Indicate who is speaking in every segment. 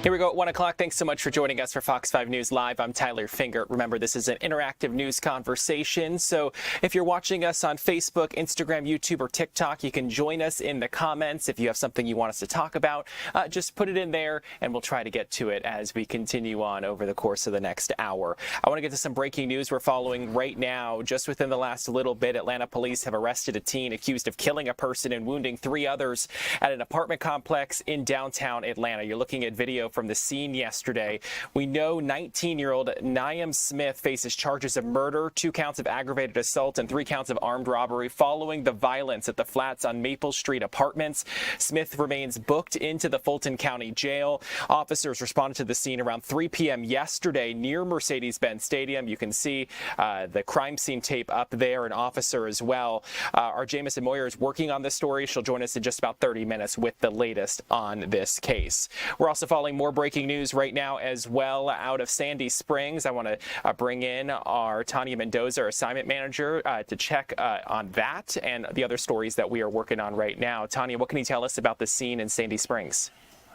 Speaker 1: Here we go at 1 o'clock. Thanks so much for joining us for Fox 5 News Live. I'm Tyler Finger. Remember, this is an interactive news conversation. So if you're watching us on Facebook, Instagram, YouTube, or TikTok, you can join us in the comments. If you have something you want us to talk about, just put it in there and we'll try to get to it as we continue on over the course of the next hour. I want to get to some breaking news we're following right now. Just within the last little bit, Atlanta police have arrested a teen accused of killing a person and wounding 3 others at an apartment complex in downtown Atlanta. You're looking at video from the scene yesterday. We know 19-year-old Niam Smith faces charges of murder, 2 counts of aggravated assault, and 3 counts of armed robbery following the violence at the flats on Maple Street Apartments. Smith remains booked into the Fulton County Jail. Officers responded to the scene around 3 p.m. yesterday near Mercedes-Benz Stadium. You can see the crime scene tape up there, an officer as well. Our Jamison Moyer is working on this story. She'll join us in just about 30 minutes with the latest on this case. We're also following more breaking news right now as well out of Sandy Springs. I want to bring in our Tanya Mendoza, our assignment manager, to check on that and the other stories that we are working on right now. Tanya, what can you tell us about the scene in Sandy Springs?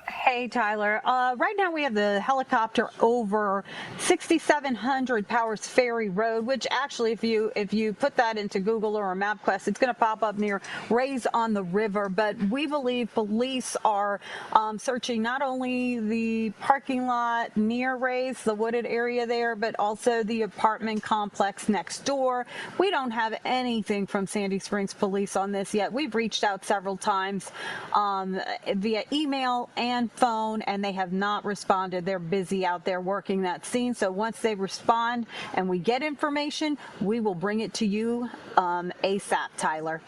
Speaker 2: Hey, Tyler. Right now we have the helicopter over 6700 Powers Ferry Road, which actually, if you put that into Google or a MapQuest, it's going to pop up near Rays on the River. But we believe police are searching not only the parking lot near Rays, the wooded area there, but also the apartment complex next door. We don't have anything from Sandy Springs Police on this yet. We've reached out several times via email and phone, and they have not responded. They're busy out there working that scene. So once they respond and we get information, we will bring it to you ASAP, Tyler.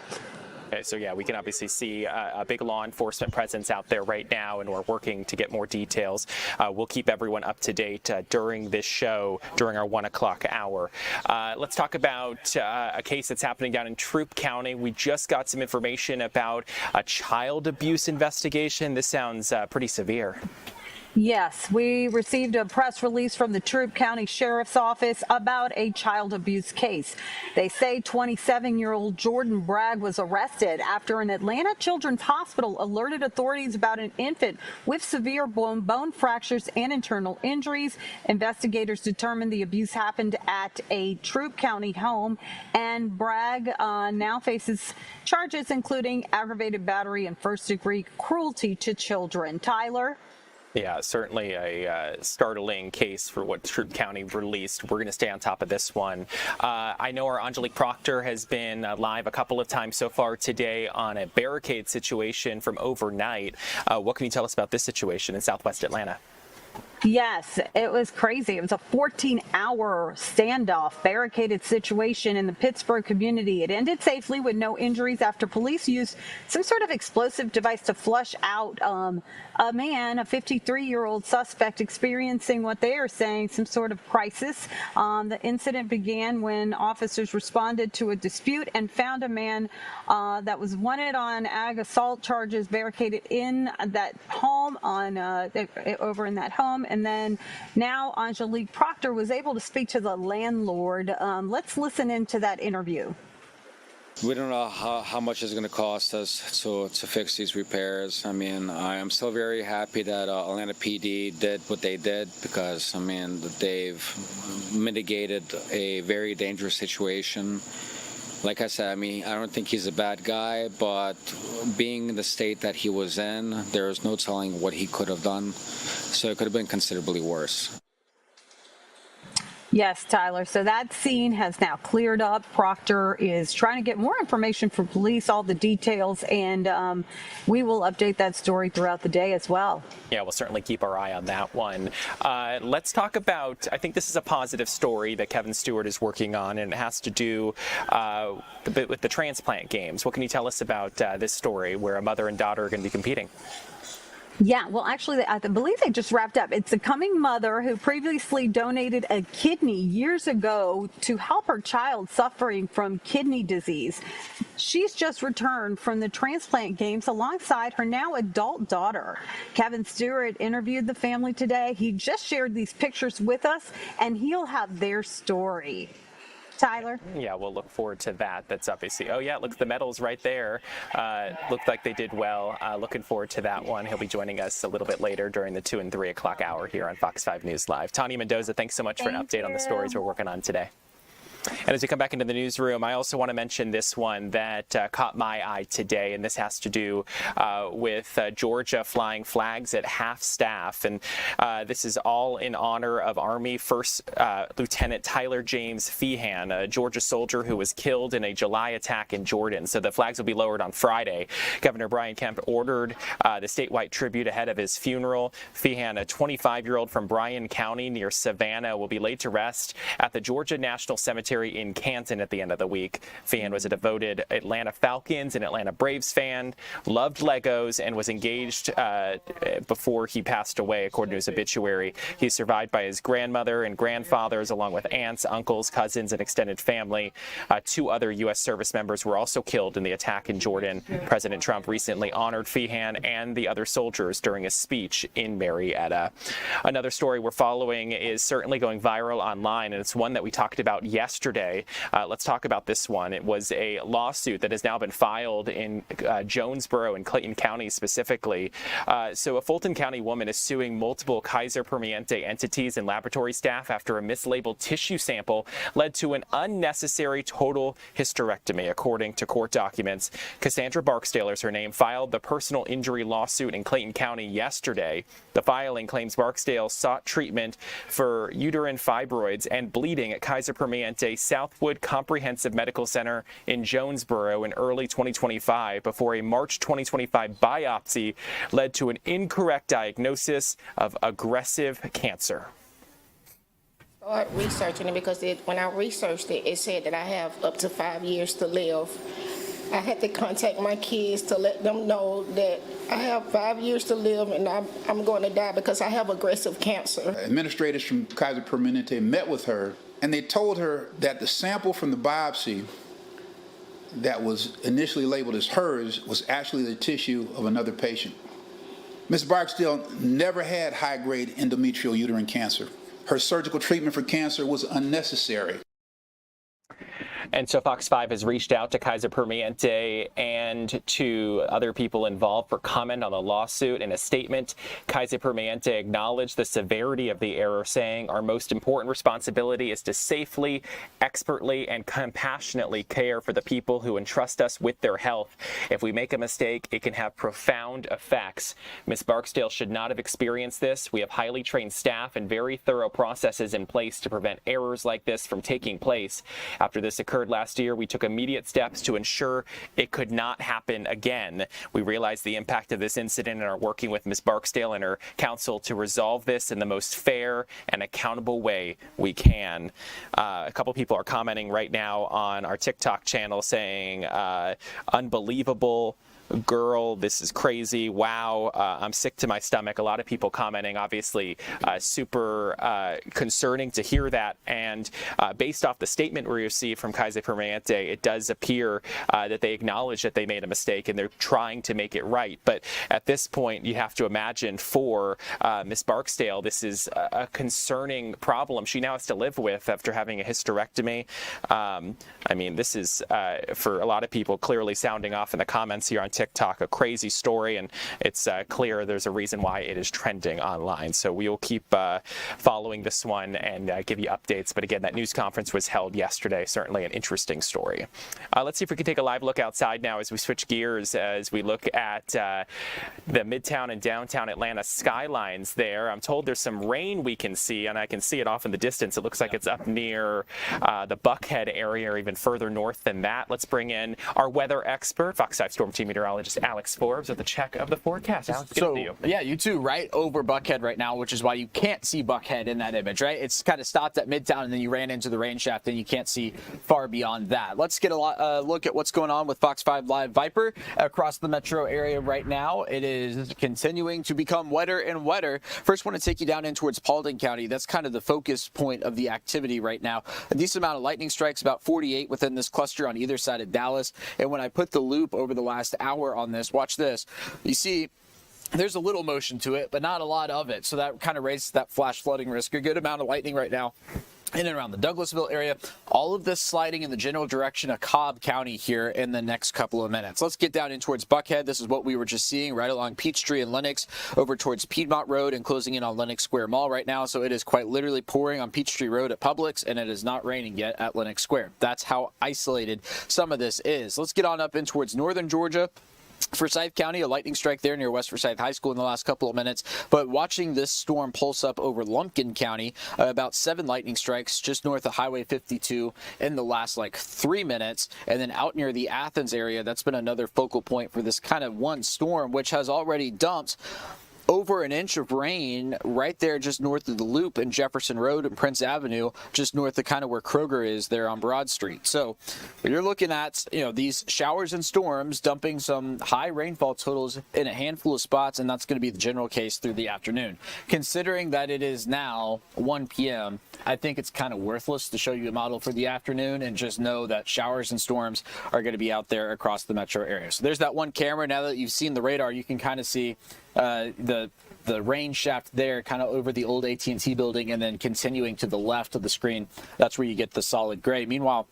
Speaker 1: Okay, so yeah, we can obviously see a big law enforcement presence out there right now, and we're working to get more details. We'll keep everyone up to date during this show, during our 1 o'clock hour. Let's talk about a case that's happening down in Troup County. We just got some information about a child abuse investigation. This sounds pretty severe.
Speaker 2: Yes, we received a press release from the Troup County Sheriff's Office about a child abuse case. They say 27-year-old Jordan Bragg was arrested after an Atlanta Children's Hospital alerted authorities about an infant with severe bone fractures and internal injuries. Investigators determined the abuse happened at a Troup County home, and Bragg now faces charges including aggravated battery and first-degree cruelty to children. Tyler?
Speaker 1: Yeah, certainly a startling case for what Troup County released. We're going to stay on top of this one. I know our Angelique Proctor has been live a couple of times so far today on a barricade situation from overnight. What can you tell us about this situation in Southwest Atlanta?
Speaker 2: Yes, it was crazy. It was a 14-hour standoff, barricaded situation in the Pittsburgh community. It ended safely with no injuries after police used some sort of explosive device to flush out a man, a 53-year-old suspect, experiencing what they are saying some sort of crisis. The incident began when officers responded to a dispute and found a man that was wanted on ag assault charges barricaded in that home over in that home. And then now Angelique Proctor was able to speak to the landlord. Let's listen into that interview.
Speaker 3: We don't know how much it's going to cost us to fix these repairs. I mean, I am still very happy that Atlanta PD did what they did because, I mean, they've mitigated a very dangerous situation. Like I said, I mean, I don't think he's a bad guy, but being in the state that he was in, there's no telling what he could have done. So it could have been considerably worse.
Speaker 2: Yes, Tyler. So that scene has now cleared up. Proctor is trying to get more information from police, all the details, and we will update that story throughout the day as well.
Speaker 1: Yeah, we'll certainly keep our eye on that one. Let's talk about, I think this is a positive story that Kevin Stewart is working on, and it has to do with the transplant games. What can you tell us about this story where a mother and daughter are going to be competing?
Speaker 2: Yeah, well, actually, I believe they just wrapped up. It's a coming mother who previously donated a kidney years ago to help her child suffering from kidney disease. She's just returned from the transplant games alongside her now adult daughter. Kevin Stewart interviewed the family today. He just shared these pictures with us, and he'll have their story. Tyler?
Speaker 1: Yeah, we'll look forward to that. That's obviously, oh yeah, look, the medals right there. Looked like they did well. Looking forward to that one. He'll be joining us a little bit later during the 2 and 3 o'clock hour here on Fox 5 News Live. Tanya Mendoza, thanks so much for an update on the stories we're working on today. And as we come back into the newsroom, I also want to mention this one that caught my eye today, and this has to do with Georgia flying flags at half staff. And this is all in honor of Army First Lieutenant Tyler James Feehan, a Georgia soldier who was killed in a July attack in Jordan. So the flags will be lowered on Friday. Governor Brian Kemp ordered the statewide tribute ahead of his funeral. Feehan, a 25-year-old from Bryan County near Savannah, will be laid to rest at the Georgia National Cemetery in Canton at the end of the week. Feehan was a devoted Atlanta Falcons and Atlanta Braves fan, loved Legos, and was engaged before he passed away, according to his obituary. He's survived by his grandmother and grandfathers, along with aunts, uncles, cousins, and extended family. 2 other U.S. service members were also killed in the attack in Jordan. President Trump recently honored Feehan and the other soldiers during a speech in Marietta. Another story we're following is certainly going viral online, and it's one that we talked about yesterday. Let's talk about this one. It was a lawsuit that has now been filed in Jonesboro and Clayton County specifically. So a Fulton County woman is suing multiple Kaiser Permanente entities and laboratory staff after a mislabeled tissue sample led to an unnecessary total hysterectomy, according to court documents. Cassandra Barksdale is her name, filed the personal injury lawsuit in Clayton County yesterday. The filing claims Barksdale sought treatment for uterine fibroids and bleeding at Kaiser Permanente Southwood Comprehensive Medical Center in Jonesboro in early 2025 before a March 2025 biopsy led to an incorrect diagnosis of aggressive cancer.
Speaker 4: Start researching it because when I researched it, it said that I have up to 5 years to live. I had to contact my kids to let them know that I have 5 years to live and I'm going to die because I have aggressive cancer.
Speaker 5: Administrators from Kaiser Permanente met with her, and they told her that the sample from the biopsy that was initially labeled as hers was actually the tissue of another patient. Ms. Barksdale never had high-grade endometrial uterine cancer. Her surgical treatment for cancer was unnecessary.
Speaker 1: And so Fox 5 has reached out to Kaiser Permanente and to other people involved for comment on the lawsuit. In a statement, Kaiser Permanente acknowledged the severity of the error, saying our most important responsibility is to safely, expertly, and compassionately care for the people who entrust us with their health. If we make a mistake, it can have profound effects. Ms. Barksdale should not have experienced this. We have highly trained staff and very thorough processes in place to prevent errors like this from taking place. After this occurred last year, we took immediate steps to ensure it could not happen again. We realized the impact of this incident and are working with Ms. Barksdale and her counsel to resolve this in the most fair and accountable way we can. A couple people are commenting right now on our TikTok channel saying, unbelievable. Girl, this is crazy. Wow, I'm sick to my stomach. A lot of people commenting, obviously super concerning to hear that. And based off the statement we received from Kaiser Permanente, it does appear that they acknowledge that they made a mistake and they're trying to make it right. But at this point, you have to imagine for Ms. Barksdale, this is a concerning problem she now has to live with after having a hysterectomy. I mean, this is, for a lot of people, clearly sounding off in the comments here on TikTok, a crazy story, and it's clear there's a reason why it is trending online. So we will keep following this one and give you updates. But again, that news conference was held yesterday. Certainly an interesting story. Let's see if we can take a live look outside now as we switch gears, as we look at the Midtown and downtown Atlanta skylines there. I'm told there's some rain we can see, and I can see it off in the distance. It looks like it's up near the Buckhead area or even further north than that. Let's bring in our weather expert, Fox 5 Storm Team Meteorologist Alex Forbes with a check of the forecast. Alex, good to see you.
Speaker 6: Yeah, you too, right over Buckhead right now, which is why you can't see Buckhead in that image, right? It's kind of stopped at Midtown and then you ran into the rain shaft and you can't see far beyond that. Let's get a look at what's going on with Fox 5 Live Viper across the metro area right now. It is continuing to become wetter and wetter. First, want to take you down in towards Paulding County. That's kind of the focus point of the activity right now. A decent amount of lightning strikes, about 48 within this cluster on either side of Dallas. And when I put the loop over the last hour on this, watch this. You see, there's a little motion to it, but not a lot of it. So that kind of raises that flash flooding risk. A good amount of lightning right now in and around the Douglasville area. All of this sliding in the general direction of Cobb County here in the next couple of minutes. Let's get down in towards Buckhead. This is what we were just seeing right along Peachtree and Lenox over towards Piedmont Road and closing in on Lenox Square Mall right now. So it is quite literally pouring on Peachtree Road at Publix, and it is not raining yet at Lenox Square. That's how isolated some of this is. Let's get on up in towards northern Georgia. Forsyth County, a lightning strike there near West Forsyth High School in the last couple of minutes. But watching this storm pulse up over Lumpkin County, about 7 lightning strikes just north of Highway 52 in the last 3 minutes. And then out near the Athens area, that's been another focal point for this kind of one storm, which has already dumped over an inch of rain right there just north of the Loop and Jefferson Road and Prince Avenue, just north of kind of where Kroger is there on Broad Street. So you're looking at, these showers and storms dumping some high rainfall totals in a handful of spots, and that's going to be the general case through the afternoon. Considering that it is now 1 p.m., I think it's kind of worthless to show you a model for the afternoon and just know that showers and storms are going to be out there across the metro area. So there's that one camera. Now that you've seen the radar, you can kind of see the rain shaft there kind of over the old AT&T building, and then continuing to the left of the screen, that's where you get the solid gray. Meanwhile,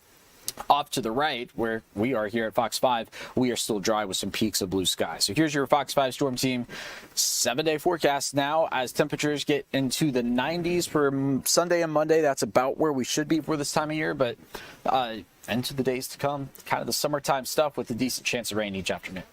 Speaker 6: off to the right, where we are here at Fox 5, we are still dry with some peaks of blue sky. So here's your Fox 5 Storm Team 7-day forecast now as temperatures get into the 90s for Sunday and Monday. That's about where we should be for this time of year, but into the days to come, kind of the summertime stuff with a decent chance of rain each afternoon.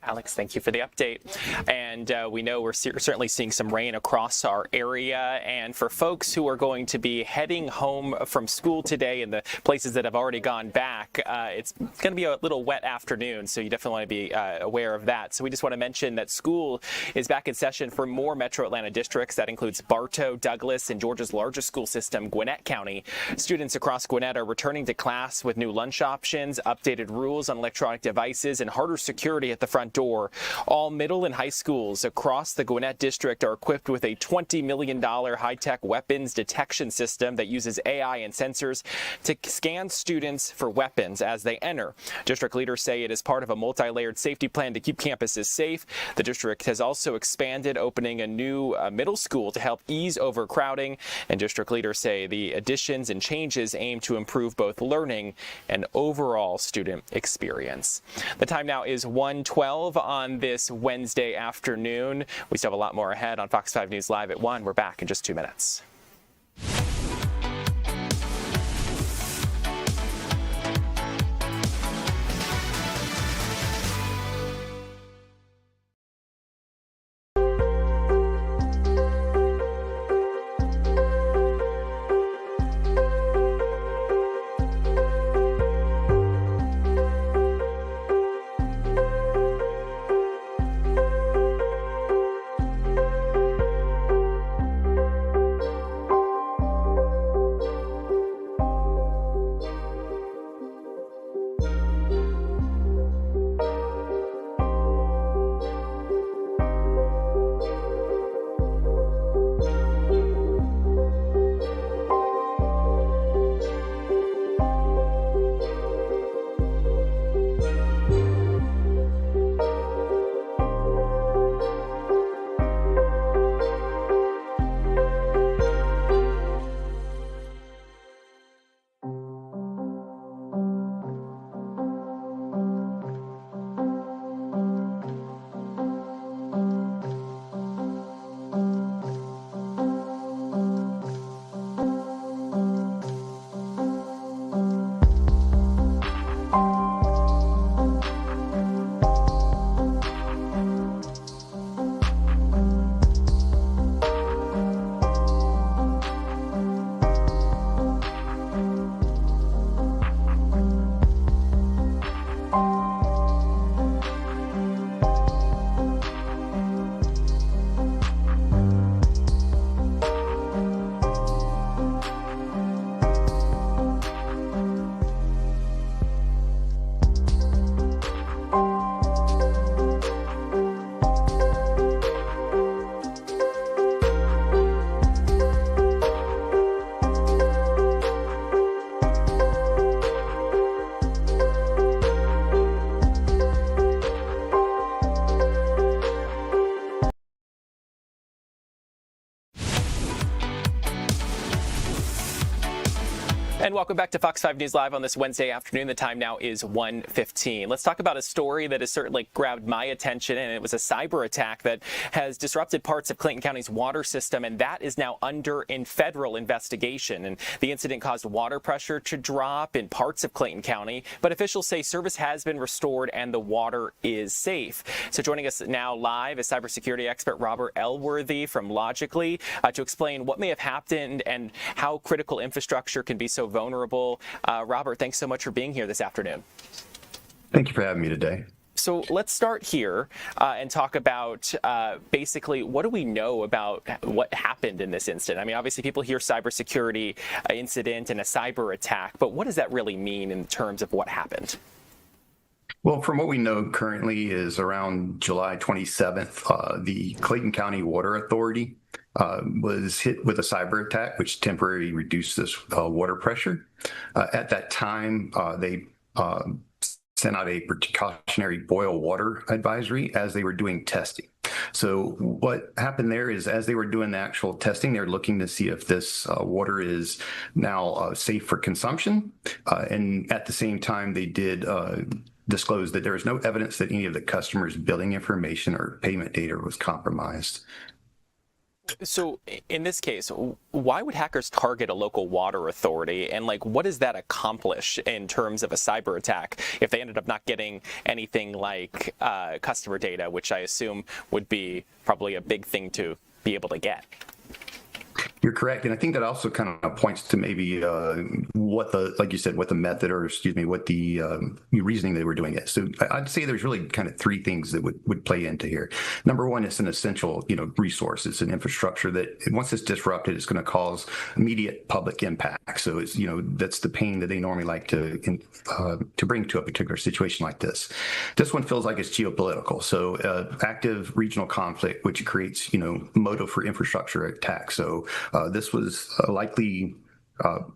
Speaker 1: Alex, thank you for the update. And we know we're certainly seeing some rain across our area. And for folks who are going to be heading home from school today in the places that have already gone back, it's going to be a little wet afternoon. So you definitely want to be aware of that. So we just want to mention that school is back in session for more Metro Atlanta districts. That includes Bartow, Douglas, and Georgia's largest school system, Gwinnett County. Students across Gwinnett are returning to class with new lunch options, updated rules on electronic devices, and harder security at the front door. All middle and high schools across the Gwinnett district are equipped with a $20 million high-tech weapons detection system that uses AI and sensors to scan students for weapons as they enter. District leaders say it is part of a multi-layered safety plan to keep campuses safe. The district has also expanded, opening a new middle school to help ease overcrowding. And district leaders say the additions and changes aim to improve both learning and overall student experience. The time now is 1:12 on this Wednesday afternoon. We still have a lot more ahead on Fox 5 News Live at 1. We're back in just 2 minutes. And welcome back to Fox 5 News Live on this Wednesday afternoon. The time now is 1:15. Let's talk about a story that has certainly grabbed my attention, and it was a cyber attack that has disrupted parts of Clayton County's water system, and that is now under federal investigation. And the incident caused water pressure to drop in parts of Clayton County, but officials say service has been restored and the water is safe. So joining us now live is cybersecurity expert Robert Elworthy from Logically to explain what may have happened and how critical infrastructure can be so vulnerable. Robert, thanks so much for being here this afternoon.
Speaker 7: Thank you for having me today.
Speaker 1: So let's start here and talk about basically what do we know about what happened in this incident? I mean, obviously people hear cybersecurity incident and a cyber attack, but what does that really mean in terms of what happened?
Speaker 7: Well, from what we know currently is around July 27th, the Clayton County Water Authority was hit with a cyber attack, which temporarily reduced this water pressure. At that time, they sent out a precautionary boil water advisory as they were doing testing. So what happened there is as they were doing the actual testing, they're looking to see if this water is now safe for consumption. And at the same time, they did disclose that there is no evidence that any of the customers' billing information or payment data was compromised.
Speaker 1: So in this case, why would hackers target a local water authority, and what does that accomplish in terms of a cyber attack if they ended up not getting anything like customer data, which I assume would be probably a big thing to be able to get?
Speaker 7: You're correct, and I think that also kind of points to maybe what the, like you said, what the method, or excuse me, what the reasoning they were doing it. So I'd say there's really kind of three things that would play into here. Number one, it's an essential, resource. It's an infrastructure that once it's disrupted, it's going to cause immediate public impact. So it's, that's the pain that they normally like to bring to a particular situation like this. This one feels like it's geopolitical. So active regional conflict, which creates, motive for infrastructure attacks. So this was likely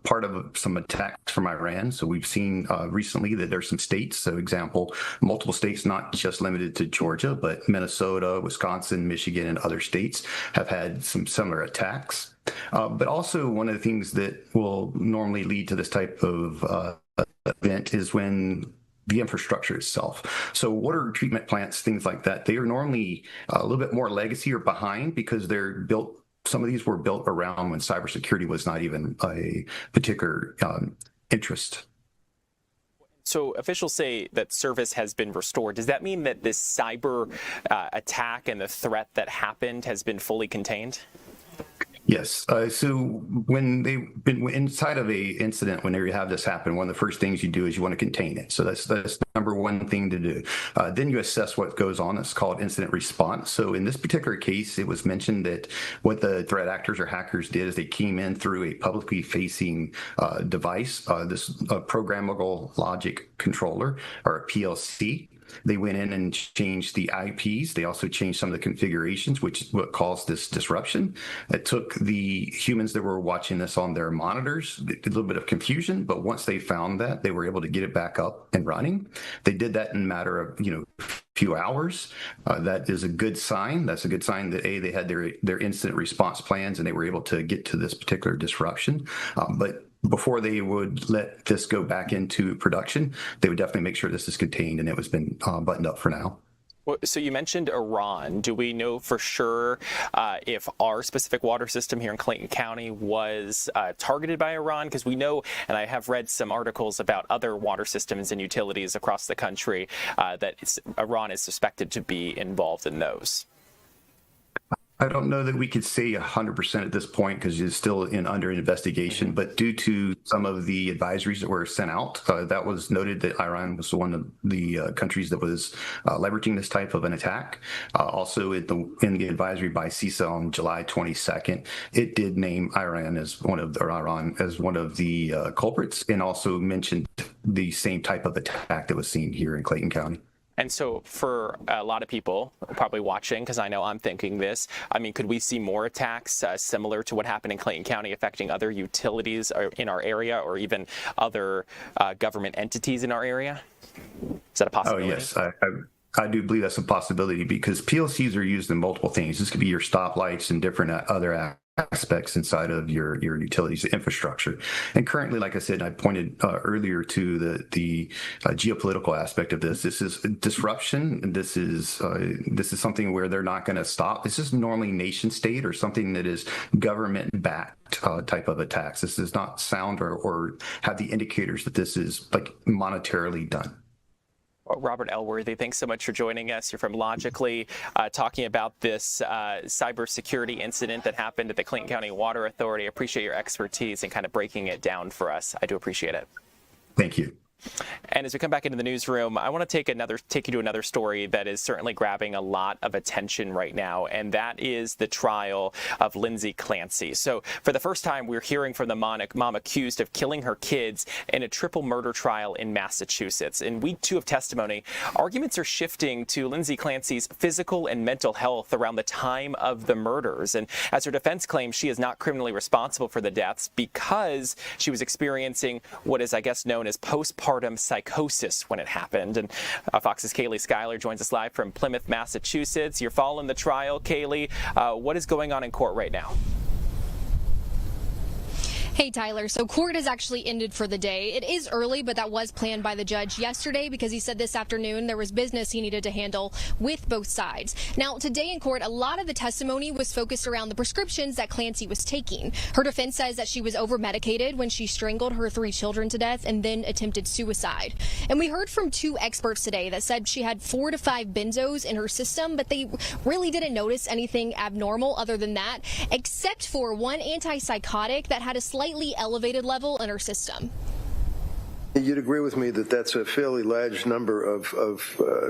Speaker 7: part of some attacks from Iran. So we've seen recently that there's some states, so example, multiple states, not just limited to Georgia, but Minnesota, Wisconsin, Michigan, and other states have had some similar attacks. But also one of the things that will normally lead to this type of event is when the infrastructure itself. So water treatment plants, things like that, they are normally a little bit more legacy or behind because they're built. Some of these were built around when cybersecurity was not even a particular interest.
Speaker 1: So officials say that service has been restored. Does that mean that this cyber attack and the threat that happened has been fully contained?
Speaker 7: Yes. So when they've been inside of a incident, whenever you have this happen, one of the first things you do is you want to contain it. So that's the number one thing to do. Then you assess what goes on. It's called incident response. So in this particular case, it was mentioned that what the threat actors or hackers did is they came in through a publicly facing device, this programmable logic controller, or a PLC. They went in and changed the IPs. They also changed some of the configurations, which is what caused this disruption. It took the humans that were watching this on their monitors a little bit of confusion, but once they found that, they were able to get it back up and running. They did that in a matter of, few hours. That is a good sign. That's a good sign that they had their incident response plans and they were able to get to this particular disruption. But before they would let this go back into production, they would definitely make sure this is contained and it was been buttoned up for now.
Speaker 1: Well, so you mentioned Iran. Do we know for sure if our specific water system here in Clayton County was targeted by Iran? Because we know, and I have read some articles about other water systems and utilities across the country, that Iran is suspected to be involved in those.
Speaker 7: I don't know that we could say 100% at this point because it's still under investigation, but due to some of the advisories that were sent out, that was noted that Iran was one of the countries that was leveraging this type of an attack. Also in the advisory by CISA on July 22nd, it did name Iran as one of the culprits, and also mentioned the same type of attack that was seen here in Clayton County.
Speaker 1: And so for a lot of people probably watching, because I know I'm thinking this, I mean, could we see more attacks similar to what happened in Clayton County affecting other utilities in our area or even other government entities in our area? Is that a possibility?
Speaker 7: Oh, yes. I do believe that's a possibility because PLCs are used in multiple things. This could be your stoplights and different other aspects inside of your utilities infrastructure. And currently, like I said, I pointed earlier to the geopolitical aspect of this. This is disruption. This is something where they're not going to stop. This is normally nation state or something that is government backed type of attacks. This does not sound or have the indicators that this is like monetarily done.
Speaker 1: Robert Elworthy, thanks so much for joining us. You're from Logically, talking about this cybersecurity incident that happened at the Clayton County Water Authority. I appreciate your expertise and kind of breaking it down for us. I do appreciate it.
Speaker 7: Thank you.
Speaker 1: And as we come back into the newsroom, I want to take you to another story that is certainly grabbing a lot of attention right now, and that is the trial of Lindsay Clancy. So for the first time, we're hearing from the mom accused of killing her kids in a triple murder trial in Massachusetts. In week 2 of testimony, arguments are shifting to Lindsay Clancy's physical and mental health around the time of the murders. And as her defense claims, she is not criminally responsible for the deaths because she was experiencing what is, I guess, known as postpartum psychosis when it happened. And Fox's Kaylee Schuyler joins us live from Plymouth, Massachusetts. You're following the trial, Kaylee. What is going on in court right now?
Speaker 8: Hey, Tyler. So court has actually ended for the day. It is early, but that was planned by the judge yesterday because he said this afternoon there was business he needed to handle with both sides. Now, today in court, a lot of the testimony was focused around the prescriptions that Clancy was taking. Her defense says that she was over-medicated when she strangled her 3 children to death and then attempted suicide. And we heard from 2 experts today that said she had 4 to 5 benzos in her system, but they really didn't notice anything abnormal other than that, except for one antipsychotic that had a slightly elevated level in her system.
Speaker 9: You'd agree with me that that's a fairly large number of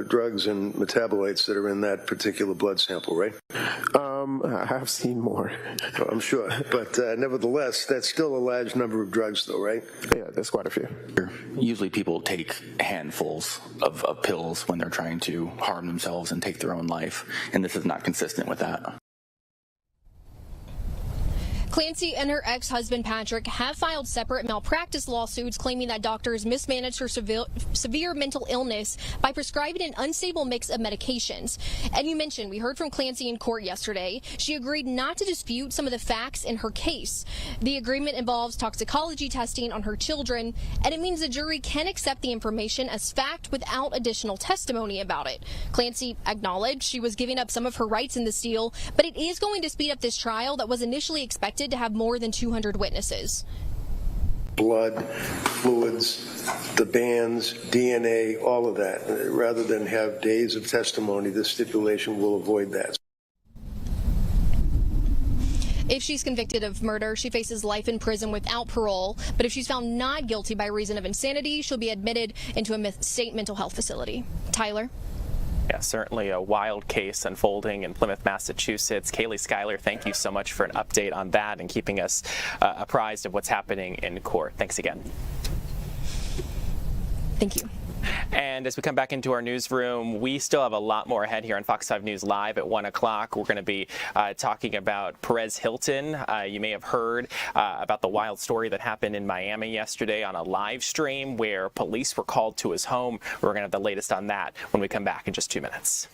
Speaker 9: drugs and metabolites that are in that particular blood sample, right?
Speaker 10: I've seen more.
Speaker 9: I'm sure. But nevertheless, that's still a large number of drugs, though, right?
Speaker 10: Yeah, there's quite a few.
Speaker 11: Usually people take handfuls of pills when they're trying to harm themselves and take their own life, and this is not consistent with that.
Speaker 8: Clancy and her ex-husband Patrick have filed separate malpractice lawsuits claiming that doctors mismanaged her severe mental illness by prescribing an unstable mix of medications. And you mentioned, we heard from Clancy in court yesterday. She agreed not to dispute some of the facts in her case. The agreement involves toxicology testing on her children, and it means the jury can accept the information as fact without additional testimony about it. Clancy acknowledged she was giving up some of her rights in this deal, but it is going to speed up this trial that was initially expected to have more than 200 witnesses.
Speaker 9: Blood, fluids, the bands, DNA, all of that. Rather than have days of testimony, this stipulation will avoid that.
Speaker 8: If she's convicted of murder, she faces life in prison without parole. But if she's found not guilty by reason of insanity, she'll be admitted into a state mental health facility. Tyler?
Speaker 1: Yeah, certainly a wild case unfolding in Plymouth, Massachusetts. Kaylee Schuyler, thank you so much for an update on that and keeping us apprised of what's happening in court. Thanks again.
Speaker 8: Thank you.
Speaker 1: And as we come back into our newsroom, we still have a lot more ahead here on Fox 5 News Live at 1 o'clock. We're going to be talking about Perez Hilton. You may have heard about the wild story that happened in Miami yesterday on a live stream where police were called to his home. We're going to have the latest on that when we come back in just 2 minutes.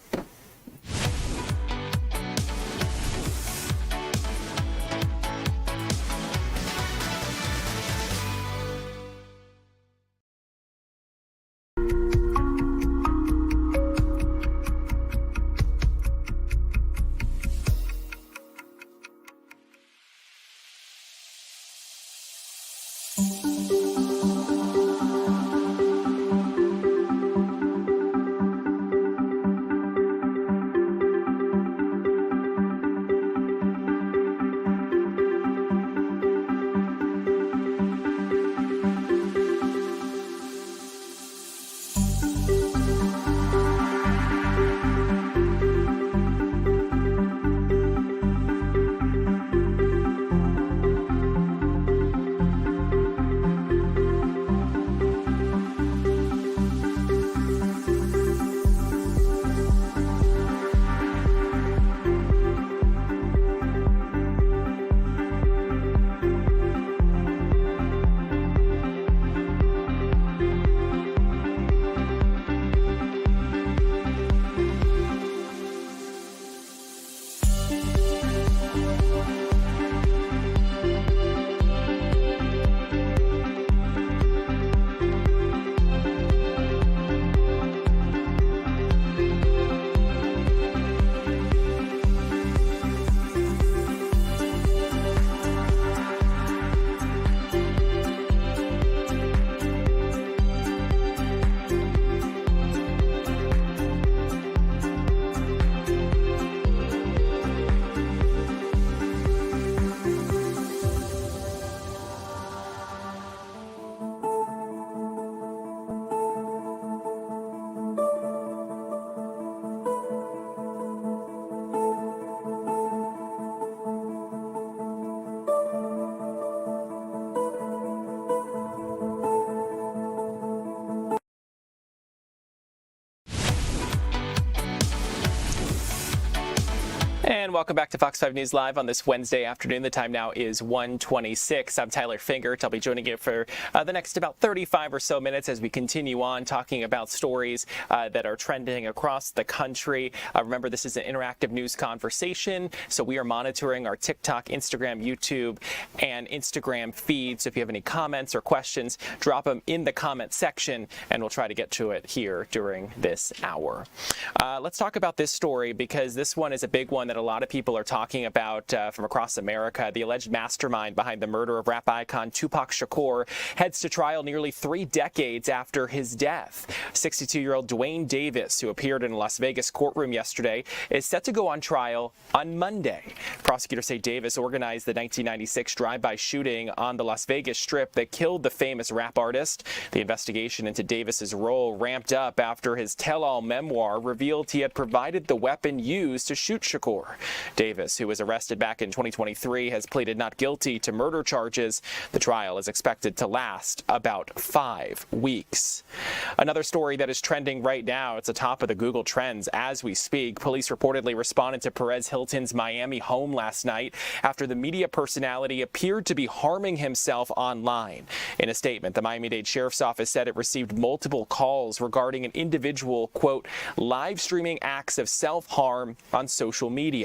Speaker 1: And welcome back to Fox 5 News Live on this Wednesday afternoon. The time now is 1:26. I'm Tyler Fingert. I'll be joining you for the next about 35 or so minutes as we continue on talking about stories that are trending across the country. Remember, this is an interactive news conversation, so we are monitoring our TikTok, Instagram, YouTube, and Instagram feeds. So if you have any comments or questions, drop them in the comment section, and we'll try to get to it here during this hour. Let's talk about this story because this one is a big one that a lot of people are talking about from across America. The alleged mastermind behind the murder of rap icon Tupac Shakur heads to trial nearly 3 decades after his death. 62-year-old Dwayne Davis, who appeared in a Las Vegas courtroom yesterday, is set to go on trial on Monday. Prosecutors say Davis organized the 1996 drive-by shooting on the Las Vegas Strip that killed the famous rap artist. The investigation into Davis's role ramped up after his tell-all memoir revealed he had provided the weapon used to shoot Shakur. Davis, who was arrested back in 2023, has pleaded not guilty to murder charges. The trial is expected to last about 5 weeks. Another story that is trending right now, it's atop of the Google Trends as we speak. Police reportedly responded to Perez Hilton's Miami home last night after the media personality appeared to be harming himself online. In a statement, the Miami-Dade Sheriff's Office said it received multiple calls regarding an individual, quote, live streaming acts of self-harm on social media.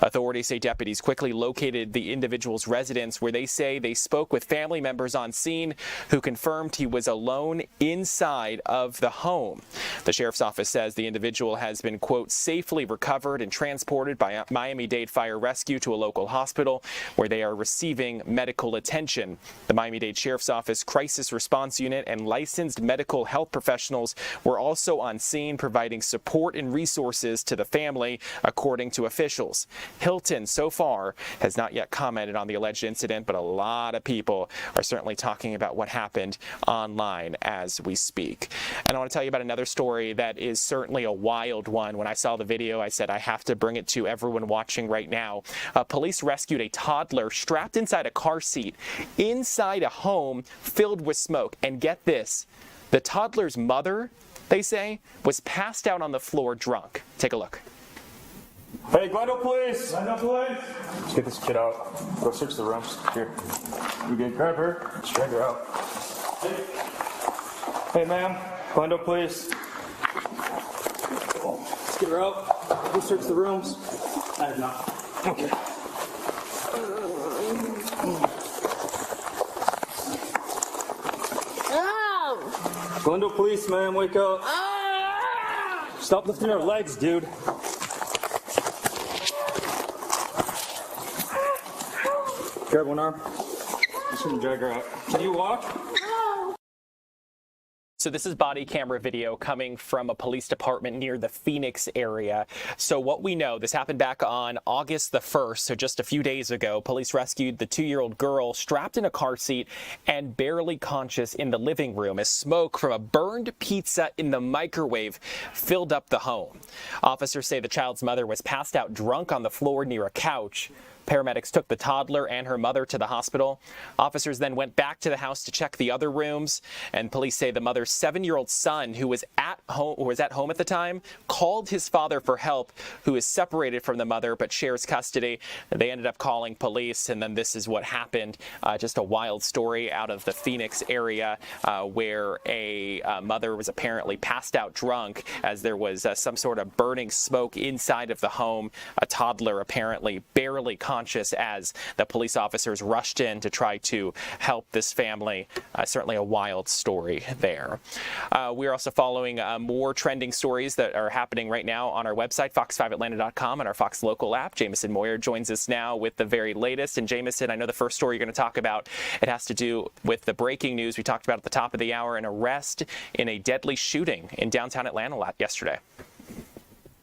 Speaker 1: Authorities say deputies quickly located the individual's residence, where they say they spoke with family members on scene who confirmed he was alone inside of the home. The sheriff's office says the individual has been, quote, safely recovered and transported by Miami-Dade Fire Rescue to a local hospital where they are receiving medical attention. The Miami-Dade Sheriff's Office Crisis Response Unit and licensed medical health professionals were also on scene providing support and resources to the family, according to officials. Hilton, so far, has not yet commented on the alleged incident, but a lot of people are certainly talking about what happened online as we speak. And I want to tell you about another story that is certainly a wild one. When I saw the video, I said I have to bring it to everyone watching right now. Police rescued a toddler strapped inside a car seat inside a home filled with smoke. And get this, the toddler's mother, they say, was passed out on the floor drunk. Take a look.
Speaker 12: Hey, Glendo, please! Glendo, please! Let's get this kid out. Go search the rooms. Here. You can grab her. Let's drag her out. Hey, ma'am. Glendo, please. Let's get her out. Go search the rooms. I have not. Okay. Glendo, please, ma'am. Wake up. Stop lifting her legs, dude. Grab one arm. Just gonna drag her out. Can you walk?
Speaker 1: So this is body camera video coming from a police department near the Phoenix area. So what we know, this happened back on August the 1st, so just a few days ago. Police rescued the 2-year-old girl strapped in a car seat and barely conscious in the living room as smoke from a burned pizza in the microwave filled up the home. Officers say the child's mother was passed out drunk on the floor near a couch. Paramedics took the toddler and her mother to the hospital. Officers then went back to the house to check the other rooms, and police say the mother's 7-year-old son, who was at home at the time, called his father for help, who is separated from the mother but shares custody. They ended up calling police, and then this is what happened. Just a wild story out of the Phoenix area where a mother was apparently passed out drunk as there was some sort of burning smoke inside of the home. A toddler apparently barely conscious as the police officers rushed in to try to help this family. Certainly a wild story there. We're also following more trending stories that are happening right now on our website, fox5atlanta.com, and our Fox Local app. Jamison Moyer joins us now with the very latest. And Jamison, I know the first story you're going to talk about, it has to do with the breaking news we talked about at the top of the hour, an arrest in a deadly shooting in downtown Atlanta yesterday.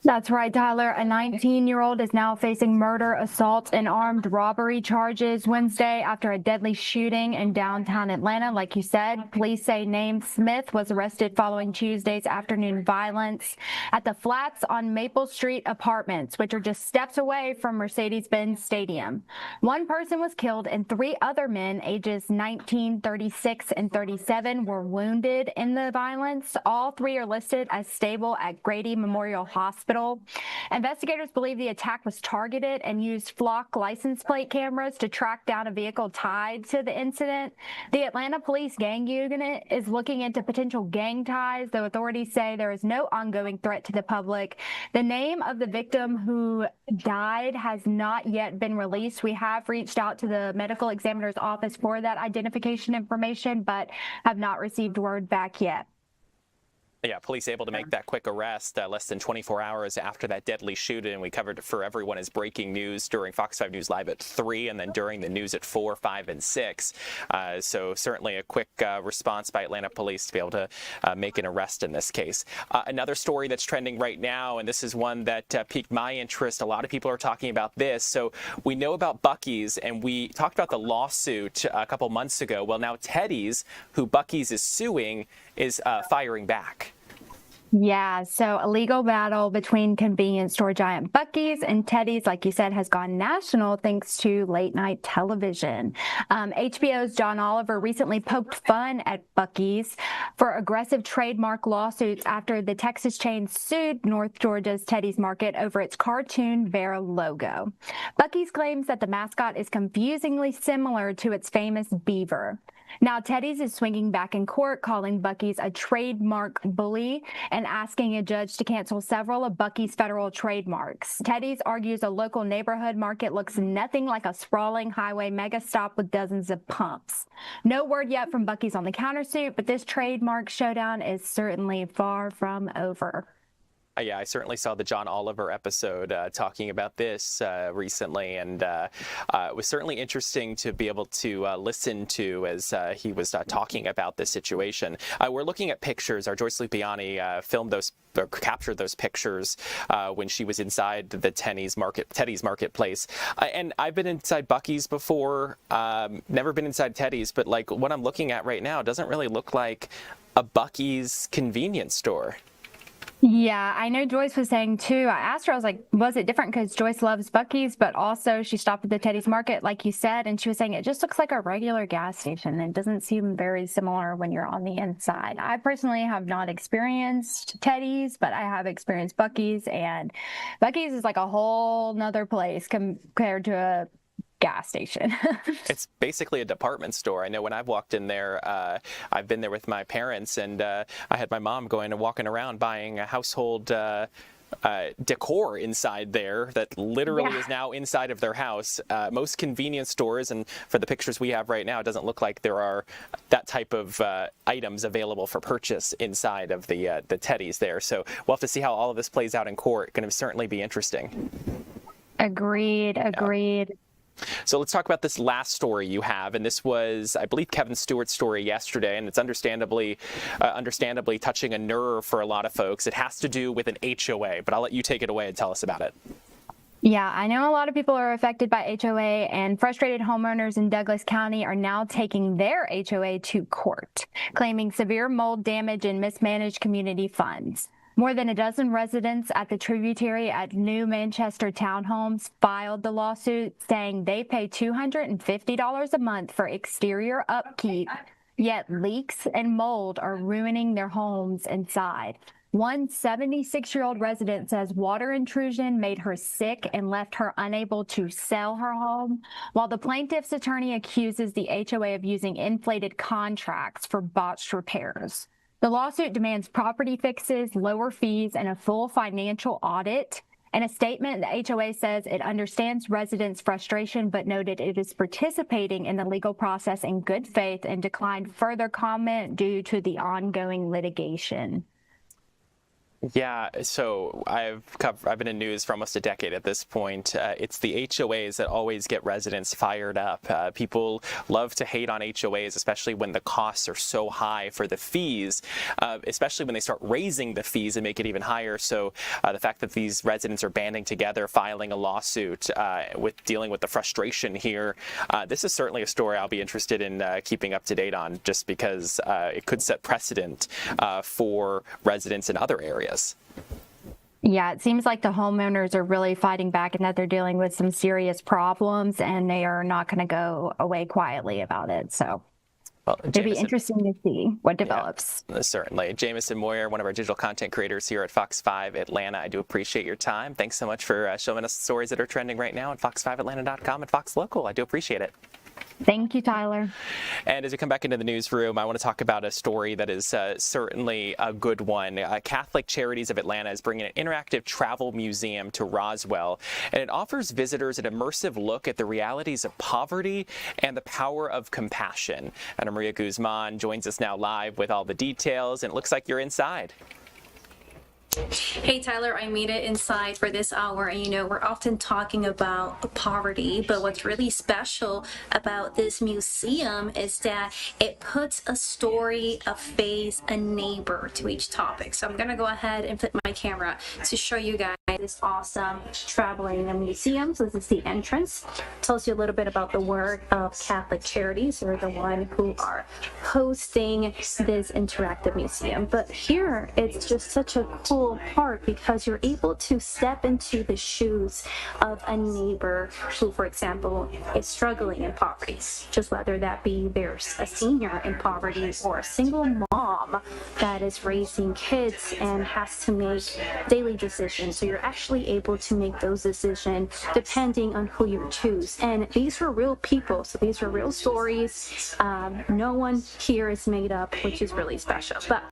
Speaker 13: That's right, Tyler. A 19-year-old is now facing murder, assault, and armed robbery charges Wednesday after a deadly shooting in downtown Atlanta. Like you said, police say Naeem Smith was arrested following Tuesday's afternoon violence at the Flats on Maple Street Apartments, which are just steps away from Mercedes-Benz Stadium. One person was killed and 3 other men, ages 19, 36, and 37, were wounded in the violence. All 3 are listed as stable at Grady Memorial Hospital. hospital. Investigators believe the attack was targeted and used flock license plate cameras to track down a vehicle tied to the incident. The Atlanta Police Gang Unit is looking into potential gang ties, though authorities say there is no ongoing threat to the public. The name of the victim who died has not yet been released. We have reached out to the medical examiner's office for that identification information, but have not received word back yet.
Speaker 1: Yeah, police able to make that quick arrest less than 24 hours after that deadly shooting. We covered it for everyone as breaking news during Fox 5 News Live at 3 and then during the news at 4, 5, and 6. So certainly a quick response by Atlanta police to be able to make an arrest in this case. Another story that's trending right now, and this is one that piqued my interest. A lot of people are talking about this. So we know about Buc-ee's, and we talked about the lawsuit a couple months ago. Well, now Teddy's, who Buc-ee's is suing, is firing back.
Speaker 13: Yeah, so a legal battle between convenience store giant Buc-ee's and Teddy's, like you said, has gone national thanks to late night television. HBO's John Oliver recently poked fun at Buc-ee's for aggressive trademark lawsuits after the Texas chain sued North Georgia's Teddy's Market over its cartoon bear logo. Buc-ee's claims that the mascot is confusingly similar to its famous beaver. Now, Teddy's is swinging back in court, calling Buc-ee's a trademark bully and asking a judge to cancel several of Buc-ee's federal trademarks. Teddy's argues a local neighborhood market looks nothing like a sprawling highway mega stop with dozens of pumps. No word yet from Buc-ee's on the countersuit, but this trademark showdown is certainly far from over.
Speaker 1: Yeah, I certainly saw the John Oliver episode talking about this recently, and it was certainly interesting to be able to listen to as he was talking about this situation. We're looking at pictures. Our Joyce Lupiani filmed those or captured those pictures when she was inside the Teddy's Marketplace. And I've been inside Buc-ee's before, never been inside Teddy's, but like what I'm looking at right now doesn't really look like a Buc-ee's convenience store.
Speaker 13: Yeah, I know Joyce was saying too. I asked her, I was like, was it different? Because Joyce loves Buc-ee's, but also she stopped at the Teddy's Market, like you said, and she was saying it just looks like a regular gas station. It doesn't seem very similar when you're on the inside. I personally have not experienced Teddy's, but I have experienced Buc-ee's, and Buc-ee's is like a whole nother place compared to a gas station.
Speaker 1: It's basically a department store. I know when I've walked in there, I've been there with my parents, and I had my mom going and walking around buying a household decor inside there that literally is now inside of their house. Most convenience stores, and for the pictures we have right now, it doesn't look like there are that type of items available for purchase inside of the Teddy's there. So we'll have to see how all of this plays out in court. Going to certainly be interesting.
Speaker 13: Agreed.
Speaker 1: So let's talk about this last story you have, and this was, I believe, Kevin Stewart's story yesterday, and it's understandably touching a nerve for a lot of folks. It has to do with an HOA, but I'll let you take it away and tell us about it.
Speaker 13: Yeah, I know a lot of people are affected by HOA, and frustrated homeowners in Douglas County are now taking their HOA to court, claiming severe mold damage and mismanaged community funds. More than a dozen residents at the Tributary at New Manchester Townhomes filed the lawsuit, saying they pay $250 a month for exterior upkeep, yet leaks and mold are ruining their homes inside. One 76-year-old resident says water intrusion made her sick and left her unable to sell her home, while the plaintiff's attorney accuses the HOA of using inflated contracts for botched repairs. The lawsuit demands property fixes, lower fees, and a full financial audit. In a statement, the HOA says it understands residents' frustration, but noted it is participating in the legal process in good faith and declined further comment due to the ongoing litigation.
Speaker 1: Yeah, so I've been in news for almost a decade at this point. It's the HOAs that always get residents fired up. People love to hate on HOAs, especially when the costs are so high for the fees, especially when they start raising the fees and make it even higher. So the fact that these residents are banding together, filing a lawsuit with dealing with the frustration here, this is certainly a story I'll be interested in keeping up to date on, just because it could set precedent for residents in other areas.
Speaker 13: Yeah, it seems like the homeowners are really fighting back and that they're dealing with some serious problems, and they are not going to go away quietly about it. So
Speaker 1: Well,
Speaker 13: it'd be interesting to see what develops.
Speaker 1: Yeah, certainly. Jamison Moyer, one of our digital content creators here at Fox 5 Atlanta. I do appreciate your time. Thanks so much for showing us the stories that are trending right now at fox5atlanta.com and Fox Local. I do appreciate it.
Speaker 13: Thank you, Tyler.
Speaker 1: And as we come back into the newsroom, I want to talk about a story that is certainly a good one. Catholic Charities of Atlanta is bringing an interactive travel museum to Roswell, and it offers visitors an immersive look at the realities of poverty and the power of compassion. Ana Maria Guzman joins us now live with all the details, and it looks like you're inside.
Speaker 14: Hey Tyler, I made it inside for this hour, and we're often talking about poverty, but what's really special about this museum is that it puts a story, a face, a neighbor to each topic. So I'm gonna go ahead and flip my camera to show you guys this awesome traveling museum. So this is the entrance. It tells you a little bit about the work of Catholic Charities. They're the one who are hosting this interactive museum. But here it's just such a cool part because you're able to step into the shoes of a neighbor who, for example, is struggling in poverty, just whether that be there's a senior in poverty or a single mom that is raising kids and has to make daily decisions. So you're actually able to make those decisions depending on who you choose. And these are real people, so these are real stories. No one here is made up, which is really special. But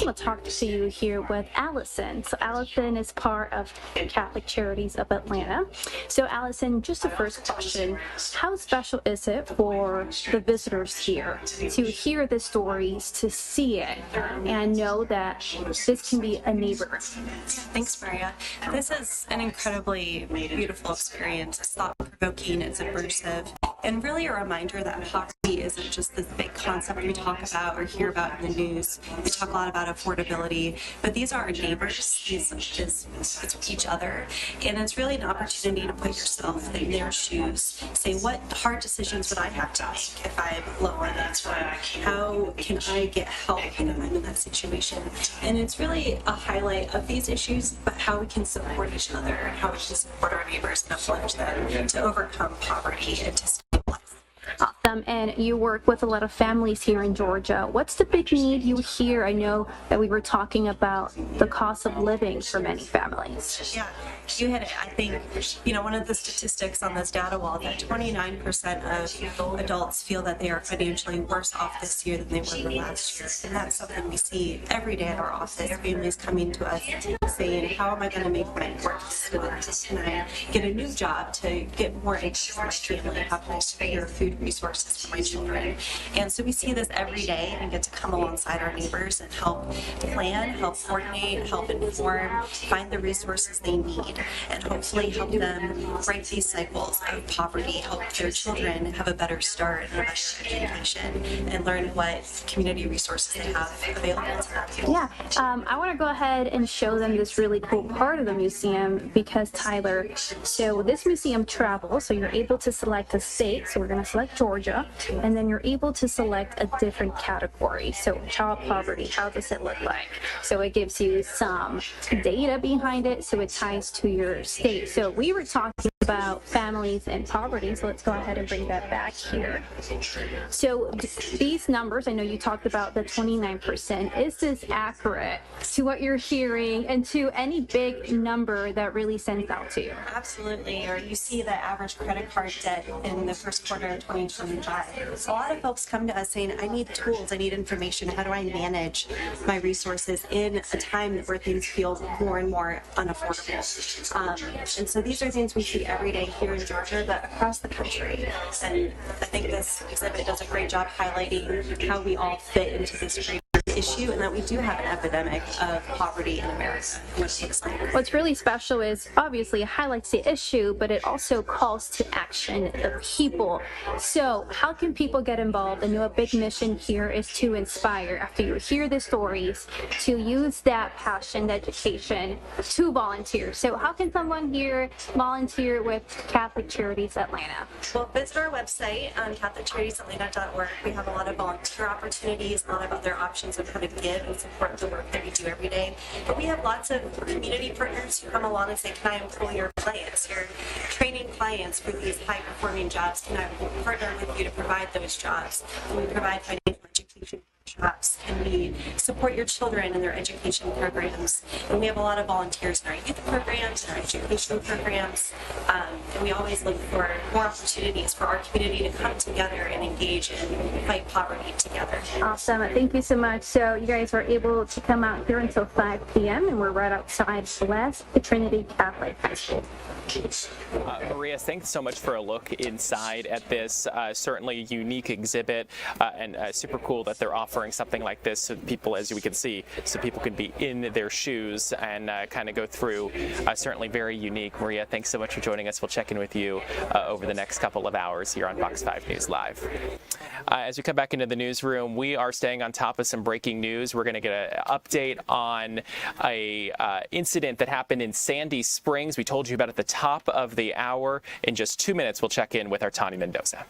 Speaker 14: I'm going to talk to you here with Allison. So Allison is part of Catholic Charities of Atlanta. So Allison, just the first question, how special is it for the visitors here to hear the stories, to see it, and know that this can be a neighbor?
Speaker 15: Thanks, Maria. This is an incredibly beautiful experience. It's thought-provoking, it's immersive, and really a reminder that poverty isn't just this big concept we talk about or hear about in the news. We talk a lot about affordability, but these are our neighbors. It's each other, and it's really an opportunity to put yourself in their shoes. Say, what hard decisions would I have to make if I'm low on income? How can I get help when I'm in that situation? And it's really a highlight of these issues, but how we can support each other, how we can support our neighbors and uplift them to overcome poverty and to stabilize.
Speaker 14: Awesome. And you work with a lot of families here in Georgia. What's the big need you hear? I know that we were talking about the cost of living for many families.
Speaker 15: Yeah, you hit it. I think, one of the statistics on this data wall, that 29% of adults feel that they are financially worse off this year than they were last year. And that's something we see every day in our office. Families coming to us saying, how am I going to make my work can I get a new job to get more income for my family? How can I figure food resources for my children? And so we see this every day and get to come alongside our neighbors and help plan, help coordinate, help inform, find the resources they need, and hopefully help them break these cycles of poverty, help their children have a better start and a better education, and learn what community resources they have available to them.
Speaker 14: Yeah, I want to go ahead and show them this really cool part of the museum because, Tyler, so this museum travels, so you're able to select a state, so we're going to select Georgia, and then you're able to select a different category. So child poverty, how does it look like? So it gives you some data behind it, so it ties to your state. So we were talking about families and poverty, so let's go ahead and bring that back here. So these numbers, I know you talked about the 29%. Is this accurate to what you're hearing and to any big number that really stands out to you?
Speaker 15: Absolutely. Or you see the average credit card debt in the first quarter of 2025. A lot of folks come to us saying, I need tools, I need information. How do I manage my resources in a time where things feel more and more unaffordable? And so these are things we see every day here in Georgia, but across the country. And I think this exhibit does a great job highlighting how we all fit into this great issue, and that we do have an epidemic of poverty in America.
Speaker 14: What's really special is obviously it highlights the issue, but it also calls to action of people. So how can people get involved? I know a big mission here is to inspire, after you hear the stories, to use that passion, education, to volunteer. So how can someone here volunteer with Catholic Charities Atlanta?
Speaker 15: Well, visit our website on catholiccharitiesatlanta.org. We have a lot of volunteer opportunities, a lot of other options of how to give and support the work that we do every day. But we have lots of community partners who come along and say, can I employ your clients? You're training clients for these high-performing jobs. Can I partner with you to provide those jobs? And we provide financial perhaps can we support your children in their education programs? And we have a lot of volunteers in our youth programs, in our educational programs, and we always look for more opportunities for our community to come together and engage and fight poverty together.
Speaker 14: Awesome. Thank you so much. So you guys were able to come out here until 5 p.m. and we're right outside West Trinity Catholic High School.
Speaker 1: Maria, thanks so much for a look inside at this certainly unique exhibit and super cool that they're offering something like this so people, as we can see, so people can be in their shoes and kind of go through certainly very unique. Maria, thanks so much for joining us. We'll check in with you over the next couple of hours here on Fox 5 News Live. As we come back into the newsroom, we are staying on top of some breaking news. We're going to get an update on a incident that happened in Sandy Springs. We told you about at the top of the hour. In just 2 minutes, we'll check in with our Tanya Mendoza.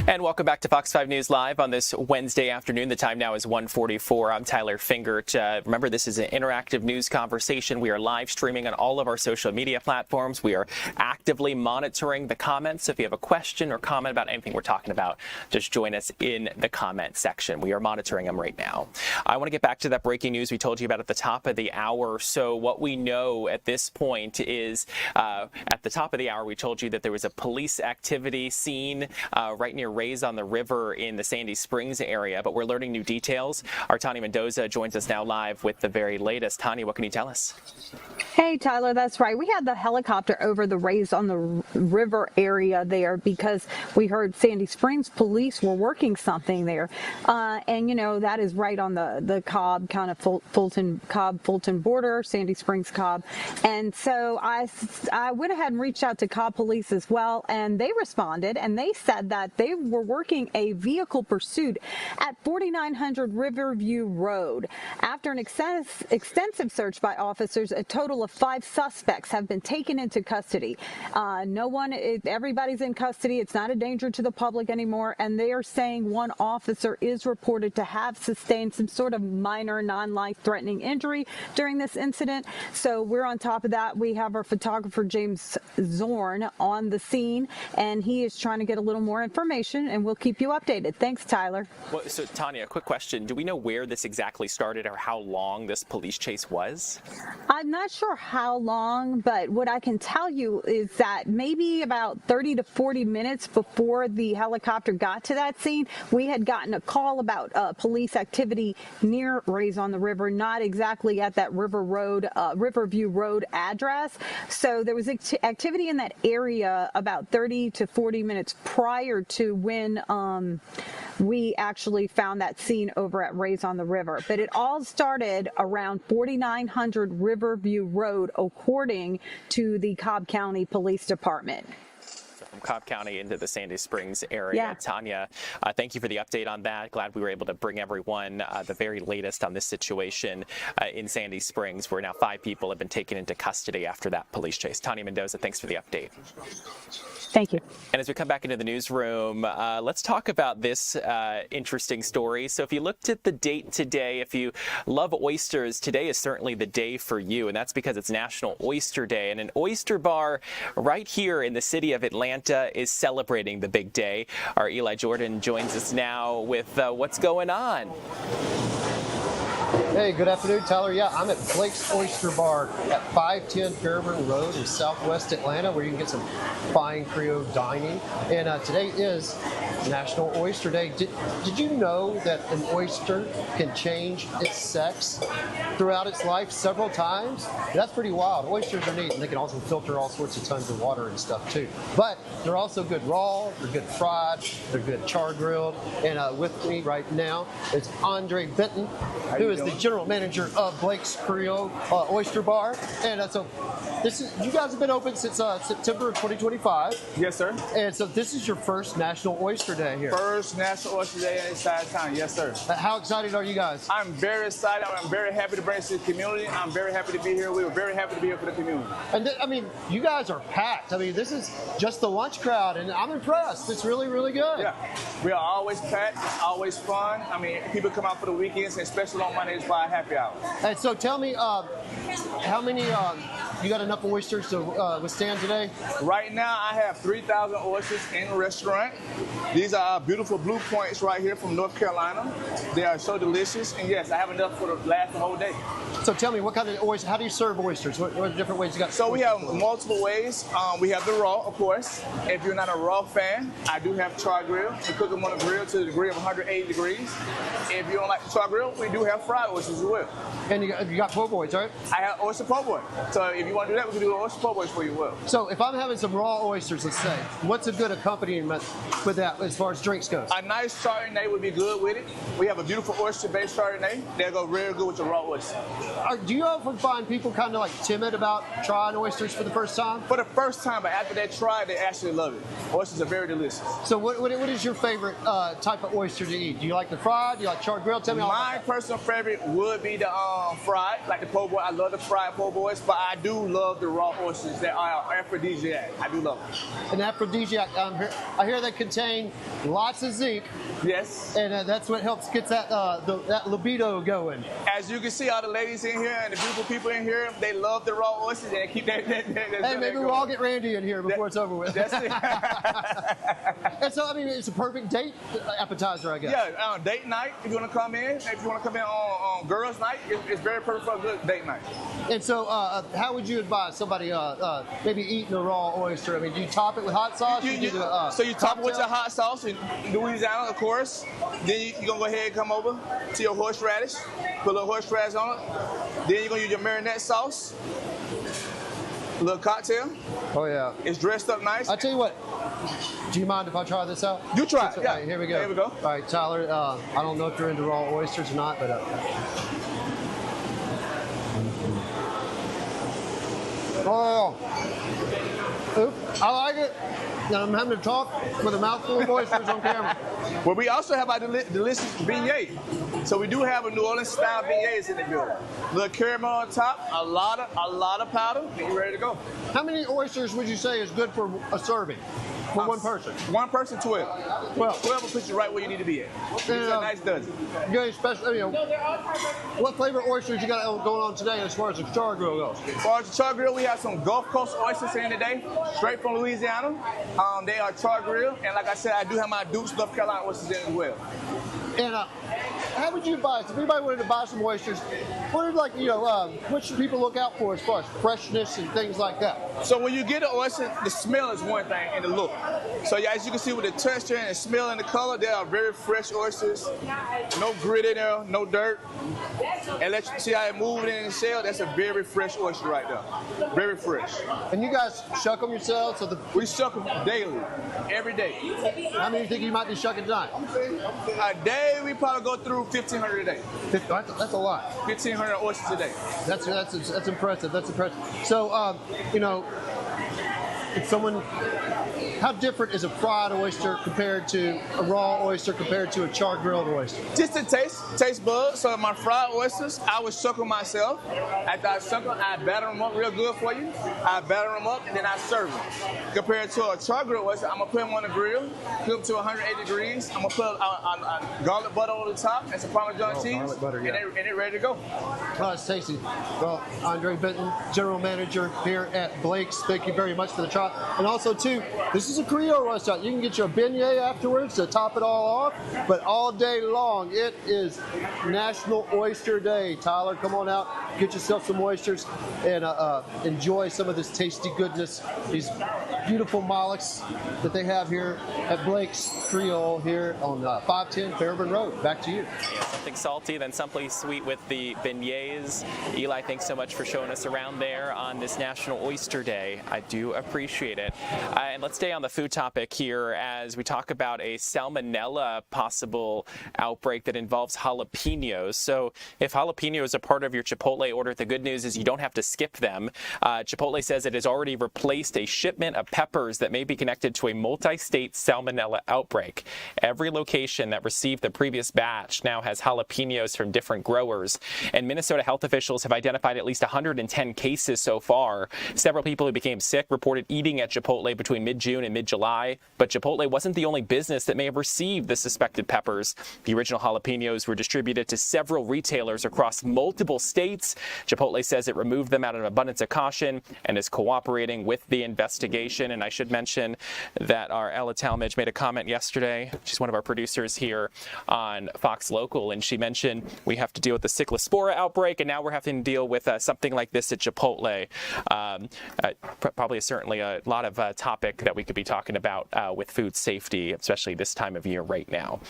Speaker 1: And welcome back to Fox 5 News Live on this Wednesday afternoon. The time now is 1:44. I'm Tyler Fingert. Remember, this is an interactive news conversation. We are live streaming on all of our social media platforms. We are actively monitoring the comments. So if you have a question or comment about anything we're talking about, just join us in the comment section. We are monitoring them right now. I want to get back to that breaking news we told you about at the top of the hour. So what we know at this point is at the top of the hour, we told you that there was a police activity scene right near Rays on the River in the Sandy Springs area, but we're learning new details. Our Tanya Mendoza joins us now live with the very latest. Tanya, what can you tell us?
Speaker 2: Hey, Tyler, that's right. We had the helicopter over the Rays on the River area there because we heard Sandy Springs police were working something there. And, you know, that is right on the Cobb, kind of Fulton border, Sandy Springs, Cobb. And so I went ahead and reached out to Cobb police as well, and they responded, and they said that they were working a vehicle pursuit at 4900 Riverview Road. After an extensive search by officers, a total of 5 suspects have been taken into custody. Everybody's in custody. It's not a danger to the public anymore. And they are saying one officer is reported to have sustained some sort of minor non-life-threatening injury during this incident. So we're on top of that. We have our photographer, James Zorn, on the scene, and he is trying to get a little more information, and we'll keep you updated. Thanks, Tyler.
Speaker 1: Well, so, Tanya, a quick question. Do we know where this exactly started or how long this police chase was?
Speaker 2: I'm not sure how long, but what I can tell you is that maybe about 30 to 40 minutes before before the helicopter got to that scene, we had gotten a call about police activity near Rays on the River, not exactly at that Riverview Road address. So there was activity in that area about 30 to 40 minutes prior to when we actually found that scene over at Rays on the River. But it all started around 4900 Riverview Road, according to the Cobb County Police Department.
Speaker 1: From Cobb County into the Sandy Springs area.
Speaker 2: Yeah.
Speaker 1: Tanya, thank you for the update on that. Glad we were able to bring everyone the very latest on this situation in Sandy Springs, where now 5 people have been taken into custody after that police chase. Tanya Mendoza, thanks for the update.
Speaker 2: Thank you.
Speaker 1: And as we come back into the newsroom, let's talk about this interesting story. So if you looked at the date today, if you love oysters, today is certainly the day for you, and that's because it's National Oyster Day. And an oyster bar right here in the city of Atlanta is celebrating the big day. Our Eli Jordan joins us now with what's going on.
Speaker 16: Hey, good afternoon, Tyler. Yeah, I'm at Blake's Oyster Bar at 510 Fairburn Road in Southwest Atlanta, where you can get some fine Creole dining. And today is National Oyster Day. Did you know that an oyster can change its sex throughout its life several times? That's pretty wild. Oysters are neat, and they can also filter all sorts of tons of water and stuff too. But they're also good raw, they're good fried, they're good char grilled. And with me right now is Andre Benton, who is the general manager of Blake's Creole Oyster Bar. And so you guys have been open since September of 2025.
Speaker 17: Yes, sir.
Speaker 16: And so this is your first National Oyster Day here.
Speaker 17: First National Oyster Day inside town. Yes, sir.
Speaker 16: How excited are you guys?
Speaker 17: I'm very excited. I'm very happy to bring this to the community. I'm very happy to be here. We were very happy to be here for the community.
Speaker 16: And I mean, you guys are packed. I mean, this is just the lunch crowd, and I'm impressed. It's really, really good.
Speaker 17: Yeah. We are always packed. It's always fun. I mean, people come out for the weekends, and especially on Mondays by happy hour.
Speaker 16: And so tell me, how many, you got enough oysters to withstand today?
Speaker 17: Right now, I have 3,000 oysters in the restaurant. These are our beautiful blue points right here from North Carolina. They are so delicious, and yes, I have enough for the last whole day.
Speaker 16: So tell me, what kind of oysters, how do you serve oysters? What are the different ways you got?
Speaker 17: So we have multiple ways. We have the raw, of course. If you're not a raw fan, I do have char grill. We cook them on the grill to the degree of 180 degrees. If you don't like the char grill, we do have fried oysters as well.
Speaker 16: And you got po' boys, right?
Speaker 17: I have oyster po' boy. So if you want to do that, we can do oyster po' boys for you as well.
Speaker 16: So if I'm having some raw oysters, let's say, what's a good accompaniment with that as far as drinks goes?
Speaker 17: A nice Chardonnay would be good with it. We have a beautiful oyster-based Chardonnay. They'll go real good with the raw oyster.
Speaker 16: Do you often find people kind of like timid about trying oysters for the first time?
Speaker 17: For the first time, but after they try it, they actually love it. Oysters are very delicious.
Speaker 16: So what is your favorite type of oyster to eat? Do you like the fried? Do you like char grilled? Tell me all about that.
Speaker 17: My personal favorite would be the fried, like the po' boy. I love the fried po' boys, but I do love the raw oysters that are aphrodisiac. I do love them.
Speaker 16: An aphrodisiac, I hear they contain lots of zinc.
Speaker 17: Yes.
Speaker 16: And that's what helps get that libido going.
Speaker 17: As you can see, all the ladies in here and the beautiful people in here, they love the raw oysters and they keep that.
Speaker 16: Hey, maybe we'll all get Randy in here before it's over with.
Speaker 17: That's it.
Speaker 16: And so, I mean, it's a perfect date appetizer, I guess.
Speaker 17: Yeah, date night, if you want to come in. If you want to come in on girls' night, it's very perfect for a good date night.
Speaker 16: And so, how would you advise somebody maybe eating a raw oyster? I mean, do you top it with hot sauce?
Speaker 17: So you top it with your hot sauce in Louisiana, of course. Then you're going to go ahead and come over to your horseradish. Put a little horseradish on it. Then you're going to use your marinette sauce. A little cocktail.
Speaker 16: Oh, yeah.
Speaker 17: It's dressed up nice.
Speaker 16: I tell you what. Do you mind if I try this out?
Speaker 17: You try it, yeah.
Speaker 16: All right, here we go.
Speaker 17: Here we go.
Speaker 16: All right, Tyler, I don't know if you're into raw oysters or not, but... I like it. And I'm having to talk with a mouthful of oysters on camera.
Speaker 17: Well, we also have our delicious beignet. So we do have a New Orleans style beignets in the building. A little caramel on top, a lot of powder, and you're ready to go.
Speaker 16: How many oysters would you say is good for a serving? For one person?
Speaker 17: One person, 12. 12 will put you right where you need to be at. It's a nice dozen.
Speaker 16: What flavor oysters you got going on today as far as the char grill goes?
Speaker 17: As far as the char grill, we have some Gulf Coast oysters in today, straight from Louisiana. They are char grill, and like I said, I do have my Dukes North Carolina oysters in as well.
Speaker 16: And how would you advise, if anybody wanted to buy some oysters, what should people look out for as far as freshness and things like that?
Speaker 17: So when you get an oyster, the smell is one thing and the look. So as you can see with the texture and the smell and the color, they are very fresh oysters. No grit in there, no dirt. And let you see how it moves in the shell. That's a very fresh oyster right there. Very fresh.
Speaker 16: And you guys shuck them yourselves?
Speaker 17: We shuck them daily, every day.
Speaker 16: How many do you think you might be shucking tonight?
Speaker 17: A day, we probably go through 1,500 a day.
Speaker 16: That's a lot.
Speaker 17: 1,500 oysters a day.
Speaker 16: That's impressive. That's impressive. So, if someone, how different is a fried oyster compared to a raw oyster compared to a char-grilled oyster?
Speaker 17: Just the taste buds. So my fried oysters, I would shuck them myself. After I shuck them, I batter them up real good for you. I batter them up and then I serve them. Compared to a char-grilled oyster, I'm gonna put them on the grill, cook them to 180 degrees. I'm gonna put garlic butter over the top and some Parmesan cheese,
Speaker 16: garlic butter, yeah.
Speaker 17: and they're ready to go.
Speaker 16: Oh, it's tasty. Well, Andre Benton, General Manager here at Blake's, thank you very much for the try. And also, too, this is a Creole restaurant. You can get your beignet afterwards to top it all off, but all day long, it is National Oyster Day. Tyler, come on out, get yourself some oysters, and enjoy some of this tasty goodness, these beautiful mollusks that they have here at Blake's Creole here on 510 Fairburn Road. Back to you.
Speaker 1: Something salty, then something sweet with the beignets. Eli, thanks so much for showing us around there on this National Oyster Day. I do appreciate it. And let's stay on the food topic here as we talk about a salmonella possible outbreak that involves jalapenos. So if jalapenos are part of your Chipotle order, the good news is you don't have to skip them. Chipotle says it has already replaced a shipment of peppers that may be connected to a multi-state salmonella outbreak. Every location that received the previous batch now has jalapenos from different growers. And Minnesota health officials have identified at least 110 cases so far. Several people who became sick reported eating at Chipotle between mid-June and mid-July, but Chipotle wasn't the only business that may have received the suspected peppers. The original jalapenos were distributed to several retailers across multiple states. Chipotle says it removed them out of an abundance of caution and is cooperating with the investigation. And I should mention that our Ella Talmadge made a comment yesterday. She's one of our producers here on Fox Local, and she mentioned we have to deal with the Cyclospora outbreak, and now we're having to deal with something like this at Chipotle. Probably certainly a lot of topic that we could be talking about with food safety, especially this time of year right now.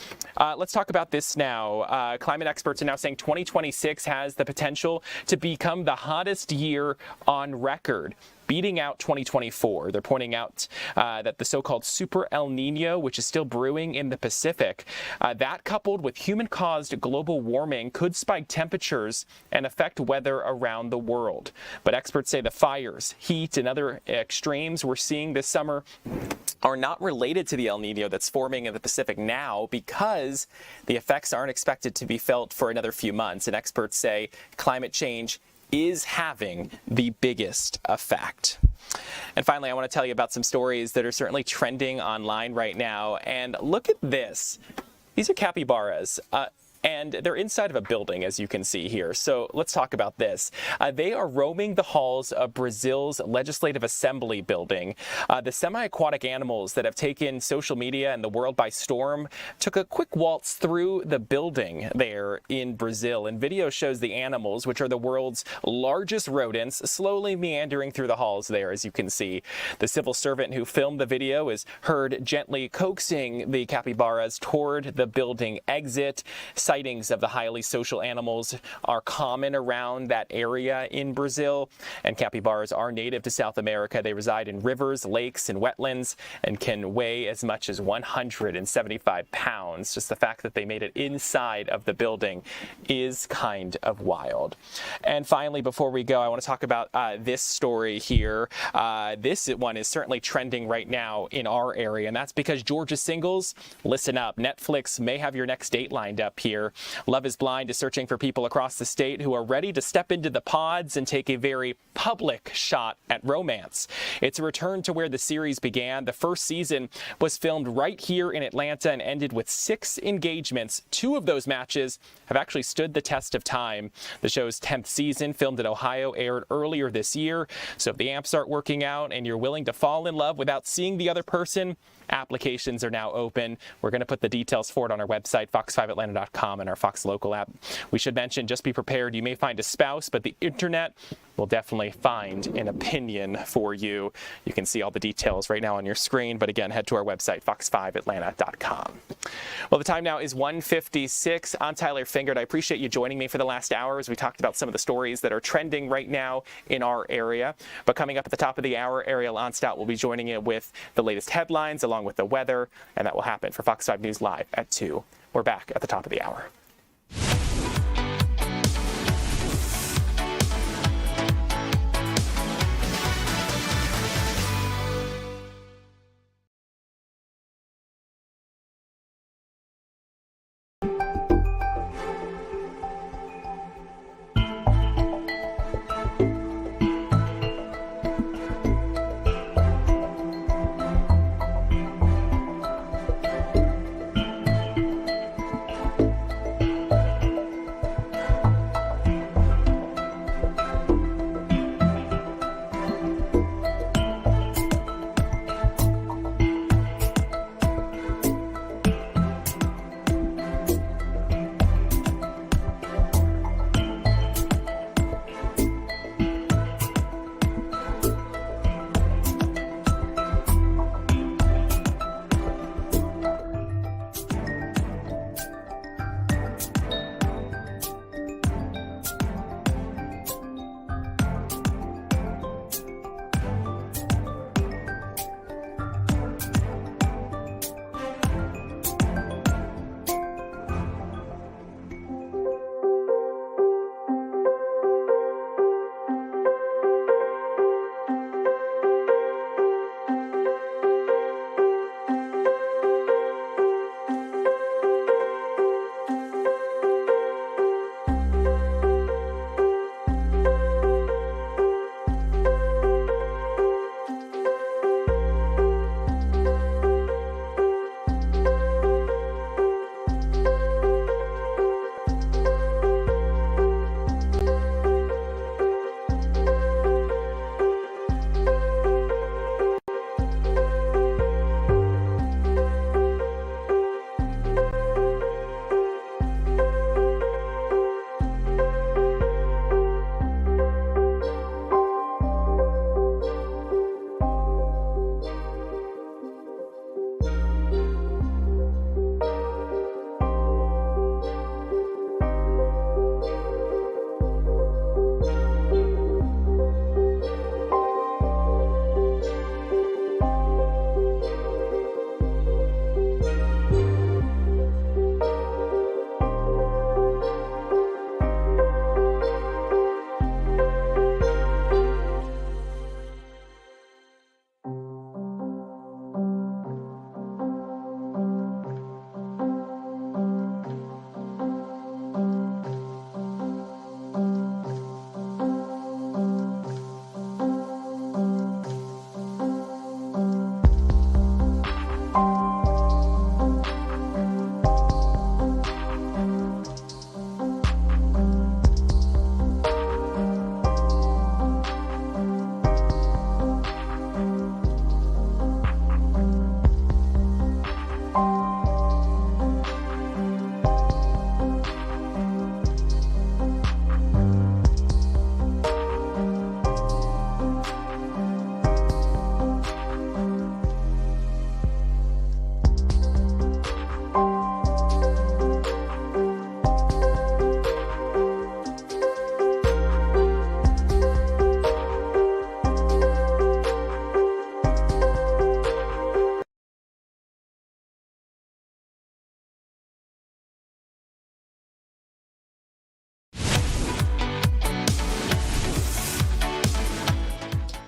Speaker 1: Let's talk about this now. Climate experts are now saying 2026 has the potential to become the hottest year on record, beating out 2024. They're pointing out that the so-called Super El Nino, which is still brewing in the Pacific, that coupled with human-caused global warming could spike temperatures and affect weather around the world. But experts say the fires, heat, and other extremes we're seeing this summer are not related to the El Nino that's forming in the Pacific now, because the effects aren't expected to be felt for another few months. And experts say climate change is having the biggest effect. And finally, I want to tell you about some stories that are certainly trending online right now. And look at this. These are capybaras. And they're inside of a building, as you can see here. So let's talk about this. They are roaming the halls of Brazil's Legislative Assembly building. The semi-aquatic animals that have taken social media and the world by storm took a quick waltz through the building there in Brazil. And video shows the animals, which are the world's largest rodents, slowly meandering through the halls there, as you can see. The civil servant who filmed the video is heard gently coaxing the capybaras toward the building exit. Sightings of the highly social animals are common around that area in Brazil, and capybaras are native to South America. They reside in rivers, lakes, and wetlands and can weigh as much as 175 pounds. Just the fact that they made it inside of the building is kind of wild. And finally, before we go, I want to talk about this story here. This one is certainly trending right now in our area, and that's because Georgia singles, listen up. Netflix may have your next date lined up here. Love is Blind is searching for people across the state who are ready to step into the pods and take a very public shot at romance. It's a return to where the series began. The first season was filmed right here in Atlanta and ended with 6 engagements. 2 of those matches have actually stood the test of time. The show's 10th season, filmed in Ohio, aired earlier this year. So if the amps aren't working out and you're willing to fall in love without seeing the other person, applications are now open. We're going to put the details for it on our website, fox5atlanta.com. fox5news.com and our Fox Local app. We should mention, just be prepared. You may find a spouse, but the internet will definitely find an opinion for you. You can see all the details right now on your screen, but again, head to our website, fox5atlanta.com. Well, the time now is 1:56. I'm Tyler Fingert. I appreciate you joining me for the last hour as we talked about some of the stories that are trending right now in our area. But coming up at the top of the hour, Ariel Onstadt will be joining you with the latest headlines along with the weather, and that will happen for Fox 5 News Live at 2. We're back at the top of the hour.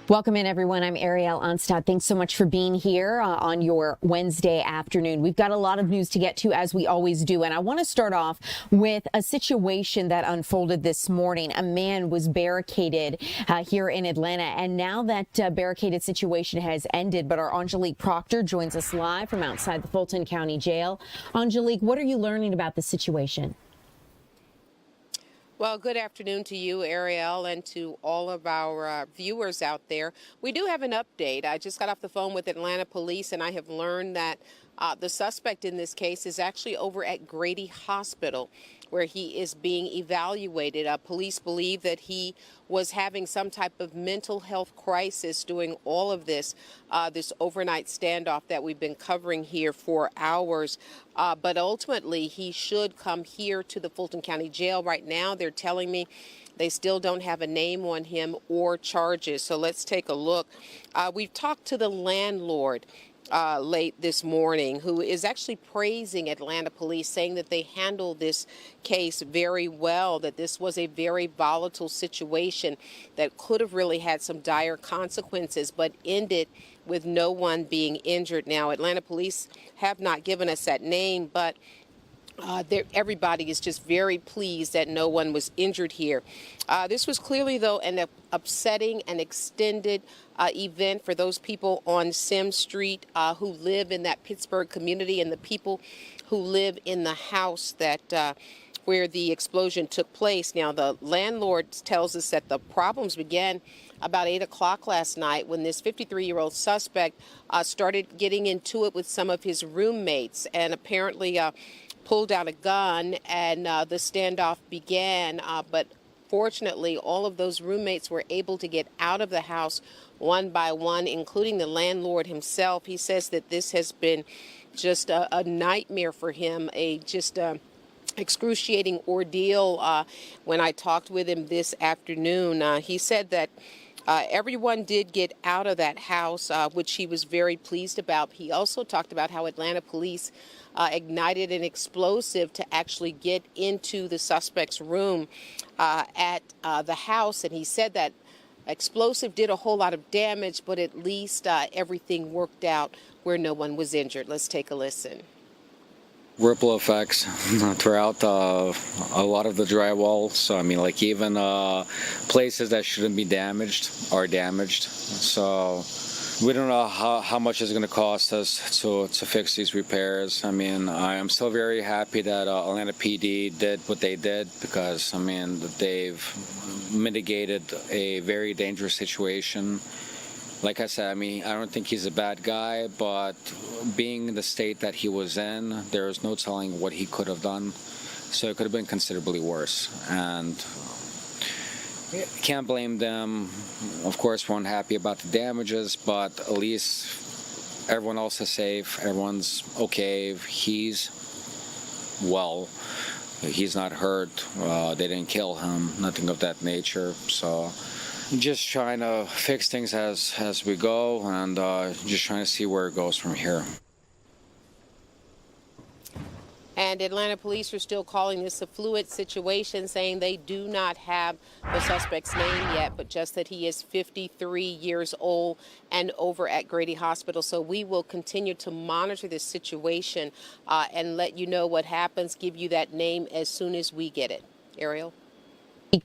Speaker 18: Welcome in, everyone. I'm Ariel Onstadt. Thanks so much for being here on your Wednesday afternoon. We've got a lot of news to get to, as we always do, and I want to start off with a situation that unfolded this morning. A man was barricaded here in Atlanta, and now that barricaded situation has ended, but our Angelique Proctor joins us live from outside the Fulton County Jail. Angelique, what are you learning about the situation?
Speaker 19: Well, good afternoon to you, Ariel, and to all of our viewers out there. We do have an update. I just got off the phone with Atlanta Police, and I have learned that The suspect in this case is actually over at Grady Hospital, where he is being evaluated. Police believe that he was having some type of mental health crisis during all of this overnight standoff that we've been covering here for hours. But ultimately, he should come here to the Fulton County Jail. Right now, they're telling me they still don't have a name on him or charges. So let's take a look. We've talked to the landlord late this morning, who is actually praising Atlanta police, saying that they handled this case very well, that this was a very volatile situation that could have really had some dire consequences, but ended with no one being injured. Now, Atlanta police have not given us that name, but everybody is just very pleased that no one was injured here. This was clearly, though, an upsetting and extended event for those people on Sim Street who live in that Pittsburgh community, and the people who live in the house that where the explosion took place. Now, the landlord tells us that the problems began about 8 o'clock last night when this 53-year-old suspect started getting into it with some of his roommates, and apparently pulled out a gun, and the standoff began. But fortunately, all of those roommates were able to get out of the house one by one, including the landlord himself. He says that this has been just a nightmare for him, just excruciating ordeal. When I talked with him this afternoon, he said that everyone did get out of that house, which he was very pleased about. He also talked about how Atlanta police ignited an explosive to actually get into the suspect's room at the house. And he said that explosive did a whole lot of damage, but at least everything worked out where no one was injured. Let's take a listen.
Speaker 3: Ripple effects throughout a lot of the drywall. So, I mean, like even places that shouldn't be damaged are damaged. So we don't know how much it's going to cost us to fix these repairs. I mean, I am still very happy that Atlanta PD did what they did, because, I mean, they've mitigated a very dangerous situation. Like I said, I mean, I don't think he's a bad guy, but being in the state that he was in, there's no telling what he could have done. So it could have been considerably worse. And can't blame them. Of course, we're unhappy about the damages, but at least everyone else is safe. Everyone's okay. He's well. He's not hurt. They didn't kill him. Nothing of that nature. So just trying to fix things as we go, and just trying to see where it goes from here.
Speaker 19: And Atlanta police are still calling this a fluid situation, saying they do not have the suspect's name yet, but just that he is 53 years old and over at Grady Hospital. So we will continue to monitor this situation and let you know what happens, give you that name as soon as we get it. Ariel?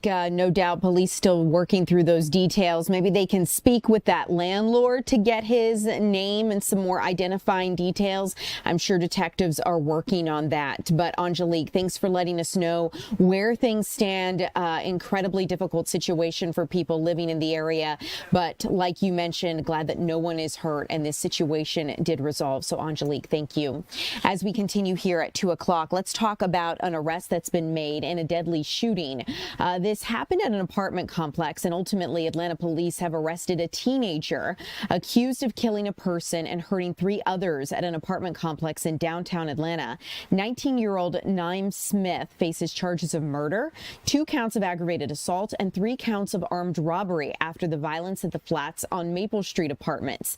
Speaker 18: No doubt police still working through those details. Maybe they can speak with that landlord to get his name and some more identifying details. I'm sure detectives are working on that. But Angelique, thanks for letting us know where things stand. Incredibly difficult situation for people living in the area. But like you mentioned, glad that no one is hurt and this situation did resolve. So Angelique, thank you. As we continue here at 2 o'clock, let's talk about an arrest that's been made in a deadly shooting. This happened at an apartment complex, and ultimately Atlanta police have arrested a teenager accused of killing a person and hurting 3 others at an apartment complex in downtown Atlanta. 19-year-old Naeem Smith faces charges of murder, 2 counts of aggravated assault, and 3 counts of armed robbery after the violence at the flats on Maple Street Apartments.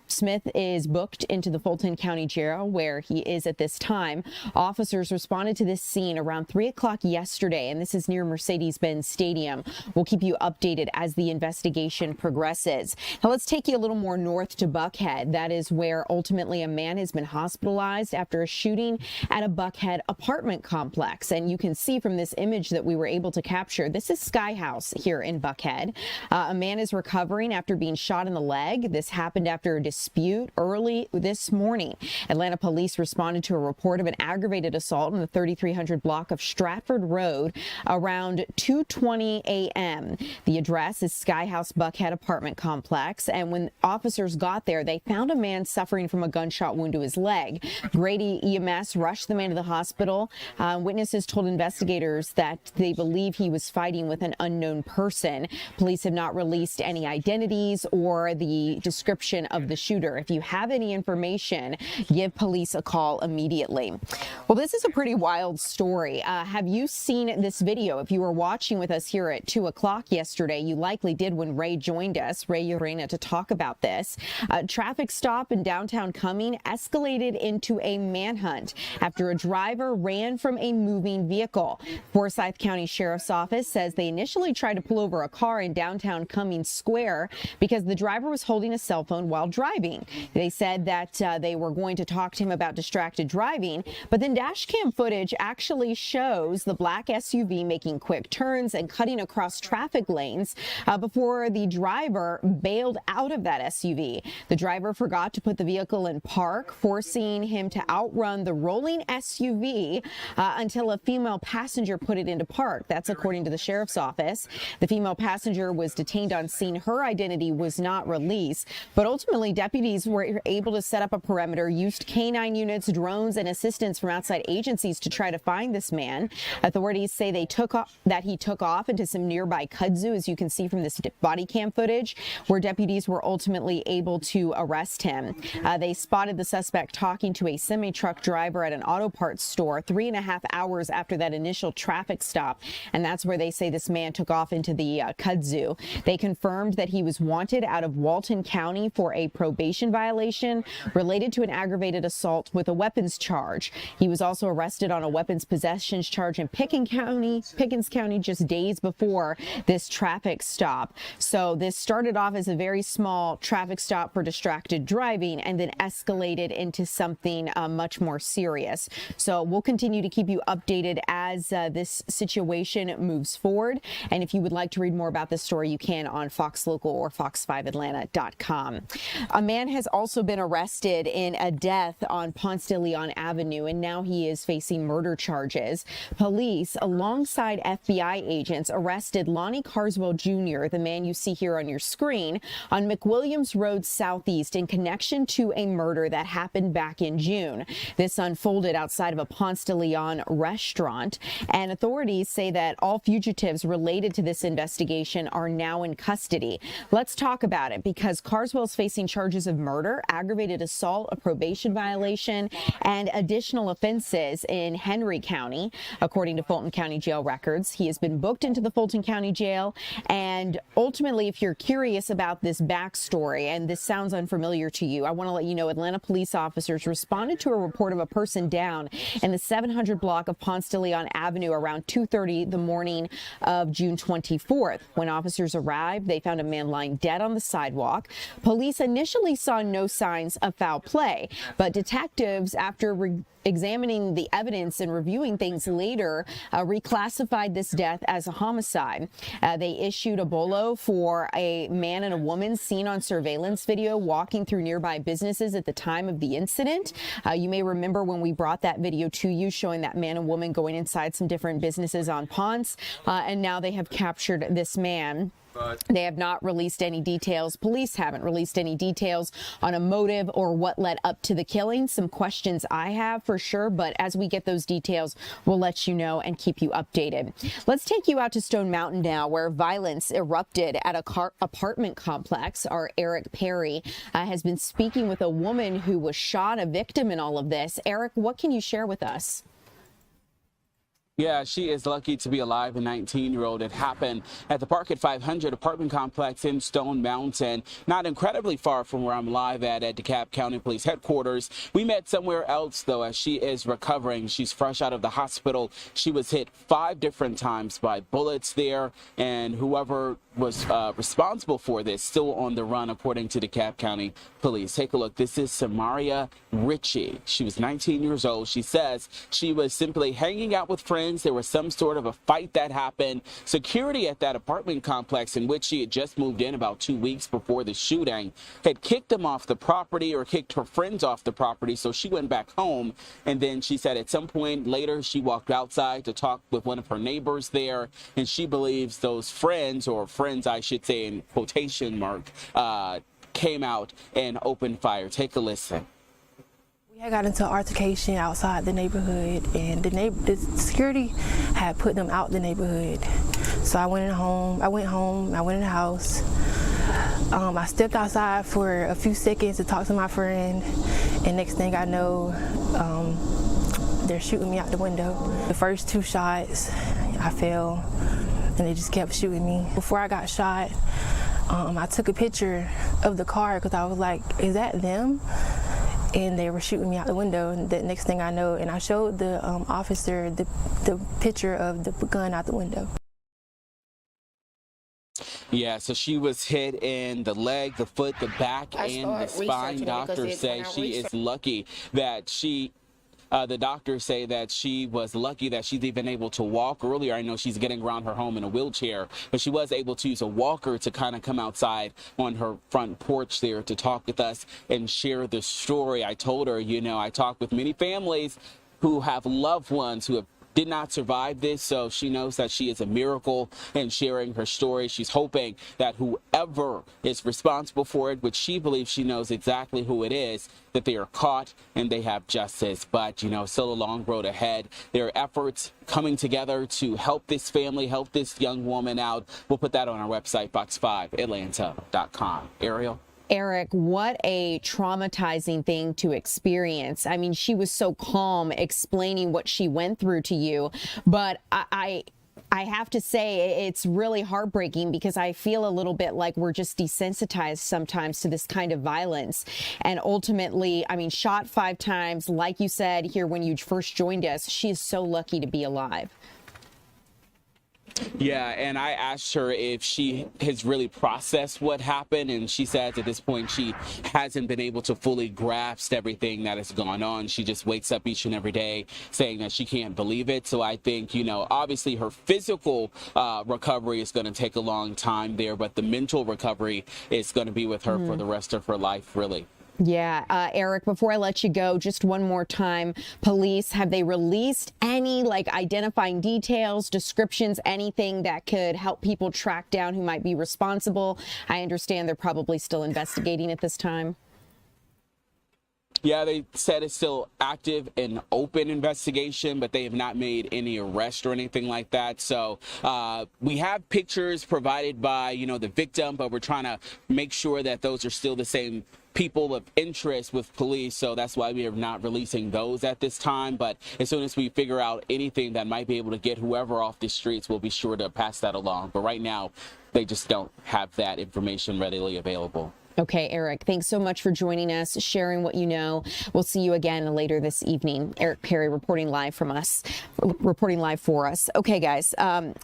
Speaker 18: Smith is booked into the Fulton County Jail, where he is at this time. Officers responded to this scene around 3 o'clock yesterday, and this is near Mercedes-Benz Stadium. We'll keep you updated as the investigation progresses. Now let's take you a little more north to Buckhead. That is where ultimately a man has been hospitalized after a shooting at a Buckhead apartment complex. And you can see from this image that we were able to capture, this is Sky House here in Buckhead. A man is recovering after being shot in the leg. This happened after a dispute early this morning. Atlanta police responded to a report of an aggravated assault in the 3300 block of Stratford Road around around 2:20 a.m. The address is Sky House Buckhead apartment complex, and when officers got there, they found a man suffering from a gunshot wound to his leg. Grady EMS rushed the man to the hospital. Witnesses told investigators that they believe he was fighting with an unknown person. Police have not released any identities or the description of the shooter. If you have any information, give police a call immediately. Well, this is a pretty wild story. Have you seen this video? If you were watching with us here at 2 o'clock yesterday, you likely did when Ray joined us, Ray Urena, to talk about this. A traffic stop in downtown Cumming escalated into a manhunt after a driver ran from a moving vehicle. Forsyth County Sheriff's Office says they initially tried to pull over a car in downtown Cumming Square because the driver was holding a cell phone while driving. They said that they were going to talk to him about distracted driving, but then dash cam footage actually shows the black SUV making quick turns and cutting across traffic lanes before the driver bailed out of that SUV. The driver forgot to put the vehicle in park, forcing him to outrun the rolling SUV until a female passenger put it into park. That's according to the sheriff's office. The female passenger was detained on scene. Her identity was not released, but ultimately deputies were able to set up a perimeter, used canine units, drones, and assistance from outside agencies to try to find this man. Authorities say he took off into some nearby kudzu, as you can see from this body cam footage, where deputies were ultimately able to arrest him. They spotted the suspect talking to a semi-truck driver at an auto parts store 3.5 hours after that initial traffic stop, and that's where they say this man took off into the kudzu. They confirmed that he was wanted out of Walton County for a probation violation related to an aggravated assault with a weapons charge. He was also arrested on a weapons possession charge in Pickens County just days before this traffic stop. So this started off as a very small traffic stop for distracted driving and then escalated into something much more serious. So we'll continue to keep you updated as this situation moves forward. And if you would like to read more about this story, you can on Fox Local or fox5atlanta.com. A man has also been arrested in a death on Ponce de Leon Avenue, and now he is facing murder charges. Police, alongside FBI agents, arrested Lonnie Carswell Jr., the man you see here on your screen, on McWilliams Road Southeast in connection to a murder that happened back in June. This unfolded outside of a Ponce de Leon restaurant, and authorities say that all fugitives related to this investigation are now in custody. Let's talk about it, because Carswell's facing charges of murder, aggravated assault, a probation violation, and additional offenses in Henry County. According to Fulton County Jail records, he has been booked into the Fulton County Jail. And ultimately, if you're curious about this backstory and this sounds unfamiliar to you, I want to let you know Atlanta police officers responded to a report of a person down in the 700 block of Ponce de Leon Avenue around 2:30 the morning of June 24th. When officers arrived, they found a man lying dead on the sidewalk. Police initially saw no signs of foul play, but detectives, after examining the evidence and reviewing things later, reclassified this death as a homicide. They issued a bolo for a man and a woman seen on surveillance video walking through nearby businesses at the time of the incident. You may remember when we brought that video to you showing that man and woman going inside some different businesses on Ponce, and now they have captured this man. They have not released any details. Police haven't released any details on a motive or what led up to the killing. Some questions I have for sure, but as we get those details, we'll let you know and keep you updated. Let's take you out to Stone Mountain now, where violence erupted at a apartment complex. Our Eric Perry has been speaking with a woman who was shot, a victim in all of this. Eric, what can you share with us?
Speaker 20: Yeah, she is lucky to be alive, a 19-year-old. It happened at the Park at 500 apartment complex in Stone Mountain, not incredibly far from where I'm live at DeKalb County Police Headquarters. We met somewhere else, though, as she is recovering. She's fresh out of the hospital. She was hit 5 different times by bullets there, and whoever was responsible for this still on the run, according to DeKalb County Police. Take a look. This is Samaria Ritchie. She was 19 years old. She says she was simply hanging out with friends friends. There was some sort of a fight that happened. Security at that apartment complex in which she had just moved in about 2 weeks before the shooting had kicked them off the property, or kicked her friends off the property, so she went back home. And then she said at some point later she walked outside to talk with one of her neighbors there, and she believes those friends, or friends I should say in quotation mark, came out and opened fire. Take a listen.
Speaker 21: We got into an altercation outside the neighborhood, and the security had put them out the neighborhood. So I went home, I went in the house. I stepped outside for a few seconds to talk to my friend, and next thing I know, they're shooting me out the window. The first 2 shots, I fell, and they just kept shooting me. Before I got shot, I took a picture of the car because I was like, is that them? And they were shooting me out the window, and the next thing I know, and I showed the officer the picture of the gun out the window.
Speaker 20: Yeah, so she was hit in the leg, the foot, the back, and the spine. Doctors say she is lucky that the doctors say that she was lucky that she's even able to walk. Earlier, I know she's getting around her home in a wheelchair, but she was able to use a walker to kind of come outside on her front porch there to talk with us and share the story. I told her, I talk with many families who have loved ones who did not survive this, so she knows that she is a miracle in sharing her story. She's hoping that whoever is responsible for it, which she believes she knows exactly who it is, that they are caught and they have justice. But, still a long road ahead. There are efforts coming together to help this family, help this young woman out. We'll put that on our website, fox5atlanta.com. Ariel?
Speaker 18: Eric, what a traumatizing thing to experience. I mean, she was so calm explaining what she went through to you, but I have to say it's really heartbreaking because I feel a little bit like we're just desensitized sometimes to this kind of violence. And ultimately, I mean, shot 5 times, like you said here when you first joined us, she is so lucky to be alive.
Speaker 20: Yeah, and I asked her if she has really processed what happened, and she says at this point she hasn't been able to fully grasp everything that has gone on. She just wakes up each and every day saying that she can't believe it. So I think, obviously her physical recovery is going to take a long time there, but the mental recovery is going to be with her for the rest of her life, really.
Speaker 18: Yeah, Eric, before I let you go, just one more time, police, have they released any identifying details, descriptions, anything that could help people track down who might be responsible? I understand they're probably still investigating at this time.
Speaker 20: Yeah, they said it's still active and open investigation, but they have not made any arrest or anything like that. So we have pictures provided by, the victim, but we're trying to make sure that those are still the same people of interest with police. So that's why we are not releasing those at this time. But as soon as we figure out anything that might be able to get whoever off the streets, we'll be sure to pass that along. But right now, they just don't have that information readily available.
Speaker 18: Okay, Eric, thanks so much for joining us, sharing what you know. We'll see you again later this evening. Eric Perry reporting live for us. Okay, guys,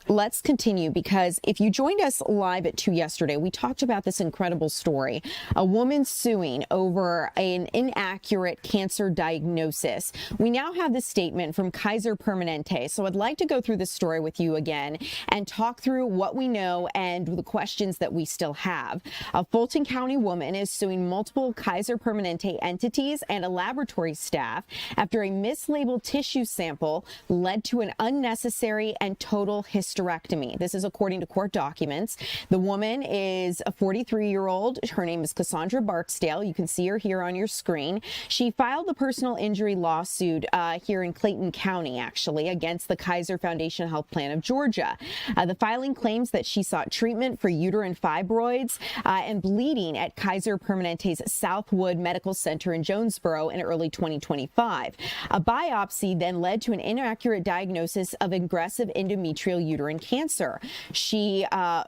Speaker 18: let's continue, because if you joined us live at 2 yesterday, we talked about this incredible story. A woman suing over an inaccurate cancer diagnosis. We now have the statement from Kaiser Permanente. So I'd like to go through this story with you again and talk through what we know and the questions that we still have. A Fulton County woman is suing multiple Kaiser Permanente entities and a laboratory staff after a mislabeled tissue sample led to an unnecessary and total hysterectomy. This is according to court documents. The woman is a 43-year-old. Her name is Cassandra Barksdale. You can see her here on your screen. She filed a personal injury lawsuit here in Clayton County, actually, against the Kaiser Foundation Health Plan of Georgia. The filing claims that she sought treatment for uterine fibroids and bleeding at Kaiser Permanente's Southwood Medical Center in Jonesboro in early 2025. A biopsy then led to an inaccurate diagnosis of aggressive endometrial uterine cancer. She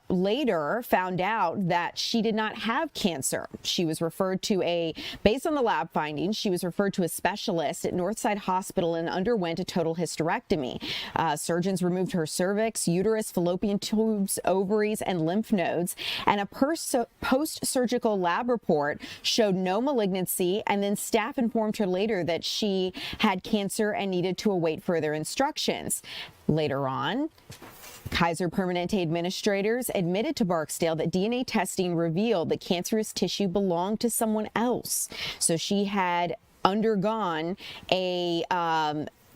Speaker 18: later found out that she did not have cancer. She was referred to based on the lab findings, she was referred to a specialist at Northside Hospital and underwent a total hysterectomy. Surgeons removed her cervix, uterus, fallopian tubes, ovaries, and lymph nodes, and a post-surgical initial lab report showed no malignancy, and then staff informed her later that she had cancer and needed to await further instructions. Later on, Kaiser Permanente administrators admitted to Barksdale that DNA testing revealed that cancerous tissue belonged to someone else. So she had undergone a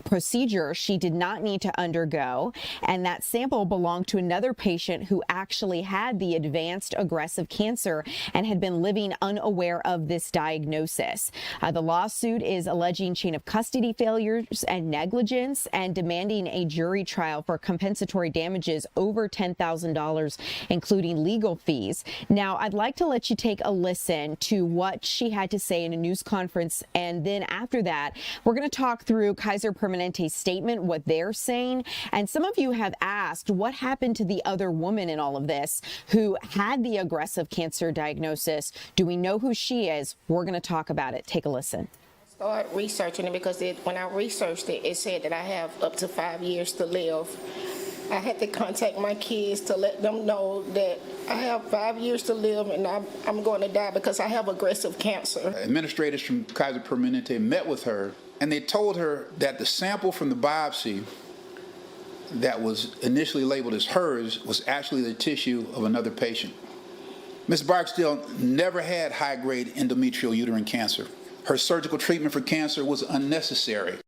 Speaker 18: procedure she did not need to undergo, and that sample belonged to another patient who actually had the advanced aggressive cancer and had been living unaware of this diagnosis. The lawsuit is alleging chain of custody failures and negligence and demanding a jury trial for compensatory damages over $10,000, including legal fees. Now, I'd like to let you take a listen to what she had to say in a news conference, and then after that, we're going to talk through Kaiser Permanente's statement, what they're saying. And some of you have asked what happened to the other woman in all of this who had the aggressive cancer diagnosis. Do we know who she is? We're going to talk about it. Take a listen.
Speaker 4: Start researching it because when I researched it, it said that I have up to 5 years to live. I had to contact my kids to let them know that I have 5 years to live and I'm going to die because I have aggressive cancer.
Speaker 5: Administrators from Kaiser Permanente met with her, and they told her that the sample from the biopsy that was initially labeled as hers was actually the tissue of another patient. Ms. Barksdale never had high-grade endometrial uterine cancer. Her surgical treatment for cancer was unnecessary.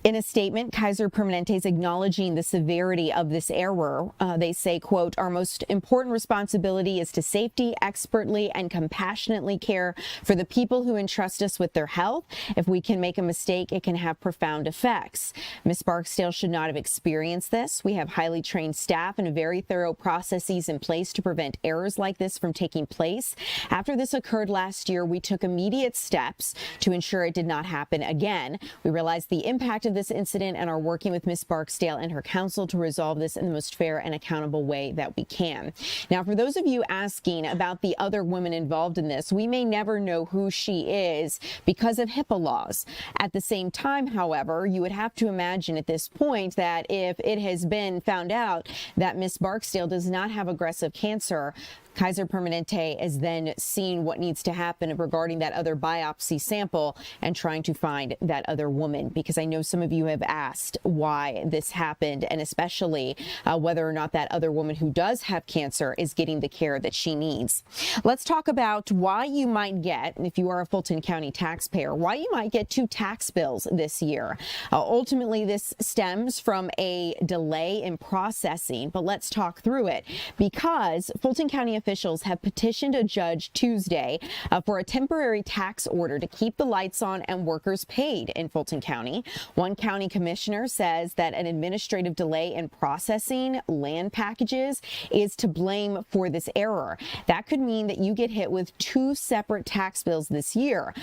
Speaker 18: In a statement, Kaiser Permanente is acknowledging the severity of this error. They say, quote, "Our most important responsibility is to safety, expertly, and compassionately care for the people who entrust us with their health. If we can make a mistake, it can have profound effects. Ms. Barksdale should not have experienced this. We have highly trained staff and very thorough processes in place to prevent errors like this from taking place. After this occurred last year, we took immediate steps to ensure it did not happen again. We realized the impact of this incident and are working with Ms. Barksdale and her counsel to resolve this in the most fair and accountable way that we can." Now, for those of you asking about the other women involved in this, we may never know who she is because of HIPAA laws. At the same time, however, you would have to imagine at this point that if it has been found out that Ms. Barksdale does not have aggressive cancer, Kaiser Permanente is then seeing what needs to happen regarding that other biopsy sample and trying to find that other woman, because I know some of you have asked why this happened, and especially whether or not that other woman who does have cancer is getting the care that she needs. Let's talk about why you might get, if you are a Fulton County taxpayer, why you might get 2 tax bills this year. Ultimately, this stems from a delay in processing, but let's talk through it, because Fulton County officials have petitioned a judge Tuesday for a temporary tax order to keep the lights on and workers paid in Fulton County. One county commissioner says that an administrative delay in processing land packages is to blame for this error. That could mean that you get hit with 2 separate tax bills this year.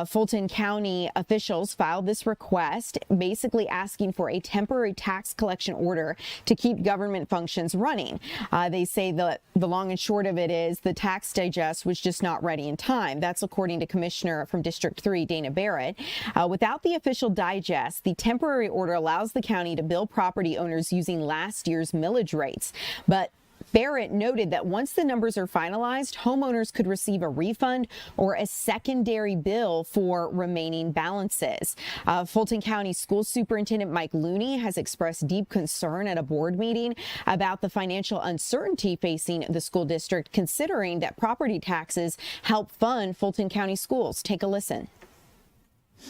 Speaker 18: Fulton County officials filed this request, basically asking for a temporary tax collection order to keep government functions running. They say that the long and short of it is the tax digest was just not ready in time. That's according to Commissioner from District 3, Dana Barrett. Without the official digest, the temporary order allows the county to bill property owners using last year's millage rates. But Barrett noted that once the numbers are finalized, homeowners could receive a refund or a secondary bill for remaining balances. Fulton County School Superintendent Mike Looney has expressed deep concern at a board meeting about the financial uncertainty facing the school district, considering that property taxes help fund Fulton County schools. Take a listen.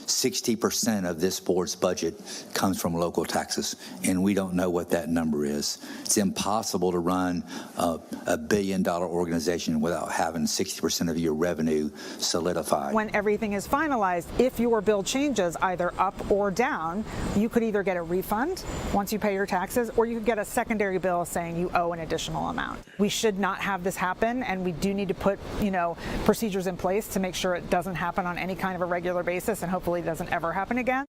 Speaker 22: 60% of this board's budget comes from local taxes, and we don't know what that number is. It's impossible to run a $1 billion organization without having 60% of your revenue solidified.
Speaker 23: When everything is finalized, if your bill changes either up or down, you could either get a refund once you pay your taxes, or you could get a secondary bill saying you owe an additional amount. We should not have this happen, and we do need to put, procedures in place to make sure it doesn't happen on any kind of a regular basis, and hopefully it doesn't ever happen again.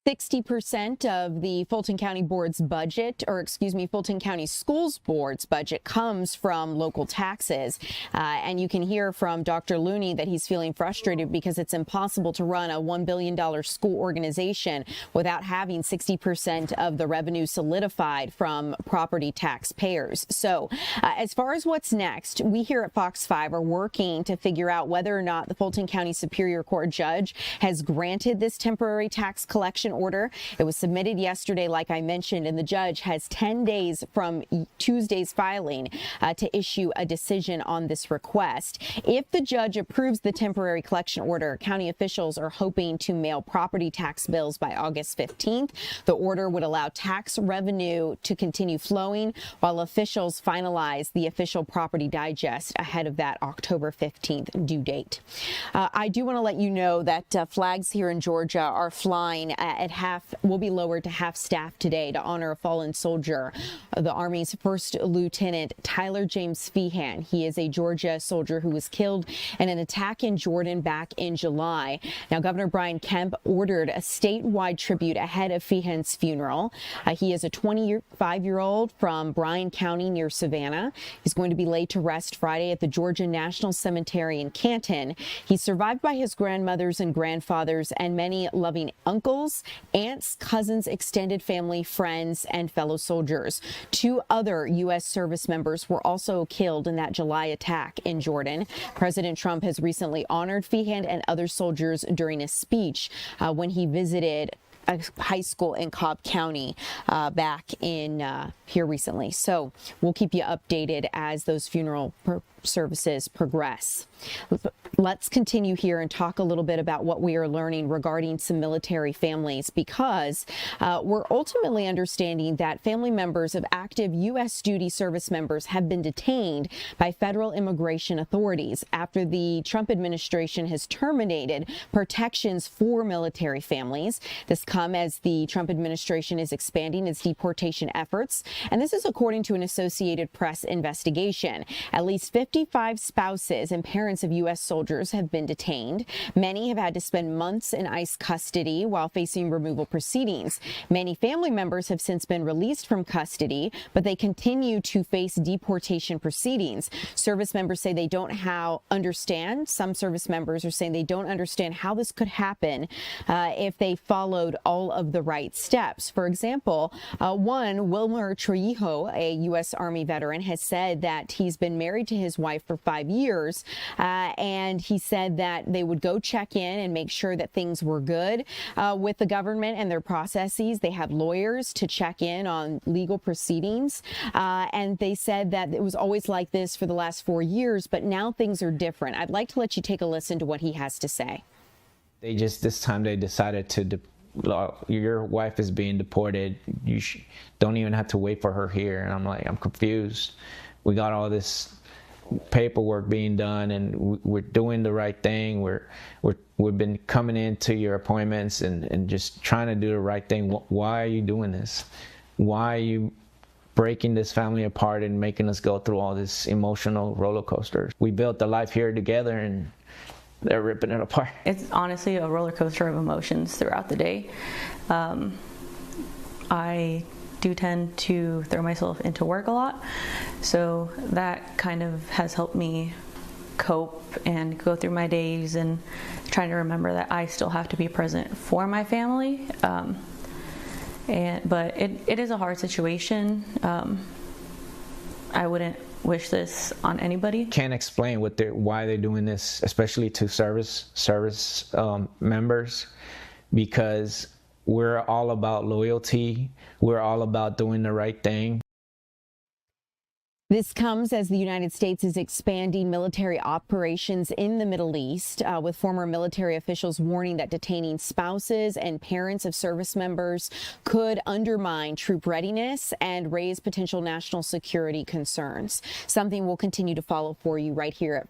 Speaker 18: 60% of the Fulton County Board's budget, Fulton County Schools Board's budget comes from local taxes. And you can hear from Dr. Looney that he's feeling frustrated because it's impossible to run a $1 billion school organization without having 60% of the revenue solidified from property taxpayers. So as far as what's next, we here at Fox 5 are working to figure out whether or not the Fulton County Superior Court judge has granted this temporary tax collection order. It was submitted yesterday, like I mentioned, and the judge has 10 days from Tuesday's filing to issue a decision on this request. If the judge approves the temporary collection order, county officials are hoping to mail property tax bills by August 15th. The order would allow tax revenue to continue flowing while officials finalize the official property digest ahead of that October 15th due date. I do want to let you know that flags here in Georgia are flying will be lowered to half staff today to honor a fallen soldier, the Army's First Lieutenant Tyler James Feehan. He is a Georgia soldier who was killed in an attack in Jordan back in July. Now, Governor Brian Kemp ordered a statewide tribute ahead of Feehan's funeral. He is a 25-year-old from Bryan County near Savannah. He's going to be laid to rest Friday at the Georgia National Cemetery in Canton. He's survived by his grandmothers and grandfathers and many loving uncles, aunts, cousins, extended family, friends, and fellow soldiers. 2 other U.S. service members were also killed in that July attack in Jordan. President Trump has recently honored Feehan and other soldiers during a speech when he visited a high school in Cobb County back in here recently. So we'll keep you updated as those funeral services progress. Let's continue here and talk a little bit about what we are learning regarding some military families, because we're ultimately understanding that family members of active U.S. duty service members have been detained by federal immigration authorities after the Trump administration has terminated protections for military families. This comes as the Trump administration is expanding its deportation efforts, and this is according to an Associated Press investigation. At least 55 spouses and parents of U.S. soldiers have been detained. Many have had to spend months in ICE custody while facing removal proceedings. Many family members have since been released from custody, but they continue to face deportation proceedings. Service members say they don't understand. Some service members are saying they don't understand how this could happen if they followed all of the right steps. For example, one, Wilmer Trujillo, a U.S. Army veteran, has said that he's been married to his wife for 5 years, and he said that they would go check in and make sure that things were good with the government and their processes. They have lawyers to check in on legal proceedings, and they said that it was always like this for the last 4 years, but now things are different. I'd like to let you take a listen to what he has to say.
Speaker 6: This time they decided to your wife is being deported. You don't even have to wait for her here. And I'm like, I'm confused. We got all this paperwork being done, and we're doing the right thing. We've been coming into your appointments and just trying to do the right thing. Why are you doing this? Why are you breaking this family apart and making us go through all this emotional roller coasters? We built a life here together, and they're ripping it apart.
Speaker 7: It's honestly a roller coaster of emotions throughout the day. I do tend to throw myself into work a lot, so that kind of has helped me cope and go through my days and trying to remember that I still have to be present for my family. But it is a hard situation. I wouldn't wish this on anybody.
Speaker 6: Can't explain why they're doing this, especially to service members, because we're all about loyalty. We're all about doing the right thing.
Speaker 18: This comes as the United States is expanding military operations in the Middle East, with former military officials warning that detaining spouses and parents of service members could undermine troop readiness and raise potential national security concerns. Something we'll continue to follow for you right here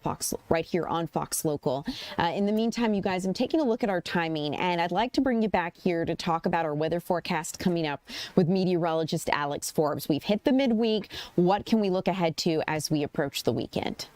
Speaker 18: on Fox Local. In the meantime, you guys, I'm taking a look at our timing, and I'd like to bring you back here to talk about our weather forecast coming up with meteorologist Alex Forbes. We've hit the midweek. What can we look ahead to as we approach the weekend?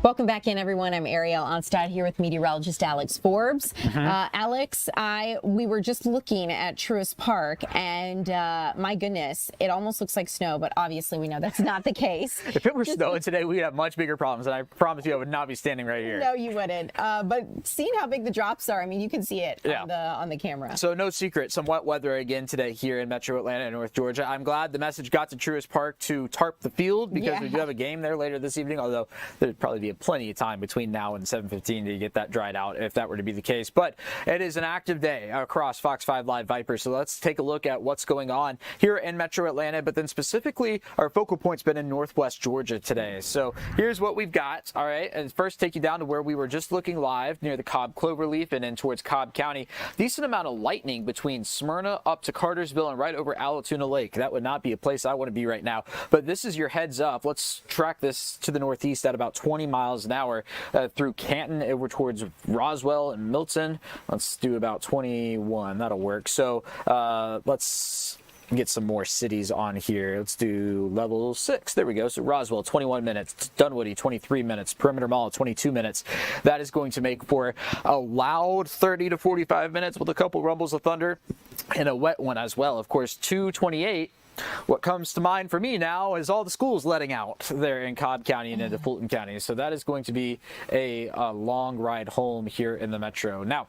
Speaker 18: Welcome back in, everyone. I'm Ariel Onstad here with meteorologist Alex Forbes. Alex, we were just looking at Truist Park, and my goodness, it almost looks like snow, but obviously we know that's not the case.
Speaker 9: If it were snowing today, we'd have much bigger problems, and I promise you I would not be standing right here.
Speaker 18: No, you wouldn't. But seeing how big the drops are, I mean, you can see it on the camera.
Speaker 9: So no secret, some wet weather again today here in Metro Atlanta and North Georgia. I'm glad the message got to Truist Park to tarp the field because we do have a game there later this evening, although there'd probably be plenty of time between now and 7:15 to get that dried out if that were to be the case. But it is an active day across Fox 5 Live Viper, so let's take a look at what's going on here in Metro Atlanta, but then specifically our focal point's been in Northwest Georgia today. So here's what we've got, all right, and first take you down to where we were just looking live near the Cobb Cloverleaf and then towards Cobb County. Decent amount of lightning between Smyrna up to Cartersville and right over Allatoona Lake. That would not be a place I want to be right now, but this is your heads up. Let's track this to the northeast at about 20 miles an hour through Canton over towards Roswell and Milton. Let's do about 21. That'll work. So let's get some more cities on here. Let's do level 6. There we go. So Roswell, 21 minutes. Dunwoody, 23 minutes. Perimeter Mall, 22 minutes. That is going to make for a loud 30 to 45 minutes with a couple rumbles of thunder and a wet one as well. Of course, 228. What comes to mind for me now is all the schools letting out there in Cobb County and into Fulton County. So that is going to be a long ride home here in the metro. Now,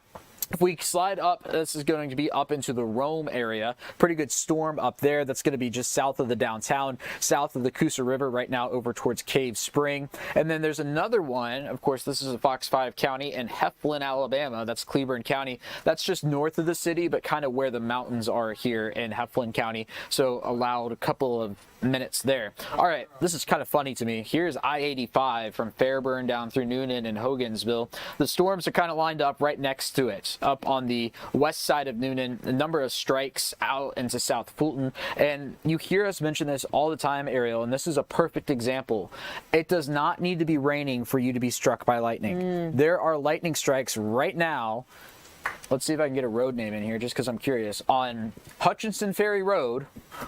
Speaker 9: if we slide up, this is going to be up into the Rome area. Pretty good storm up there. That's going to be just south of the downtown, south of the Coosa River right now over towards Cave Spring. And then there's another one. Of course, this is a Fox 5 County in Heflin, Alabama. That's Cleburne County. That's just north of the city, but kind of where the mountains are here in Heflin County. So allowed a couple of minutes there. All right, this is kind of funny to me. Here's I-85 from Fairburn down through Noonan and Hogansville. The storms are kind of lined up right next to it, up on the west side of Noonan. A number of strikes out into South Fulton, and you hear us mention this all the time, Ariel, and this is a perfect example. It does not need to be raining for you to be struck by lightning. There are lightning strikes right now. Let's see if I can get a road name in here just because I'm curious. On Hutchinson Ferry Road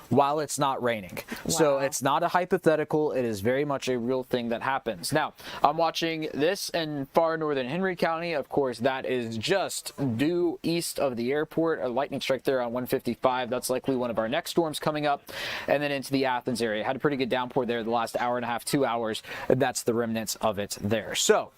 Speaker 9: while it's not raining. Wow. So it's not a hypothetical. It is very much a real thing that happens. Now, I'm watching this in far northern Henry County. Of course, that is just due east of the airport. A lightning strike there on 155. That's likely one of our next storms coming up. And then into the Athens area. Had a pretty good downpour there the last hour and a half, 2 hours. That's the remnants of it there. So,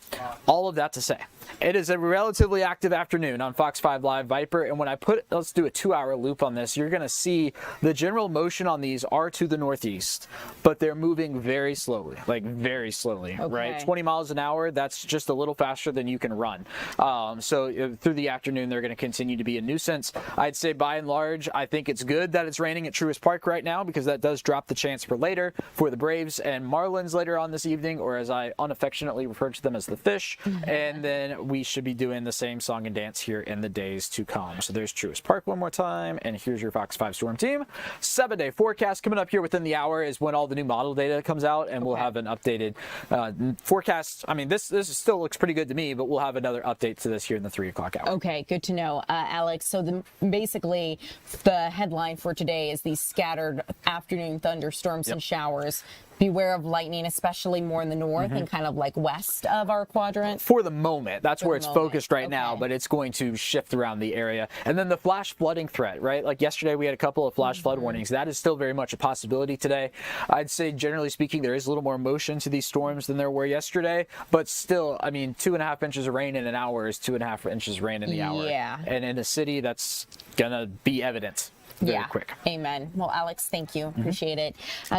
Speaker 9: all of that to say, it is a relatively active afternoon on Fox 5 Live Viper, and when I let's do a 2-hour loop on this, you're going to see the general motion on these are to the northeast, but they're moving very slowly, like very slowly, right? 20 miles an hour, that's just a little faster than you can run. So through the afternoon, they're going to continue to be a nuisance. I'd say by and large, I think it's good that it's raining at Truist Park right now because that does drop the chance for later for the Braves and Marlins later on this evening, or as I unaffectionately refer to them as the Fish, and then we should be doing the same song and dance here in the days to come. So there's Truist Park one more time, and here's your Fox 5 Storm team. 7-day forecast coming up here within the hour is when all the new model data comes out, and we'll have an updated forecast. I mean, this still looks pretty good to me, but we'll have another update to this here in the 3 o'clock hour.
Speaker 18: Okay, good to know, Alex. So basically, the headline for today is these scattered afternoon thunderstorms and showers. Beware of lightning, especially more in the north and kind of like west of our quadrant.
Speaker 9: For the moment, that's where it's focused right now, but it's going to shift around the area. And then the flash flooding threat, right? Like yesterday, we had a couple of flash flood warnings. That is still very much a possibility today. I'd say, generally speaking, there is a little more motion to these storms than there were yesterday, but still, I mean, 2.5 inches of rain in an hour is 2.5 inches of rain in the hour.
Speaker 18: Yeah.
Speaker 9: And in a city, that's gonna be evident. Very quick.
Speaker 18: Amen. Well, Alex, thank you. Appreciate it.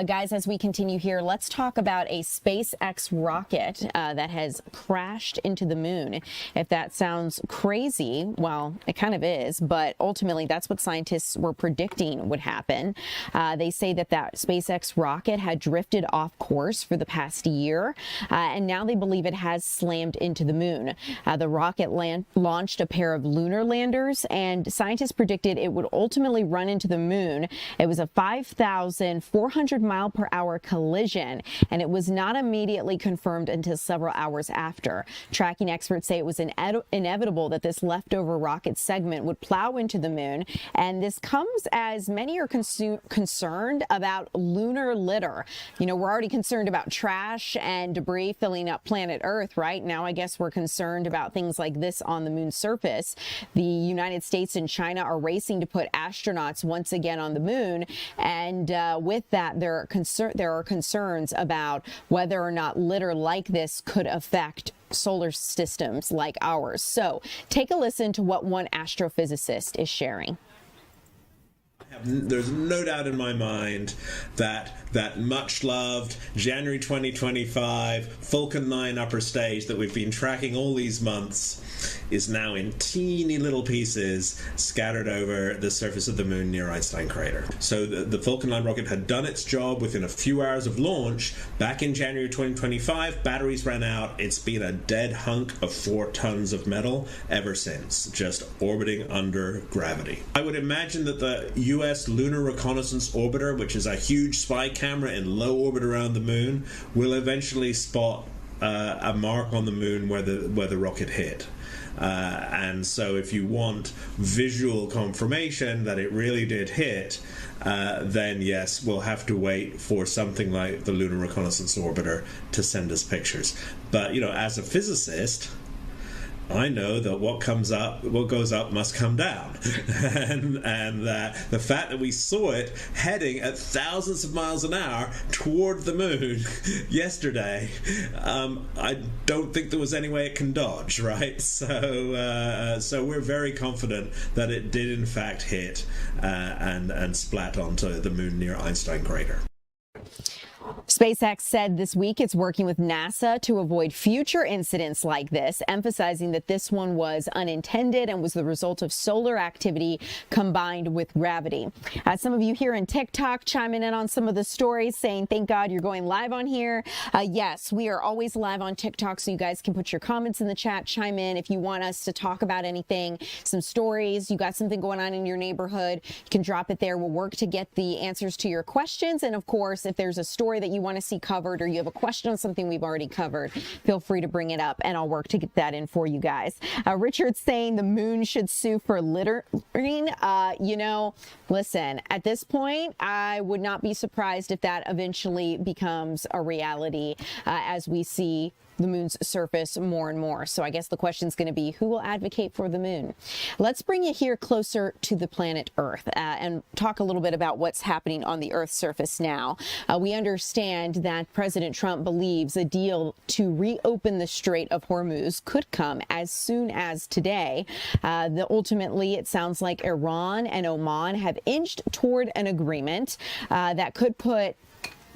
Speaker 18: Guys, as we continue here, let's talk about a SpaceX rocket that has crashed into the moon. If that sounds crazy, well, it kind of is, but ultimately that's what scientists were predicting would happen. They say that SpaceX rocket had drifted off course for the past year, and now they believe it has slammed into the moon. The rocket launched a pair of lunar landers, and scientists predicted it would ultimately run into the moon. It was a 5,400 mile per hour collision, and it was not immediately confirmed until several hours after. Tracking experts say it was inevitable that this leftover rocket segment would plow into the moon, and this comes as many are concerned about lunar litter. You know, we're already concerned about trash and debris filling up planet Earth, right? Now I guess we're concerned about things like this on the moon's surface. The United States and China are racing to put astronauts once again on the moon, and with that there are concerns about whether or not litter like this could affect solar systems like ours. So take a listen to what one astrophysicist is sharing.
Speaker 8: There's no doubt in my mind that much loved January 2025 Falcon 9 upper stage that we've been tracking all these months is now in teeny little pieces scattered over the surface of the moon near Einstein crater. So the Falcon 9 rocket had done its job within a few hours of launch. Back in January 2025, batteries ran out. It's been a dead hunk of 4 tons of metal ever since, just orbiting under gravity. I would imagine that the U.S. Lunar Reconnaissance Orbiter, which is a huge spy camera in low orbit around the moon, will eventually spot a mark on the moon where the rocket hit. And so if you want visual confirmation that it really did hit, then yes, we'll have to wait for something like the Lunar Reconnaissance Orbiter to send us pictures. But, you know, as a physicist, I know that what goes up must come down. and the fact that we saw it heading at thousands of miles an hour toward the moon yesterday, I don't think there was any way it can dodge, right? So we're very confident that it did in fact hit and splat onto the moon near Einstein crater.
Speaker 18: SpaceX said this week it's working with NASA to avoid future incidents like this, emphasizing that this one was unintended and was the result of solar activity combined with gravity. Some of you here in TikTok chiming in on some of the stories, saying, thank God you're going live on here. Yes, we are always live on TikTok, so you guys can put your comments in the chat, chime in if you want us to talk about anything, some stories, you got something going on in your neighborhood, you can drop it there. We'll work to get the answers to your questions. And of course, if there's a story that you want to see covered or you have a question on something we've already covered, feel free to bring it up and I'll work to get that in for you guys. Richard's saying the moon should sue for littering. You know, listen, at this point, I would not be surprised if that eventually becomes a reality as we see the moon's surface more and more. So I guess the question is going to be, who will advocate for the moon? Let's bring you here closer to the planet Earth and talk a little bit about what's happening on the Earth's surface now. We understand that President Trump believes a deal to reopen the Strait of Hormuz could come as soon as today. Ultimately, it sounds like Iran and Oman have inched toward an agreement that could put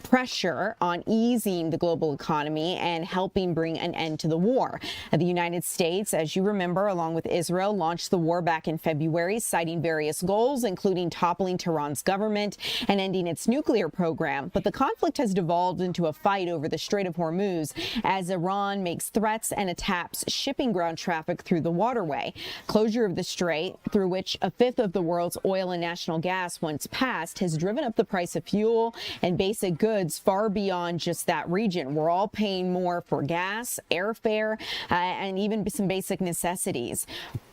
Speaker 18: pressure on easing the global economy and helping bring an end to the war. The United States, as you remember, along with Israel, launched the war back in February, citing various goals, including toppling Tehran's government and ending its nuclear program. But the conflict has devolved into a fight over the Strait of Hormuz as Iran makes threats and attacks shipping ground traffic through the waterway. Closure of the strait, through which a fifth of the world's oil and natural gas once passed, has driven up the price of fuel and basic goods far beyond just that region. We're all paying more for gas, airfare, and even some basic necessities.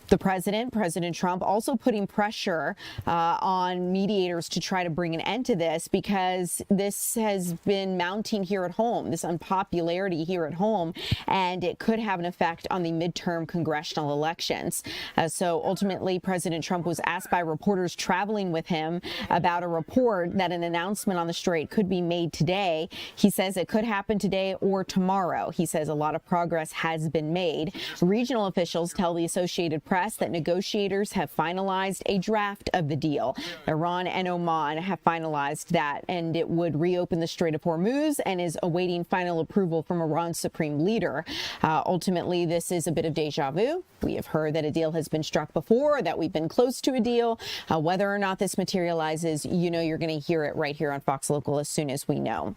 Speaker 18: The President Trump, also putting pressure on mediators to try to bring an end to this, because this has been mounting here at home, this unpopularity here at home, and it could have an effect on the midterm congressional elections. So ultimately, President Trump was asked by reporters traveling with him about a report that an announcement on the strait could be made today. He says it could happen today or tomorrow. He says a lot of progress has been made. Regional officials tell the Associated Press that negotiators have finalized a draft of the deal. Iran and Oman have finalized that, and it would reopen the Strait of Hormuz and is awaiting final approval from Iran's supreme leader. Ultimately, this is a bit of deja vu. We have heard that a deal has been struck before, that we've been close to a deal. Whether or not this materializes, you know, you're going to hear it right here on Fox Local as soon as we know.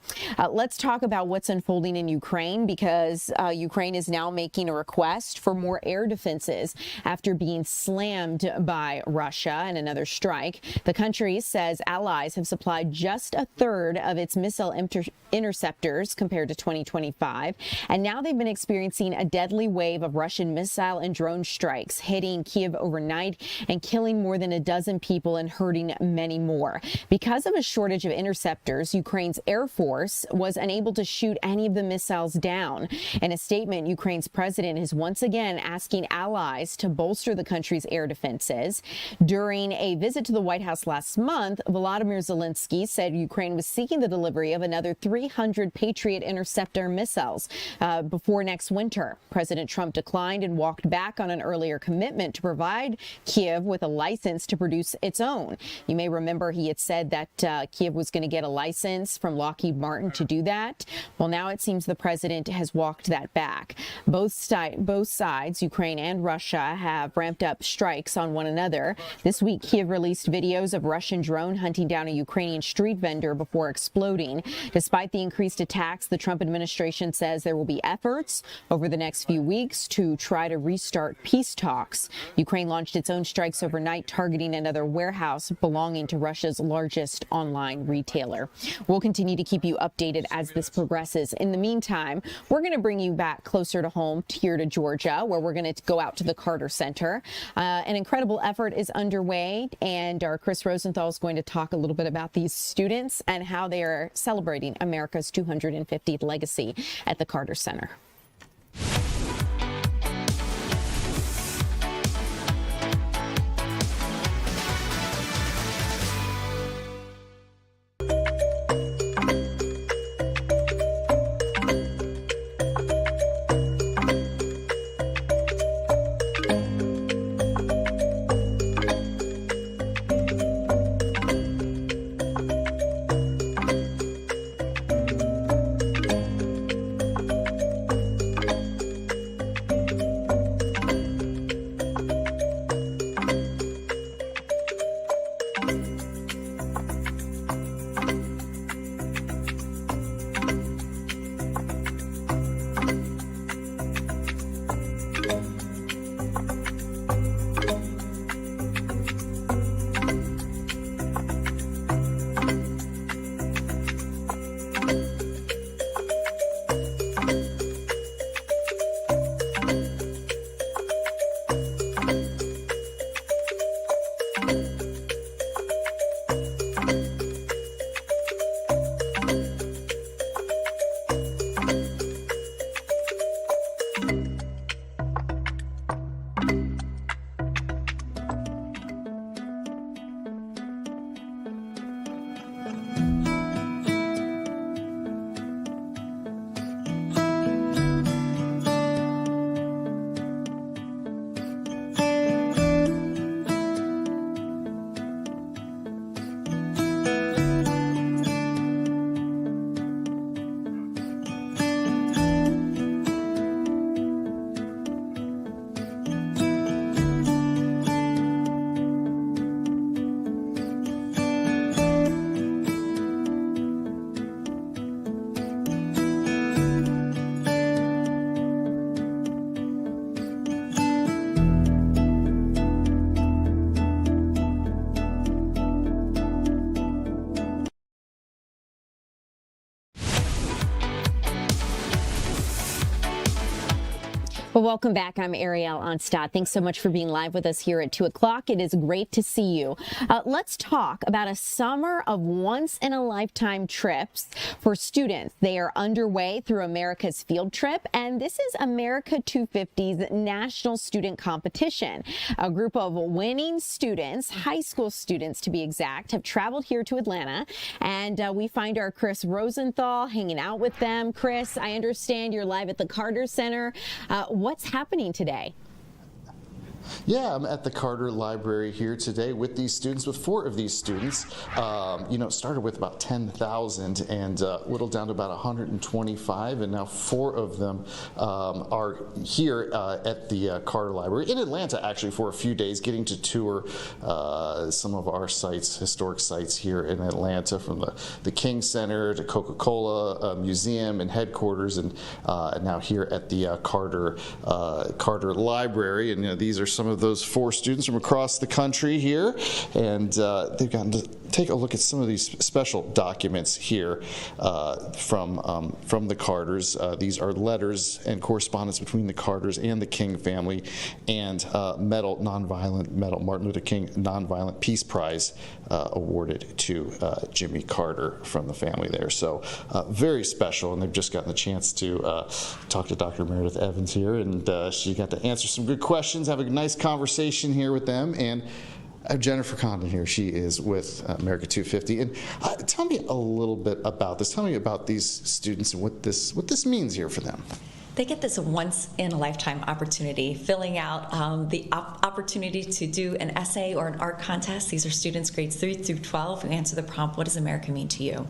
Speaker 18: Let's talk about what's unfolding in Ukraine, because Ukraine is now making a request for more air defenses after after being slammed by Russia and another strike. The country says allies have supplied just a third of its missile interceptors compared to 2025. And now they've been experiencing a deadly wave of Russian missile and drone strikes hitting Kyiv overnight and killing more than a dozen people and hurting many more. Because of a shortage of interceptors, Ukraine's Air Force was unable to shoot any of the missiles down. In a statement, Ukraine's president is once again asking allies to bolster the country's air defenses. During a visit to the White House last month, Volodymyr Zelensky said Ukraine was seeking the delivery of another 300 Patriot interceptor missiles before next winter. President Trump declined and walked back on an earlier commitment to provide Kyiv with a license to produce its own. You may remember he had said that Kyiv was going to get a license from Lockheed Martin to do that. Well, now it seems the president has walked that back. Both sides, Ukraine and Russia, have ramped up strikes on one another. This week, Kyiv released videos of Russian drone hunting down a Ukrainian street vendor before exploding. Despite the increased attacks, the Trump administration says there will be efforts over the next few weeks to try to restart peace talks. Ukraine launched its own strikes overnight, targeting another warehouse belonging to Russia's largest online retailer. We'll continue to keep you updated as this progresses. In the meantime, we're going to bring you back closer to home here to Georgia, where we're going to go out to the Carter Center. An incredible effort is underway, and our Chris Rosenthal is going to talk a little bit about these students and how they are celebrating America's 250th legacy at the Carter Center. Well, welcome back. I'm Ariel Onstad. Thanks so much for being live with us here at 2 o'clock. It is great to see you. Let's talk about a summer of once-in-a-lifetime trips for students. They are underway through America's Field Trip, and this is America 250's National Student Competition. A group of winning students, high school students to be exact, have traveled here to Atlanta, and we find our Chris Rosenthal hanging out with them. Chris, I understand you're live at the Carter Center. What's happening today?
Speaker 10: Yeah, I'm at the Carter Library here today with these students, with 4 of these students. It started with about 10,000 and whittled down to about 125, and now 4 of them are here at the Carter Library in Atlanta, actually, for a few days, getting to tour some of our sites, historic sites here in Atlanta, from the King Center to Coca-Cola Museum and headquarters, and now here at the Carter Library. And these are some of those 4 students from across the country here, and they've gotten to take a look at some of these special documents here from the Carters. These are letters and correspondence between the Carters and the King family, and Martin Luther King Nonviolent Peace Prize awarded to Jimmy Carter from the family there. So very special, and they've just gotten the chance to talk to Dr. Meredith Evans here, and she got to answer some good questions, have a nice conversation here with them. And I have Jennifer Condon here. She is with America 250. And tell me a little bit about this. Tell me about these students and what this means here for them.
Speaker 11: They get this once-in-a-lifetime opportunity, filling out the opportunity to do an essay or an art contest. These are students grades 3 through 12 who answer the prompt, what does America mean to you?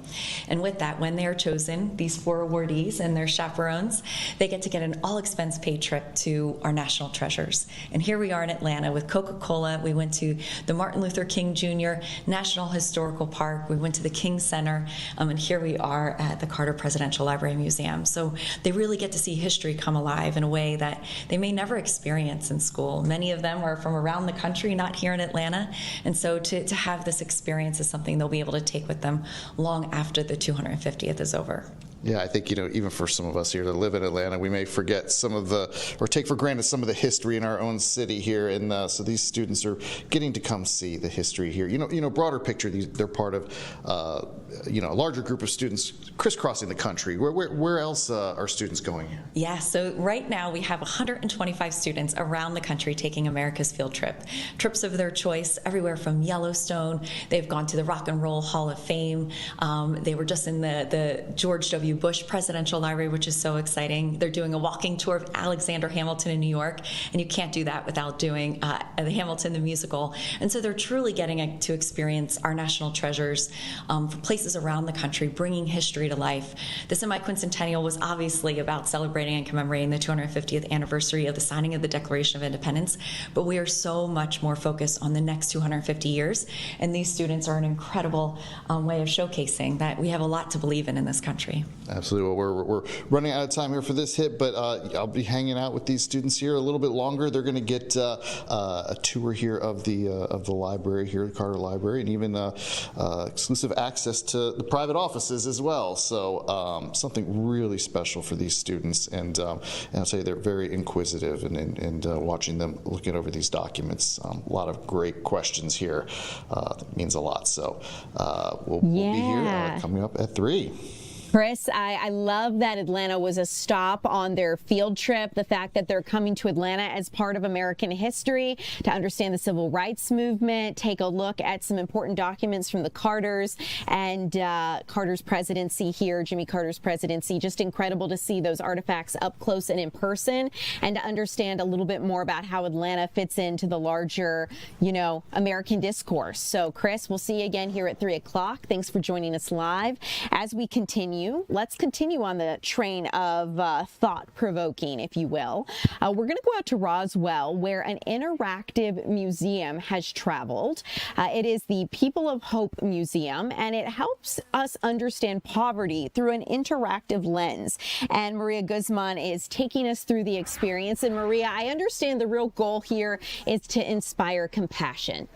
Speaker 11: And with that, when they are chosen, these 4 awardees and their chaperones, they get to get an all-expense-paid trip to our national treasures. And here we are in Atlanta with Coca-Cola. We went to the Martin Luther King Jr. National Historical Park. We went to the King Center. And here we are at the Carter Presidential Library Museum. So they really get to see history come alive in a way that they may never experience in school. Many of them are from around the country, not here in Atlanta, and so to have this experience is something they'll be able to take with them long after the 250th is over.
Speaker 10: Yeah, I think, even for some of us here that live in Atlanta, we may forget or take for granted some of the history in our own city here. And so these students are getting to come see the history here. Broader picture, they're part of, a larger group of students crisscrossing the country. Where else are students going here?
Speaker 11: Yeah, so right now we have 125 students around the country taking America's field trip. Trips of their choice, everywhere from Yellowstone. They've gone to the Rock and Roll Hall of Fame. They were just in the George W. Bush Presidential Library, which is so exciting. They're doing a walking tour of Alexander Hamilton in New York, and you can't do that without doing the Hamilton the musical. And so they're truly getting to experience our national treasures from places around the country, bringing history to life. The semi-quincentennial was obviously about celebrating and commemorating the 250th anniversary of the signing of the Declaration of Independence, but we are so much more focused on the next 250 years, and these students are an incredible way of showcasing that we have a lot to believe in this country.
Speaker 10: Absolutely. Well, we're running out of time here for this hit, but I'll be hanging out with these students here a little bit longer. They're going to get a tour here of the library here, the Carter Library, and even exclusive access to the private offices as well. So something really special for these students, and I'll tell you, they're very inquisitive, and watching them looking over these documents, a lot of great questions here. That means a lot. So we'll be here coming up at 3.
Speaker 18: Chris, I love that Atlanta was a stop on their field trip. The fact that they're coming to Atlanta as part of American history to understand the civil rights movement, take a look at some important documents from the Carters and Carter's presidency here, Jimmy Carter's presidency. Just incredible to see those artifacts up close and in person, and to understand a little bit more about how Atlanta fits into the larger, American discourse. So, Chris, we'll see you again here at 3 o'clock. Thanks for joining us live. As we continue, let's continue on the train of thought-provoking, if you will. We're going to go out to Roswell, where an interactive museum has traveled. It is the People of Hope Museum, and it helps us understand poverty through an interactive lens. And Maria Guzman is taking us through the experience. And Maria, I understand the real goal here is to inspire compassion.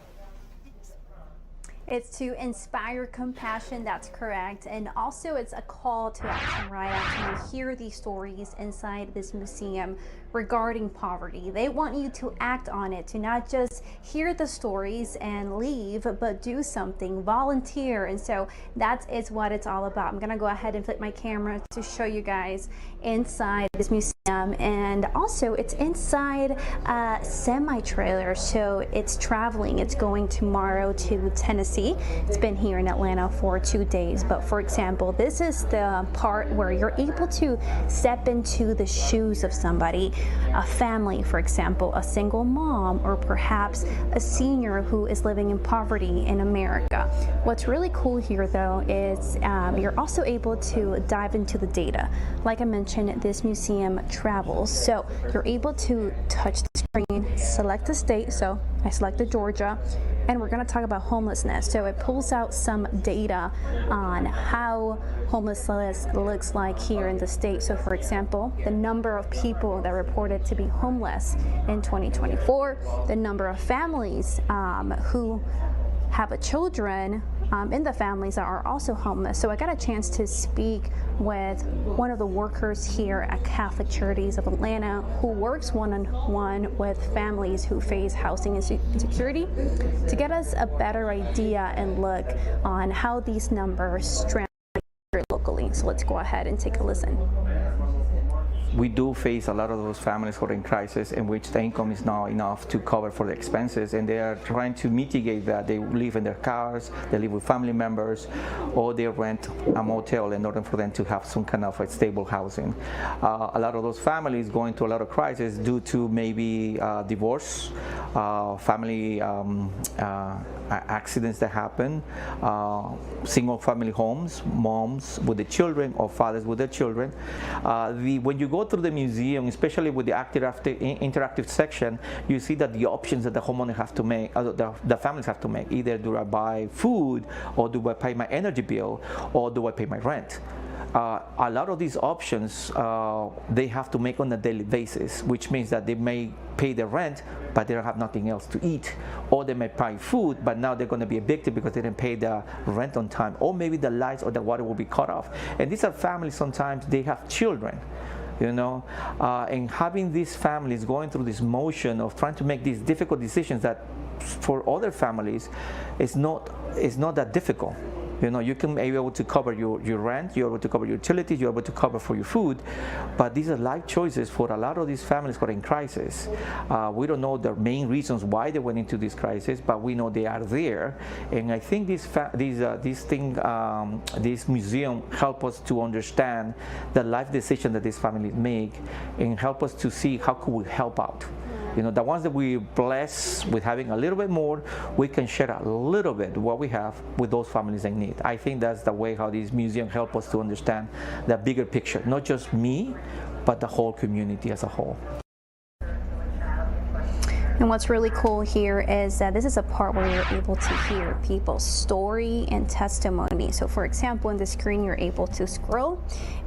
Speaker 12: It's to inspire compassion, that's correct. And also it's a call to action, right? Actually hear these stories inside this museum regarding poverty. They want you to act on it, to not just hear the stories and leave, but do something, volunteer. And so that is what it's all about. I'm gonna go ahead and flip my camera to show you guys inside this museum. And also it's inside a semi-trailer, so it's traveling. It's going tomorrow to Tennessee. It's been here in Atlanta for 2 days. But for example, this is the part where you're able to step into the shoes of somebody, a family, for example, a single mom, or perhaps a senior who is living in poverty in America. What's really cool here, though, is you're also able to dive into the data. Like I mentioned, this museum travels, so you're able to touch the screen, select a state. So I selected Georgia. and we're going to talk about homelessness. So it pulls out some data on how homelessness looks like here in the state. So for example, the number of people that reported to be homeless in 2024, the number of families who have children in the families that are also homeless. So I got a chance to speak with one of the workers here at Catholic Charities of Atlanta who works one-on-one with families who face housing insecurity to get us a better idea and look on how these numbers translate locally. So let's go ahead and take a listen.
Speaker 13: We do face a lot of those families who are in crisis in which the income is not enough to cover for the expenses, and they are trying to mitigate that. They live in their cars, they live with family members, or they rent a motel in order for them to have some kind of a stable housing. A lot of those families go into a lot of crisis due to maybe divorce, family accidents that happen, single family homes, moms with the children or fathers with their children. When you go through the museum, especially with the interactive section, you see that the options that the homeowner have to make, the families have to make, either do I buy food, or do I pay my energy bill, or do I pay my rent? A lot of these options they have to make on a daily basis, which means that they may pay the rent, but they don't have nothing else to eat, or they may buy food, but now they're going to be evicted because they didn't pay the rent on time, or maybe the lights or the water will be cut off. And these are families, sometimes they have children, you know, and having these families going through this motion of trying to make these difficult decisions that for other families is not that difficult. You know, you can be able to cover your rent, you're able to cover your utilities, you're able to cover for your food, but these are life choices for a lot of these families who are in crisis. We don't know the main reasons why they went into this crisis, but we know they are there. And I think this museum help us to understand the life decision that these families make, and help us to see how could we help out. You know, the ones that we bless with having a little bit more, we can share a little bit what we have with those families in need. I think that's the way how these museums help us to understand the bigger picture, not just me, but the whole community as a whole.
Speaker 12: And what's really cool here is that this is a part where you're able to hear people's story and testimony. So for example, in the screen, you're able to scroll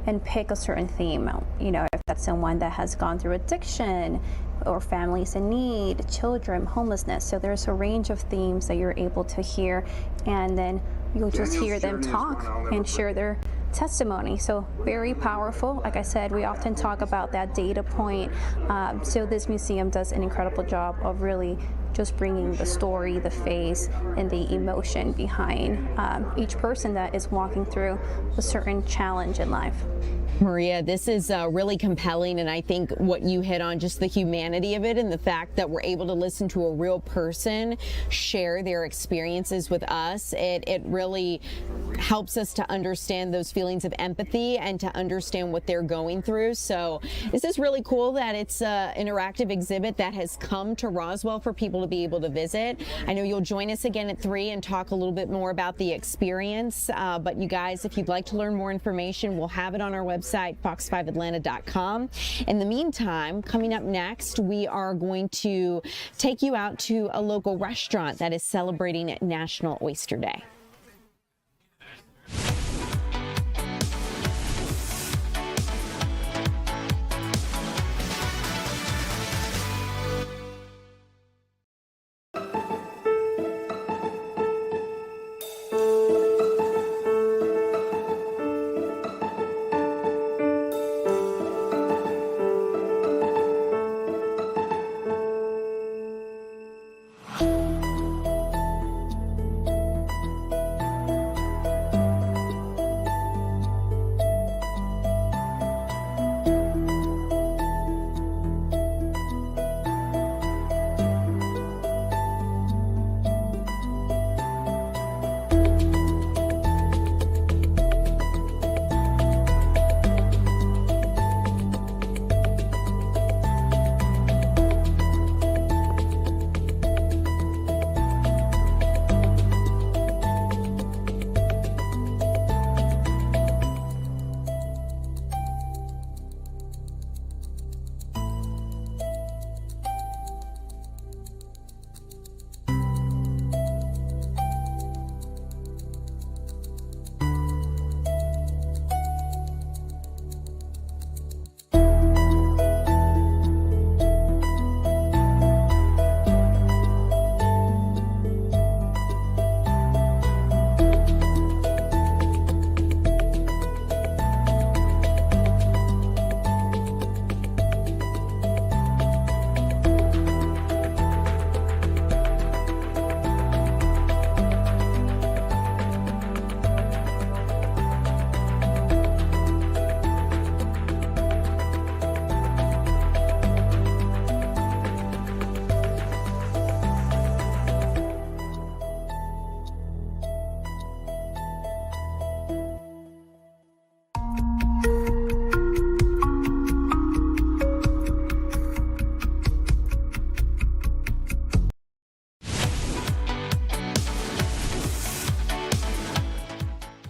Speaker 12: and pick a certain theme. You know, if that's someone that has gone through addiction, or families in need, children, homelessness. So there's a range of themes that you're able to hear, and then you'll just hear them talk and share their testimony. So very powerful. Like I said, we often talk about that data point. So this museum does an incredible job of really just bringing the story, the face, and the emotion behind each person that is walking through a certain challenge in life.
Speaker 18: Maria, this is really compelling, and I think what you hit on, just the humanity of it and the fact that we're able to listen to a real person share their experiences with us, it really helps us to understand those feelings of empathy and to understand what they're going through. So this is really cool that it's an interactive exhibit that has come to Roswell for people to be able to visit. I know you'll join us again at 3 and talk a little bit more about the experience, but you guys, if you'd like to learn more information, we'll have it on our website, fox5atlanta.com. In the meantime, coming up next, we are going to take you out to a local restaurant that is celebrating National Oyster Day.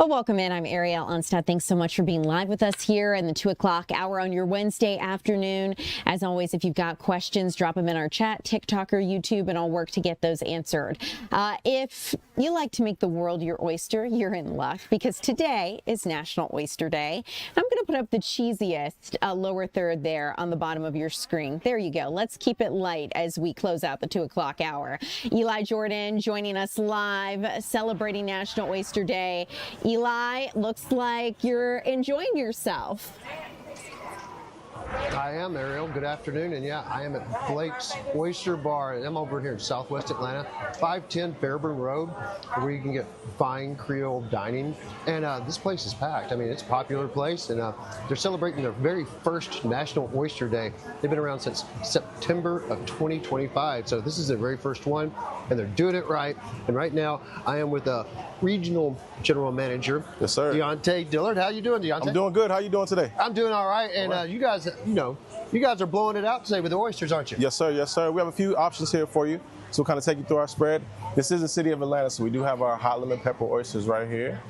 Speaker 18: Well, welcome in. I'm Ariel Onstad. Thanks so much for being live with us here in the 2 o'clock hour on your Wednesday afternoon. As always, if you've got questions, drop them in our chat, TikTok or YouTube, and I'll work to get those answered. If you like to make the world your oyster, you're in luck, because today is National Oyster Day. I'm going to put up the cheesiest lower third there on the bottom of your screen. There you go. Let's keep it light as we close out the 2 o'clock hour. Eli Jordan joining us live, celebrating National Oyster Day. Eli, looks like you're enjoying yourself.
Speaker 16: I am, Ariel. Good afternoon. And yeah, I am at Blake's Oyster Bar. I'm over here in Southwest Atlanta, 510 Fairburn Road, where you can get fine Creole dining. And this place is packed. I mean, it's a popular place, and they're celebrating their very first National Oyster Day. They've been around since September of 2025. So this is their very first one, and they're doing it right. And right now, I am with a regional general manager,
Speaker 2: yes, sir,
Speaker 16: Deontay Dillard. How you doing, Deontay?
Speaker 2: I'm doing good. How you doing today?
Speaker 16: I'm doing all right. And you guys, you guys are blowing it out today with the oysters, aren't you?
Speaker 2: Yes, sir. Yes, sir. We have a few options here for you. So we'll kind of take you through our spread. This is the city of Atlanta, so we do have our hot lemon pepper oysters right here.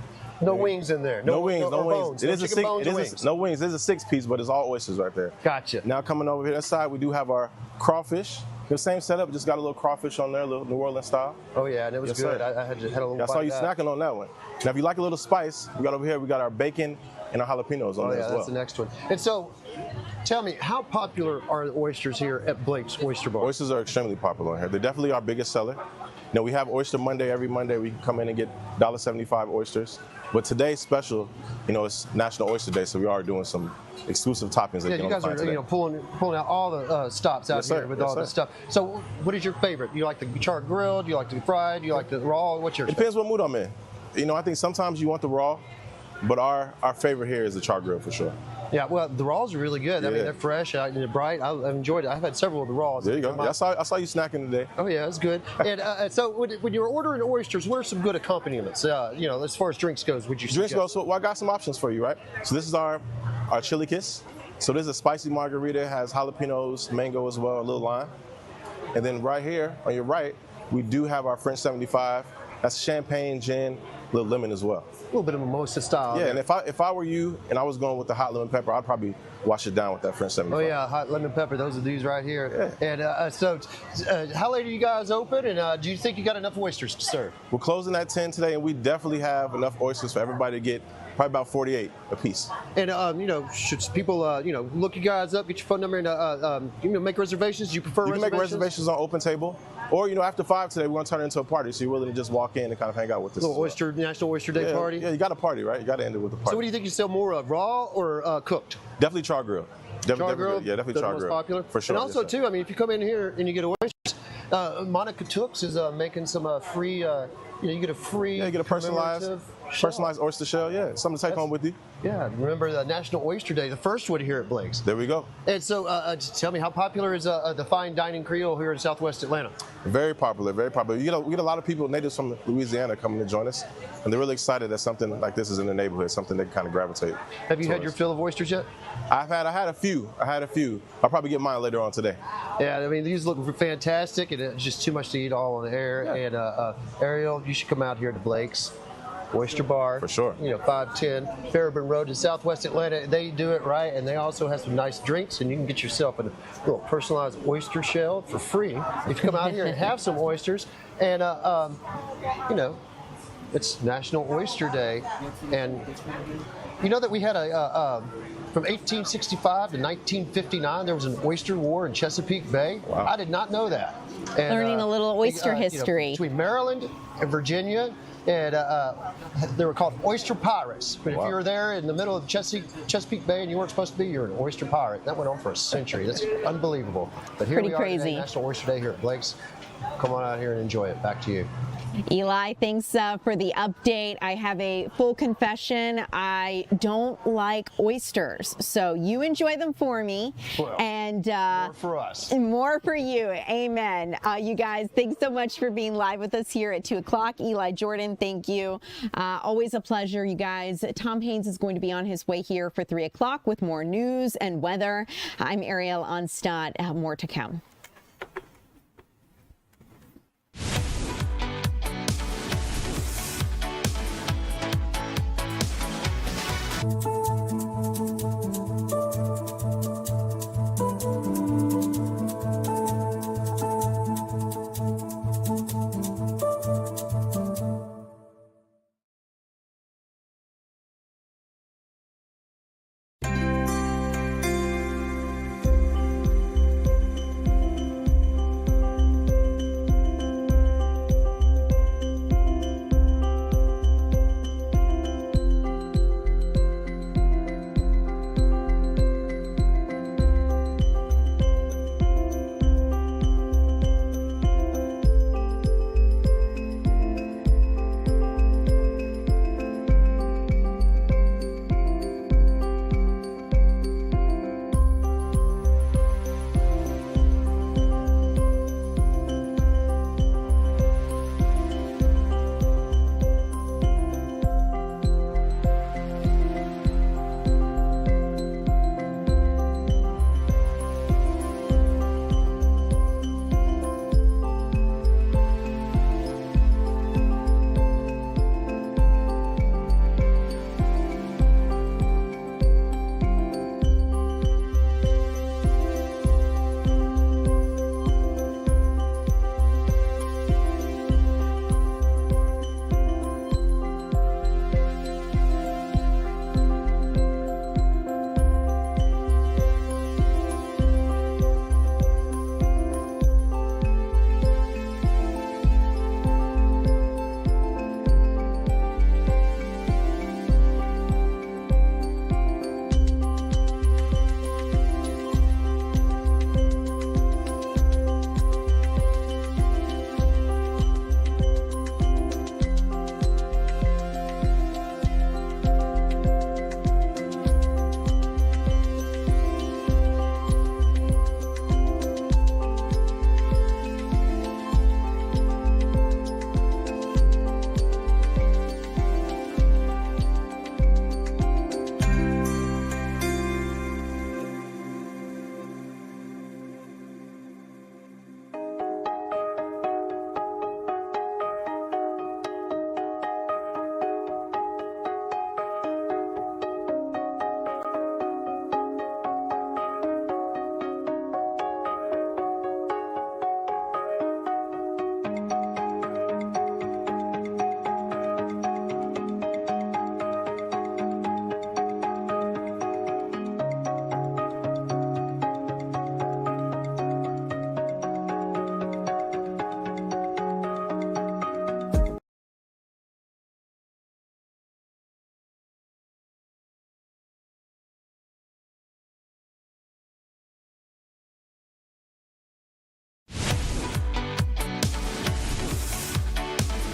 Speaker 16: No wings in there.
Speaker 2: No wings. No wings.
Speaker 16: Bones.
Speaker 2: It
Speaker 16: No
Speaker 2: is a
Speaker 16: chicken
Speaker 2: six.
Speaker 16: bones or wings.
Speaker 2: No wings. It's a 6-piece, but it's all oysters right there.
Speaker 16: Gotcha.
Speaker 2: Now coming over here, that side, we do have our crawfish. The same setup, just got a little crawfish on there, a little New Orleans style.
Speaker 16: Oh yeah, and it was
Speaker 2: yes,
Speaker 16: good.
Speaker 2: Sir.
Speaker 16: I had a little.
Speaker 2: I saw you snacking on that one. Now, if you like a little spice, we got over here. We got our bacon and our jalapenos on there as well.
Speaker 16: That's the next one. And so, tell me, how popular are the oysters here at Blake's Oyster Bar?
Speaker 2: Oysters are extremely popular here. They're definitely our biggest seller. Now, we have Oyster Monday every Monday. We can come in and get $1.75 oysters. But today's special, it's National Oyster Day, so we are doing some exclusive toppings.
Speaker 16: Yeah, you guys are pulling out all the stops out here with all this stuff. So, what is your favorite? You like the char grilled? You like the fried? You like the raw? What's your?
Speaker 2: It depends what mood I'm in. I think sometimes you want the raw, but our favorite here is the char grilled for sure.
Speaker 16: Yeah, well, the raws are really good. Yeah. I mean, they're fresh and they're bright. I've enjoyed it. I've had several of the raws.
Speaker 2: There you go. Yeah, I saw you snacking today.
Speaker 16: Oh yeah, it's good. And so when you're ordering oysters, what are some good accompaniments? As far as drinks goes, would you suggest?
Speaker 2: Drinks go. So I got some options for you, right? So this is our chili kiss. So this is a spicy margarita. It has jalapenos, mango as well, a little lime. And then right here on your right, we do have our French 75. That's champagne, gin, a little lemon as well.
Speaker 16: A little bit of mimosa style.
Speaker 2: Yeah, and if I were you and I was going with the hot lemon pepper, I'd probably wash it down with that French 75.
Speaker 16: Oh yeah, hot lemon pepper. Those are these right here. Yeah. And how late are you guys open? And do you think you got enough oysters to serve?
Speaker 2: We're closing at 10 today, and we definitely have enough oysters for everybody to get probably about 48 a piece.
Speaker 16: And should people look you guys up, get your phone number, and make reservations? Do you prefer
Speaker 2: you
Speaker 16: reservations?
Speaker 2: You can make reservations on Open Table, or after 5 today, we're going to turn it into a party, so you're willing to just walk in and kind of hang out with us.
Speaker 16: National Oyster Day party.
Speaker 2: Yeah, you got a party, right? You got to end it with a party.
Speaker 16: So what do you think you sell more of, raw or cooked?
Speaker 2: Definitely char grilled.
Speaker 16: Char grilled?
Speaker 2: Yeah, definitely char grilled.
Speaker 16: Most popular?
Speaker 2: For sure.
Speaker 16: And also, too, I mean, if you come in here and you get oysters, Monica Tooks is making some free, you get a free...
Speaker 2: Yeah, you get a personalized oyster shell. Yeah, something to take home with you.
Speaker 16: Yeah, remember the National Oyster Day, the first one here at Blake's.
Speaker 2: There we go.
Speaker 16: And so, tell me, how popular is the fine dining Creole here in Southwest Atlanta?
Speaker 2: Very popular, very popular. We get a lot of people, natives from Louisiana, coming to join us, and they're really excited that something like this is in the neighborhood, something they can kind of gravitate.
Speaker 16: Have you had your fill of oysters yet?
Speaker 2: I had a few. I'll probably get mine later on today.
Speaker 16: Yeah, I mean, these look fantastic, and it's just too much to eat all on the air. Yeah. And Ariel, you should come out here to Blake's Oyster Bar.
Speaker 2: For sure.
Speaker 16: 510 Fairburn Road in Southwest Atlanta. They do it right, and they also have some nice drinks, and you can get yourself a little personalized oyster shell for free if you come out here and have some oysters. And, it's National Oyster Day, and you know that we had from 1865 to 1959, there was an oyster war in Chesapeake Bay. Wow. I did not know that. And,
Speaker 18: learning a little oyster history.
Speaker 16: Between Maryland and Virginia, and they were called oyster pirates. But if you were there in the middle of Chesapeake Bay and you weren't supposed to be, you're an oyster pirate. That went on for a century. That's unbelievable. But here we are today, National Oyster Day here at Blake's. Come on out here and enjoy it. Back to you.
Speaker 18: Eli, thanks for the update. I have a full confession. I don't like oysters, so you enjoy them for me.
Speaker 16: Well,
Speaker 18: and
Speaker 16: more for us.
Speaker 18: More for you. Amen. You guys, thanks so much for being live with us here at 2 o'clock. Eli Jordan, thank you. Always a pleasure, you guys. Tom Haynes is going to be on his way here for 3 o'clock with more news and weather. I'm Ariel Onstad. More to come.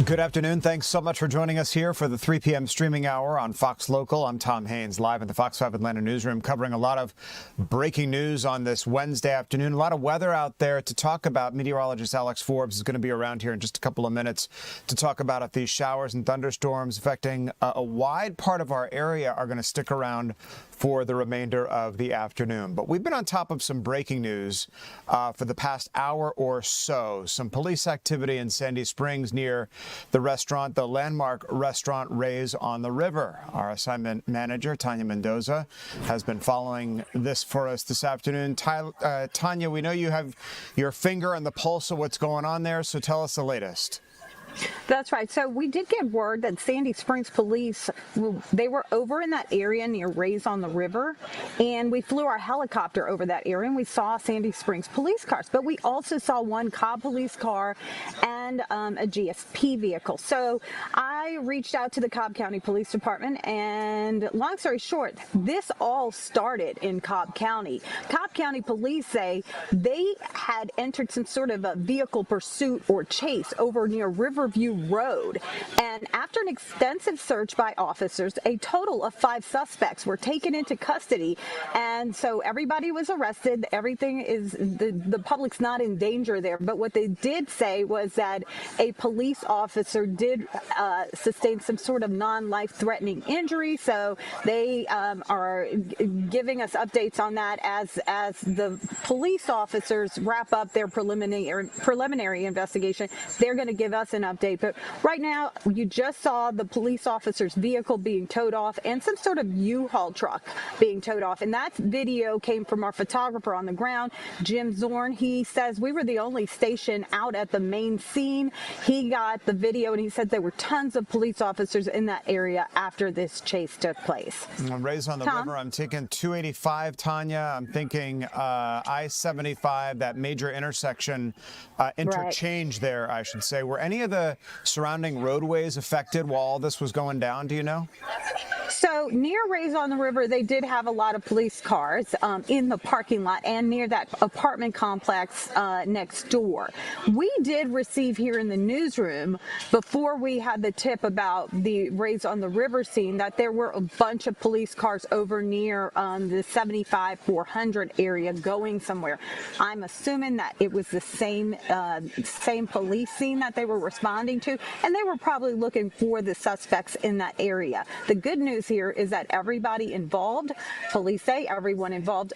Speaker 14: Good afternoon. Thanks so much for joining us here for the 3 p.m. streaming hour on Fox Local. I'm Tom Haynes, live in the Fox 5 Atlanta newsroom, covering a lot of breaking news on this Wednesday afternoon. A lot of weather out there to talk about. Meteorologist Alex Forbes is going to be around here in just a couple of minutes to talk about if these showers and thunderstorms affecting a wide part of our area are going to stick around for the remainder of the afternoon. But we've been on top of some breaking news for the past hour or so. Some police activity in Sandy Springs near the restaurant, the landmark restaurant Rays on the River. Our assignment manager, Tanya Mendoza, has been following this for us this afternoon. Tanya, we know you have your finger on the pulse of what's going on there, so tell us the latest.
Speaker 15: That's right. So we did get word that Sandy Springs police, they were over in that area near Rays on the River, and we flew our helicopter over that area and we saw Sandy Springs police cars, but we also saw one Cobb police car and a GSP vehicle. So I reached out to the Cobb County Police Department, and long story short, this all started in Cobb County. Cobb County police say they had entered some sort of a vehicle pursuit or chase over near Riverview Road, and after an extensive search by officers, a total of 5 suspects were taken into custody, and so everybody was arrested. Everything is, the public's not in danger there, but what they did say was that a police officer did sustained some sort of non-life-threatening injury. So they are giving us updates on that as the police officers wrap up their preliminary investigation. They're going to give us an update. But right now, you just saw the police officer's vehicle being towed off and some sort of U-Haul truck being towed off. And that video came from our photographer on the ground, Jim Zorn. He says we were the only station out at the main scene. He got the video and he said there were tons of police officers in that area after this chase took place.
Speaker 14: Rays on the river, I'm taking 285, Tanya. I'm thinking I-75, that major intersection interchange there, I should say. Were any of the surrounding roadways affected while all this was going down, do you know?
Speaker 15: So near Rays on the River, they did have a lot of police cars in the parking lot and near that apartment complex next door. We did receive here in the newsroom, before we had the tip about the Rays on the River scene, that there were a bunch of police cars over near the 75-400 area going somewhere. I'm assuming that it was the same police scene that they were responding to, and they were probably looking for the suspects in that area. The good news here is that everybody involved, police say everyone involved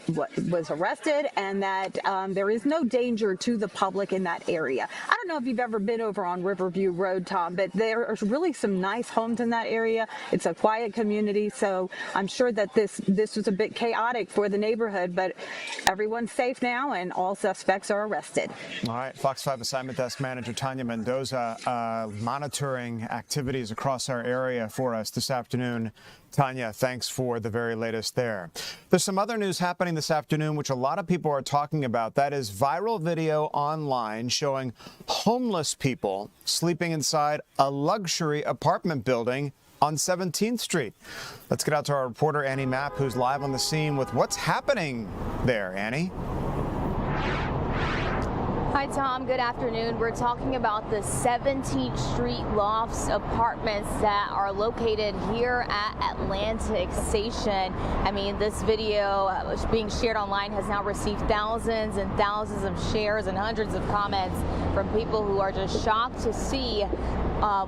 Speaker 15: was arrested, and that there is no danger to the public in that area. I don't know if you've ever been over on Riverview Road, Tom, but there are really some nice homes in that area. It's a quiet community, so I'm sure that this was a bit chaotic for the neighborhood, but everyone's safe now and all suspects are arrested.
Speaker 14: All right, Fox 5 Assignment Desk Manager Tanya Mendoza monitoring activities across our area for us this afternoon. Tanya, thanks for the very latest there. There's some other news happening this afternoon, which a lot of people are talking about. That is viral video online showing homeless people sleeping inside a luxury apartment building on 17th Street. Let's get out to our reporter, Annie Mapp, who's live on the scene with what's happening there. Annie?
Speaker 1: Hi, Tom. Good afternoon. We're talking about the 17th Street Lofts apartments that are located here at Atlantic Station. I mean, this video being shared online has now received thousands and thousands of shares and hundreds of comments from people who are just shocked to see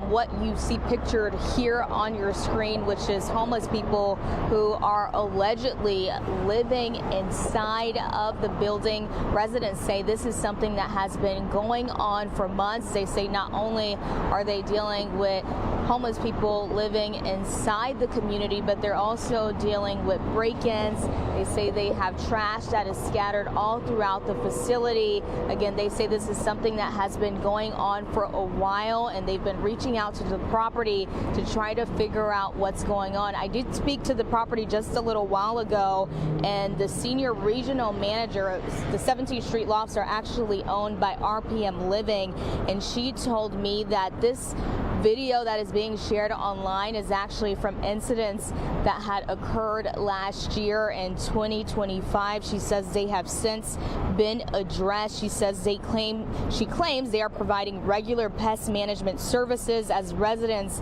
Speaker 1: what you see pictured here on your screen, which is homeless people who are allegedly living inside of the building. Residents say this is something that has been going on for months. They say not only are they dealing with homeless people living inside the community, but they're also dealing with break-ins. They say they have trash that is scattered all throughout the facility. Again, they say this is something that has been going on for a while, and they've been reaching out to the property to try to figure out what's going on. I did speak to the property just a little while ago, and the senior regional manager, the 17th Street Lofts are actually owned by RPM Living, and she told me that this video that is being shared online is actually from incidents that had occurred last year in 2025. She says they have since been addressed. She says she claims they are providing regular pest management services as residents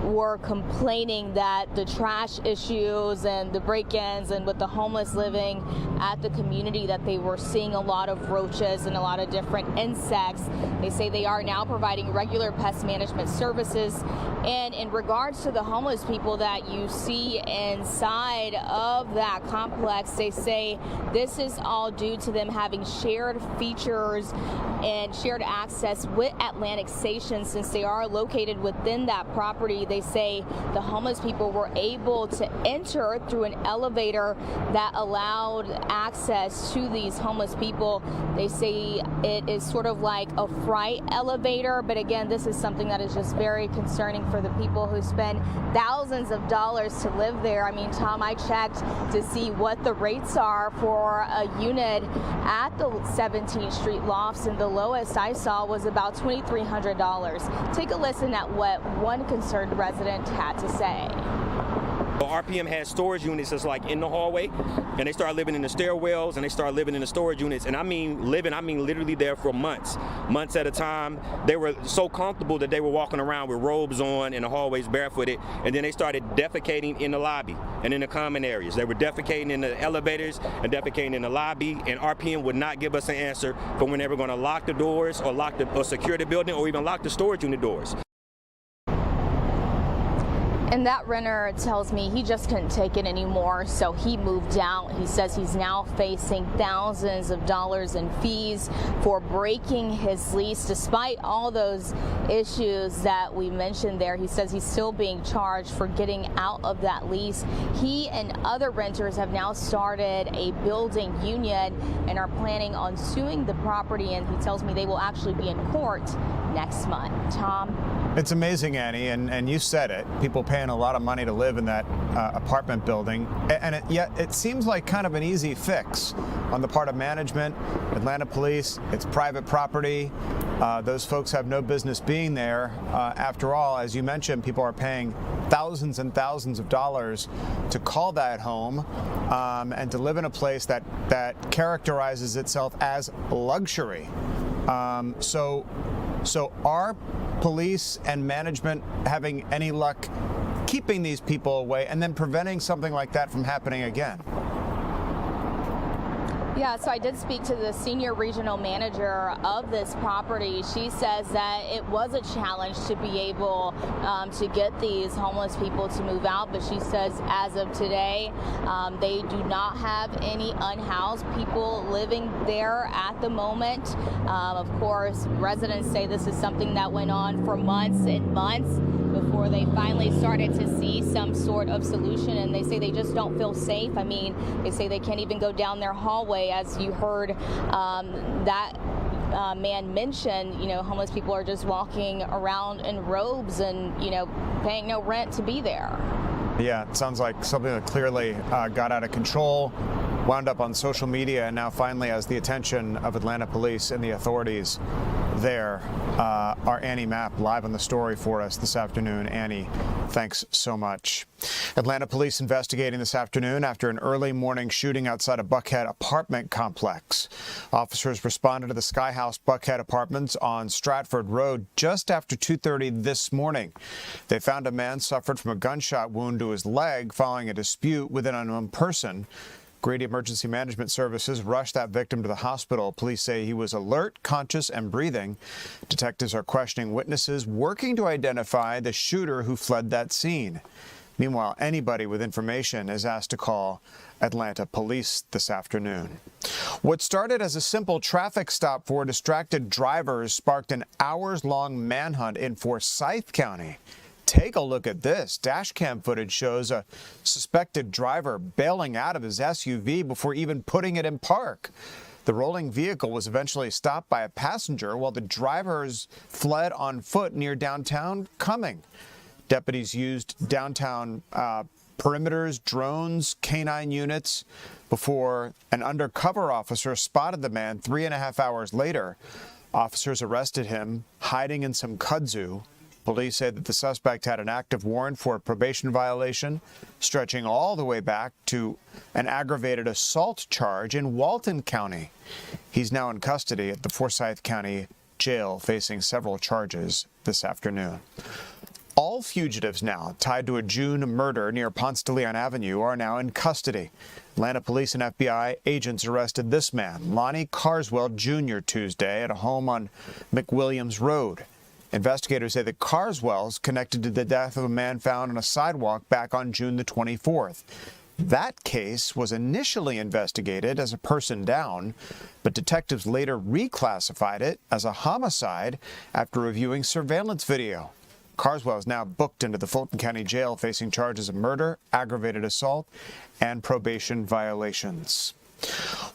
Speaker 1: were complaining that the trash issues and the break-ins and with the homeless living at the community, that they were seeing a lot of roaches and a lot of different insects. They say they are now providing regular pest management services. And in regards to the homeless people that you see inside of that complex, they say this is all due to them having shared features and shared access with Atlantic Station. Since they are located within that property, they say the homeless people were able to enter through an elevator that allowed access to these homeless people. They say it is sort of like a freight elevator, but again, this is something that is just very concerning for the people who spend thousands of dollars to live there. I mean, Tom, I checked to see what the rates are for a unit at the 17th Street Lofts, and the lowest I saw was about $2,300. Take a listen at what one concerned resident had to say.
Speaker 3: RPM has storage units that's like in the hallway, and they start living in the stairwells, and they start living in the storage units. And I mean literally there for months at a time. They were so comfortable that they were walking around with robes on in the hallways barefooted, and then they started defecating in the lobby and in the common areas. They were defecating in the elevators and defecating in the lobby, and RPM would not give us an answer for when they were going to lock the doors or secure the building or even lock the storage unit doors.
Speaker 1: And that renter tells me he just couldn't take it anymore, so he moved out. He says he's now facing thousands of dollars in fees for breaking his lease. Despite all those issues that we mentioned there, he says he's still being charged for getting out of that lease. He and other renters have now started a building union and are planning on suing the property, and he tells me they will actually be in court next month. Tom?
Speaker 14: It's amazing, Annie, and you said it. People paying a lot of money to live in that apartment building, and yet it seems like kind of an easy fix on the part of management, Atlanta police. It's private property. Those folks have no business being there. After all, as you mentioned, people are paying thousands and thousands of dollars to call that home and to live in a place that characterizes itself as luxury. So are police and management having any luck keeping these people away and then preventing something like that from happening again?
Speaker 1: Yeah, so I did speak to the senior regional manager of this property. She says that it was a challenge to be able to get these homeless people to move out, but she says as of today, they do not have any unhoused people living there at the moment. Of course, residents say this is something that went on for months and months before they finally started to see some sort of solution, and they say they just don't feel safe. I mean, they say they can't even go down their hallway. As you heard that man mention, you know, homeless people are just walking around in robes and, you know, paying no rent to be there.
Speaker 14: Yeah, it sounds like something that clearly got out of control, wound up on social media, and now finally has the attention of Atlanta police and the authorities there. Our Annie Mapp live on the story for us this afternoon. Annie, thanks so much. Atlanta police investigating this afternoon after an early morning shooting outside a Buckhead apartment complex. Officers responded to the Sky House Buckhead Apartments on Stratford Road just after 2:30 this morning. They found a man suffered from a gunshot wound to his leg following a dispute with an unknown person. Grady Emergency Management Services rushed that victim to the hospital. Police say he was alert, conscious, and breathing. Detectives are questioning witnesses working to identify the shooter who fled that scene. Meanwhile, anybody with information is asked to call Atlanta police this afternoon. What started as a simple traffic stop for distracted drivers sparked an hours-long manhunt in Forsyth County. Take a look at this. Dashcam footage shows a suspected driver bailing out of his SUV before even putting it in park. The rolling vehicle was eventually stopped by a passenger while the drivers fled on foot near downtown Cumming. Deputies used downtown perimeters, drones, canine units before an undercover officer spotted the man 3.5 hours later. Officers arrested him, hiding in some kudzu. Police say that the suspect had an active warrant for a probation violation, stretching all the way back to an aggravated assault charge in Walton County. He's now in custody at the Forsyth County Jail, facing several charges this afternoon. All fugitives now tied to a June murder near Ponce de Leon Avenue are now in custody. Atlanta police and FBI agents arrested this man, Lonnie Carswell Jr., Tuesday at a home on McWilliams Road. Investigators say the Carswells connected to the death of a man found on a sidewalk back on June the 24th. That case was initially investigated as a person down, but detectives later reclassified it as a homicide after reviewing surveillance video. Carswell is now booked into the Fulton County Jail facing charges of murder, aggravated assault, and probation violations.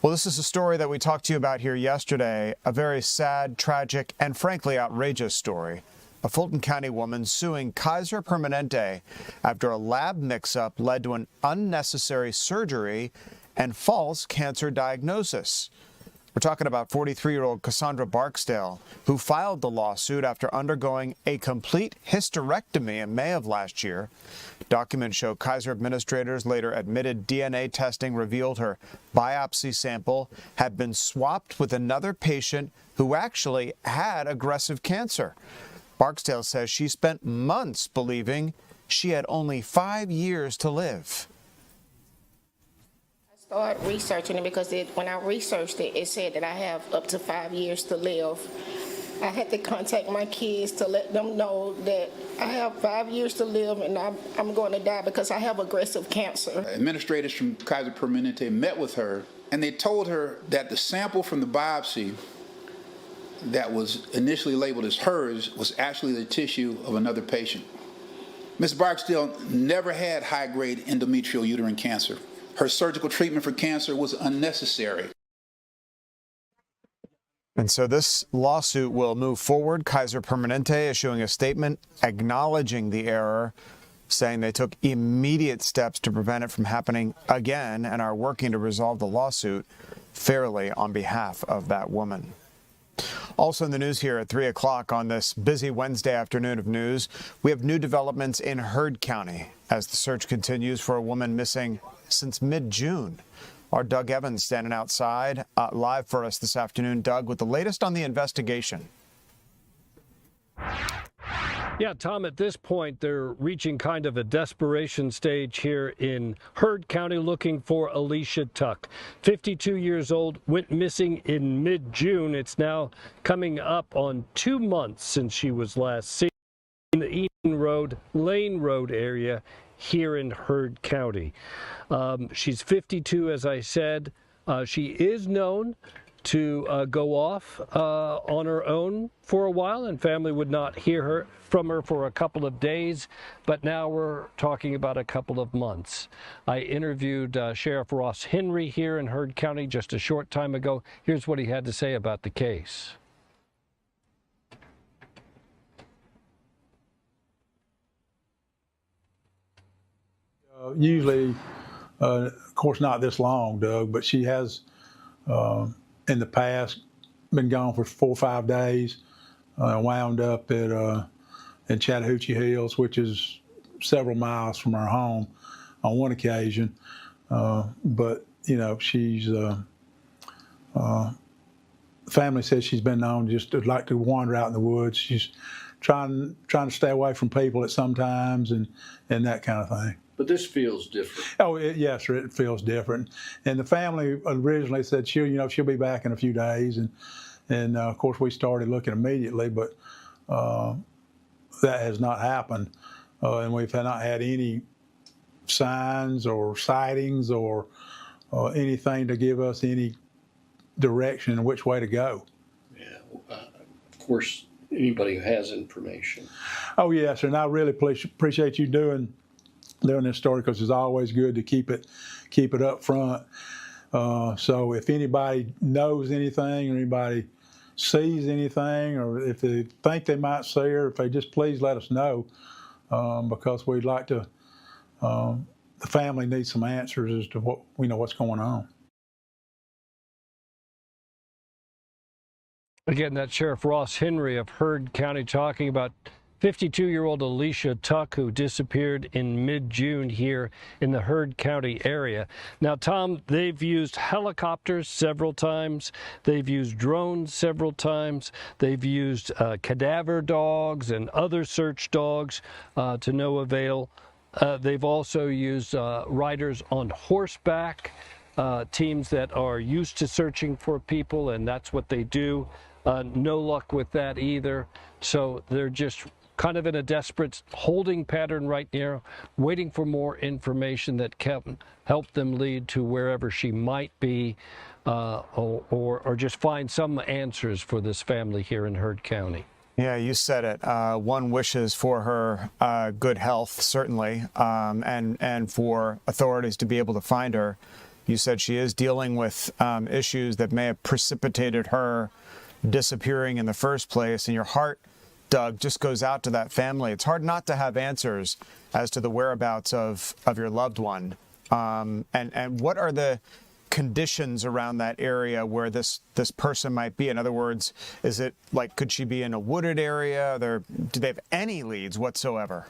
Speaker 14: Well, this is a story that we talked to you about here yesterday, a very sad, tragic, and frankly outrageous story. A Fulton County woman suing Kaiser Permanente after a lab mix-up led to an unnecessary surgery and false cancer diagnosis. We're talking about 43-year-old Cassandra Barksdale, who filed the lawsuit after undergoing a complete hysterectomy in May of last year. Documents show Kaiser administrators later admitted DNA testing revealed her biopsy sample had been swapped with another patient who actually had aggressive cancer. Barksdale says she spent months believing she had only 5 years to live.
Speaker 4: I started researching it because when I researched it, it said that I have up to 5 years to live. I had to contact my kids to let them know that I have 5 years to live and I'm going to die because I have aggressive cancer.
Speaker 5: Administrators from Kaiser Permanente met with her, and they told her that the sample from the biopsy that was initially labeled as hers was actually the tissue of another patient. Ms. Barksdale never had high-grade endometrial uterine cancer. Her surgical treatment for cancer was unnecessary.
Speaker 14: And so this lawsuit will move forward. Kaiser Permanente issuing a statement acknowledging the error, saying they took immediate steps to prevent it from happening again and are working to resolve the lawsuit fairly on behalf of that woman. Also in the news here at 3 o'clock on this busy Wednesday afternoon of news, we have new developments in Heard County as the search continues for a woman missing since mid-June. Our Doug Evans standing outside live for us this afternoon. Doug, with the latest on the investigation.
Speaker 17: Yeah, Tom, at this point, they're reaching kind of a desperation stage here in Heard County looking for Alicia Tuck. 52 years old, went missing in mid-June. It's now coming up on 2 months since she was last seen in the Eden Road, Lane Road area here in Heard County. She's 52, as I said. She is known to go off on her own for a while, and family would not hear from her for a couple of days, but now we're talking about a couple of months. I interviewed Sheriff Ross Henry here in Heard County just a short time ago. Here's what he had to say about the case.
Speaker 19: Usually, of course, not this long, Doug, but she has in the past been gone for 4 or 5 days, wound up at in Chattahoochee Hills, which is several miles from our home on one occasion. But, you know, she's, family says she's been known just to like to wander out in the woods. She's trying to stay away from people at some times and that kind of thing.
Speaker 21: But this feels different.
Speaker 19: Oh, yes, sir, it feels different. And the family originally said she'll be back in a few days, and of course we started looking immediately, but that has not happened, and we've not had any signs or sightings or anything to give us any direction in which way to go.
Speaker 21: Yeah, of course, anybody who has information.
Speaker 19: Oh, yes, and I really appreciate you doing this story, because it's always good to keep it up front. So if anybody knows anything or anybody sees anything, or if they think they might see her, if they just please let us know, because we'd like to, the family needs some answers as to what's going on.
Speaker 17: Again, that's Sheriff Ross Henry of Heard County talking about 52-year-old Alicia Tuck, who disappeared in mid-June here in the Heard County area. Now, Tom, they've used helicopters several times. They've used drones several times. They've used cadaver dogs and other search dogs to no avail. They've also used riders on horseback, teams that are used to searching for people, and that's what they do. No luck with that either. So they're just kind of in a desperate holding pattern right now, waiting for more information that can help them lead to wherever she might be, or just find some answers for this family here in Heard County.
Speaker 14: Yeah, you said it. One wishes for her good health, certainly, and for authorities to be able to find her. You said she is dealing with issues that may have precipitated her disappearing in the first place, and your heart, Doug, just goes out to that family. It's hard not to have answers as to the whereabouts of your loved one. And what are the conditions around that area where this person might be? In other words, is it like, could she be in a wooded area? Do they have any leads whatsoever?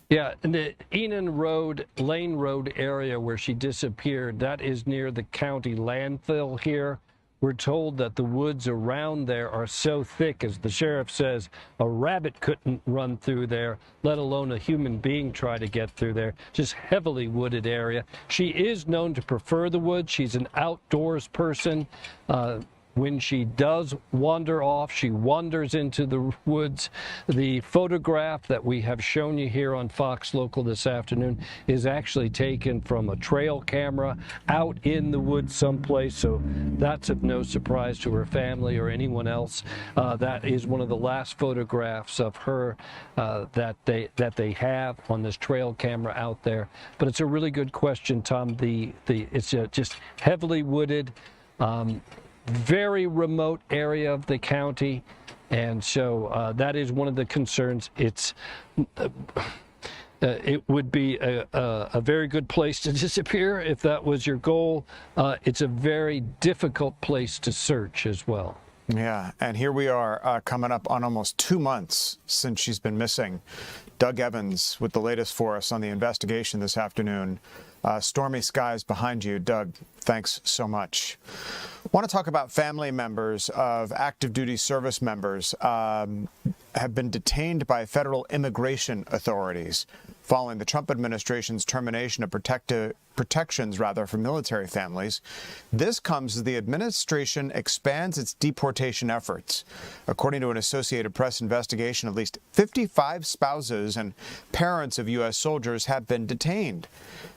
Speaker 17: Yeah, in the Enon Road, Lane Road area where she disappeared, that is near the county landfill here. We're told that the woods around there are so thick, as the sheriff says, a rabbit couldn't run through there, let alone a human being try to get through there. Just heavily wooded area. She is known to prefer the woods. She's an outdoors person. when she does wander off, she wanders into the woods. The photograph that we have shown you here on Fox Local this afternoon is actually taken from a trail camera out in the woods someplace, so that's of no surprise to her family or anyone else. That is one of the last photographs of her that they have on this trail camera out there. But it's a really good question, Tom. It's just heavily wooded, very remote area of the county, and so that is one of the concerns. It would be a very good place to disappear if that was your goal. It's a very difficult place to search as well.
Speaker 14: Yeah, and here we are coming up on almost 2 months since she's been missing. Doug Evans with the latest for us on the investigation this afternoon. Stormy skies behind you. Doug, thanks so much. I want to talk about family members of active duty service members have been detained by federal immigration authorities following the Trump administration's termination of protections for military families. This comes as the administration expands its deportation efforts. According to an Associated Press investigation, at least 55 spouses and parents of U.S. soldiers have been detained.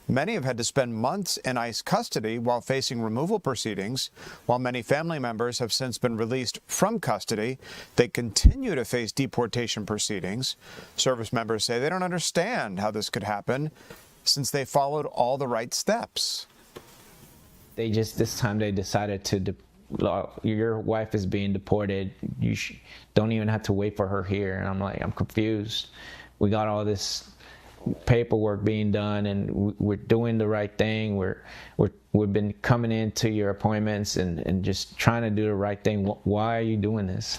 Speaker 14: Many have had to spend months in ICE custody while facing removal proceedings. While many family members have since been released from custody, they continue to face deportation proceedings. Service members say they don't understand how this could happen since they followed all the right steps.
Speaker 6: This time they decided to, your wife is being deported. You don't even have to wait for her here. And I'm like, I'm confused. We got all this paperwork being done and we're doing the right thing. We've been coming into your appointments and just trying to do the right thing. Why are you doing this?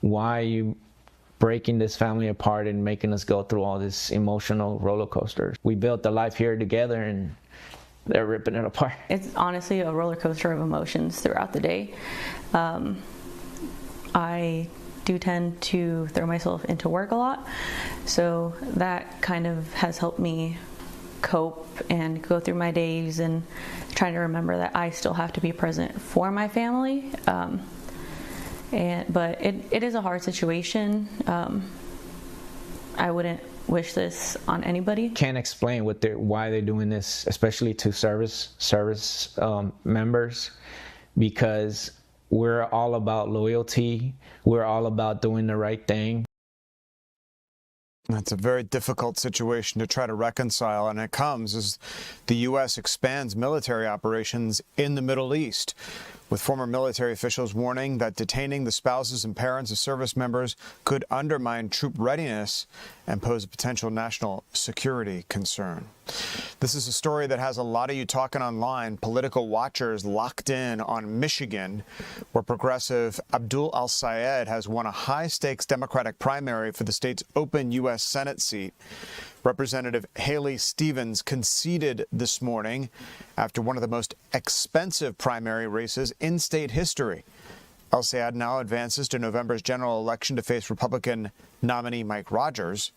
Speaker 6: Why are you breaking this family apart and making us go through all this emotional roller coasters? We built a life here together and they're ripping it apart.
Speaker 7: It's honestly a roller coaster of emotions throughout the day. I do tend to throw myself into work a lot, so that kind of has helped me cope and go through my days and trying to remember that I still have to be present for my family. But it is a hard situation. I wouldn't wish this on anybody.
Speaker 6: Can't explain why they're doing this, especially to service members, because we're all about loyalty. We're all about doing the right thing.
Speaker 14: That's a very difficult situation to try to reconcile, and it comes as the U.S. expands military operations in the Middle East, with former military officials warning that detaining the spouses and parents of service members could undermine troop readiness and pose a potential national security concern. This is a story that has a lot of you talking online. Political watchers locked in on Michigan, where progressive Abdul al-Sayed has won a high-stakes Democratic primary for the state's open U.S. Senate seat. Representative Haley Stevens conceded this morning after one of the most expensive primary races in state history. El-Sayed now advances to November's general election to face Republican nominee Mike Rogers.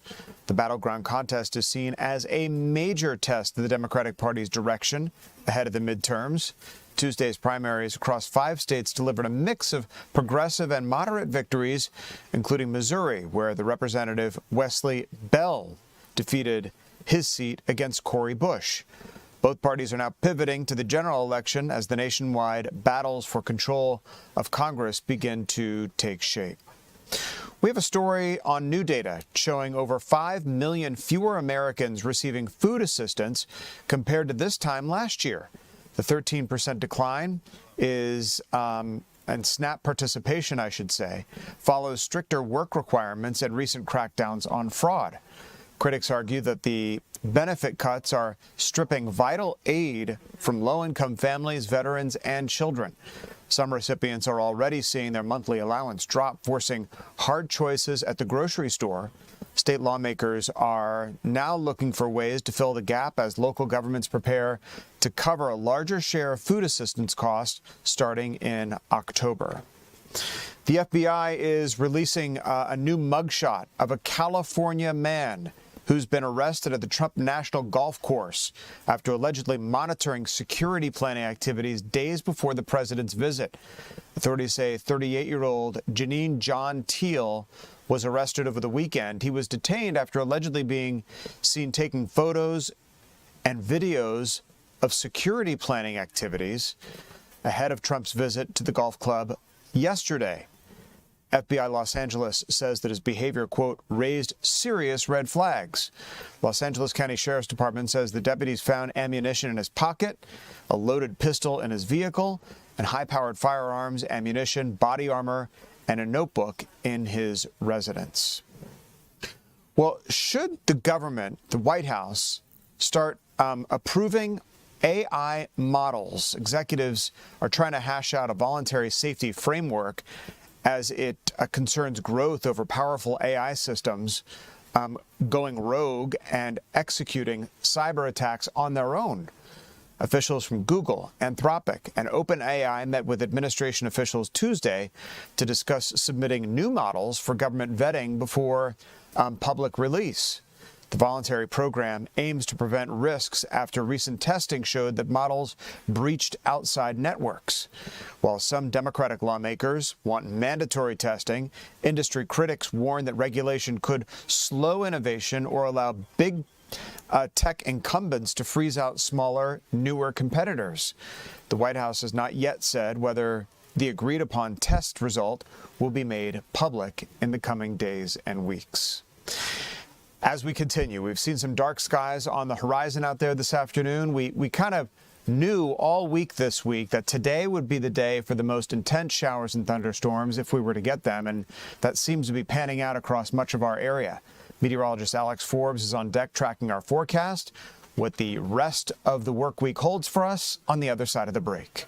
Speaker 14: The battleground contest is seen as a major test of the Democratic Party's direction ahead of the midterms. Tuesday's primaries across 5 states delivered a mix of progressive and moderate victories, including Missouri, where the Representative Wesley Bell defeated his seat against Cori Bush. Both parties are now pivoting to the general election as the nationwide battles for control of Congress begin to take shape. We have a story on new data showing over 5 million fewer Americans receiving food assistance compared to this time last year. The 13% decline is and SNAP participation, I should say, follows stricter work requirements and recent crackdowns on fraud. Critics argue that the benefit cuts are stripping vital aid from low-income families, veterans, and children. Some recipients are already seeing their monthly allowance drop, forcing hard choices at the grocery store. State lawmakers are now looking for ways to fill the gap as local governments prepare to cover a larger share of food assistance costs starting in October. The FBI is releasing a new mugshot of a California man who's been arrested at the Troup National Golf Course after allegedly monitoring security planning activities days before the president's visit. Authorities say 38-year-old Janine John Teal was arrested over the weekend. He was detained after allegedly being seen taking photos and videos of security planning activities ahead of Trump's visit to the golf club yesterday. FBI Los Angeles says that his behavior, quote, raised serious red flags. Los Angeles County Sheriff's Department says the deputies found ammunition in his pocket, a loaded pistol in his vehicle, and high-powered firearms, ammunition, body armor, and a notebook in his residence. Well, should the government, the White House, start approving AI models? Executives are trying to hash out a voluntary safety framework as it concerns growth over powerful AI systems going rogue and executing cyber attacks on their own. Officials from Google, Anthropic, and OpenAI met with administration officials Tuesday to discuss submitting new models for government vetting before public release. The voluntary program aims to prevent risks after recent testing showed that models breached outside networks. While some Democratic lawmakers want mandatory testing, industry critics warn that regulation could slow innovation or allow big tech incumbents to freeze out smaller, newer competitors. The White House has not yet said whether the agreed-upon test result will be made public in the coming days and weeks. As we continue, we've seen some dark skies on the horizon out there this afternoon. We kind of knew all week this week that today would be the day for the most intense showers and thunderstorms if we were to get them, and that seems to be panning out across much of our area. Meteorologist Alex Forbes is on deck tracking our forecast, what the rest of the work week holds for us on the other side of the break.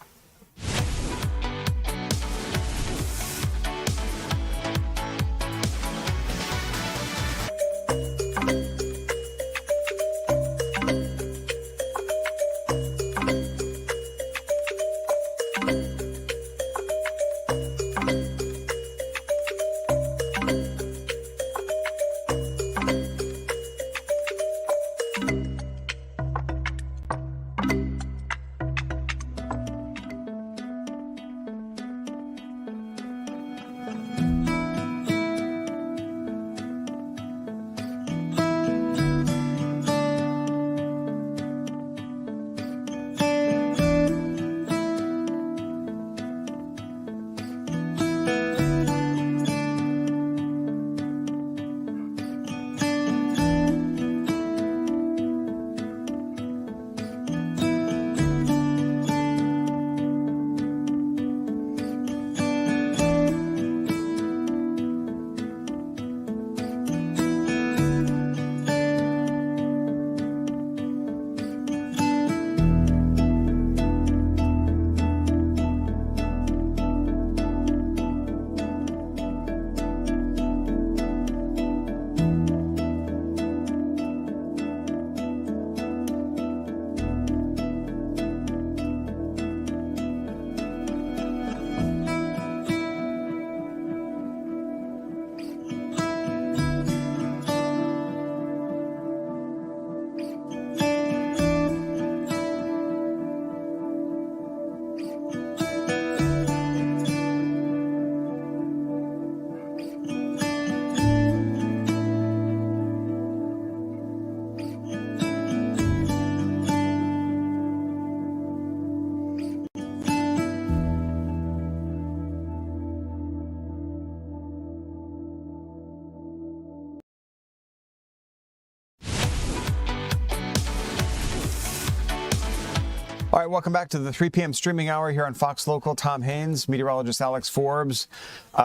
Speaker 14: All right, welcome back to the 3 p.m. streaming hour here on Fox Local. Tom Haines, meteorologist Alex Forbes,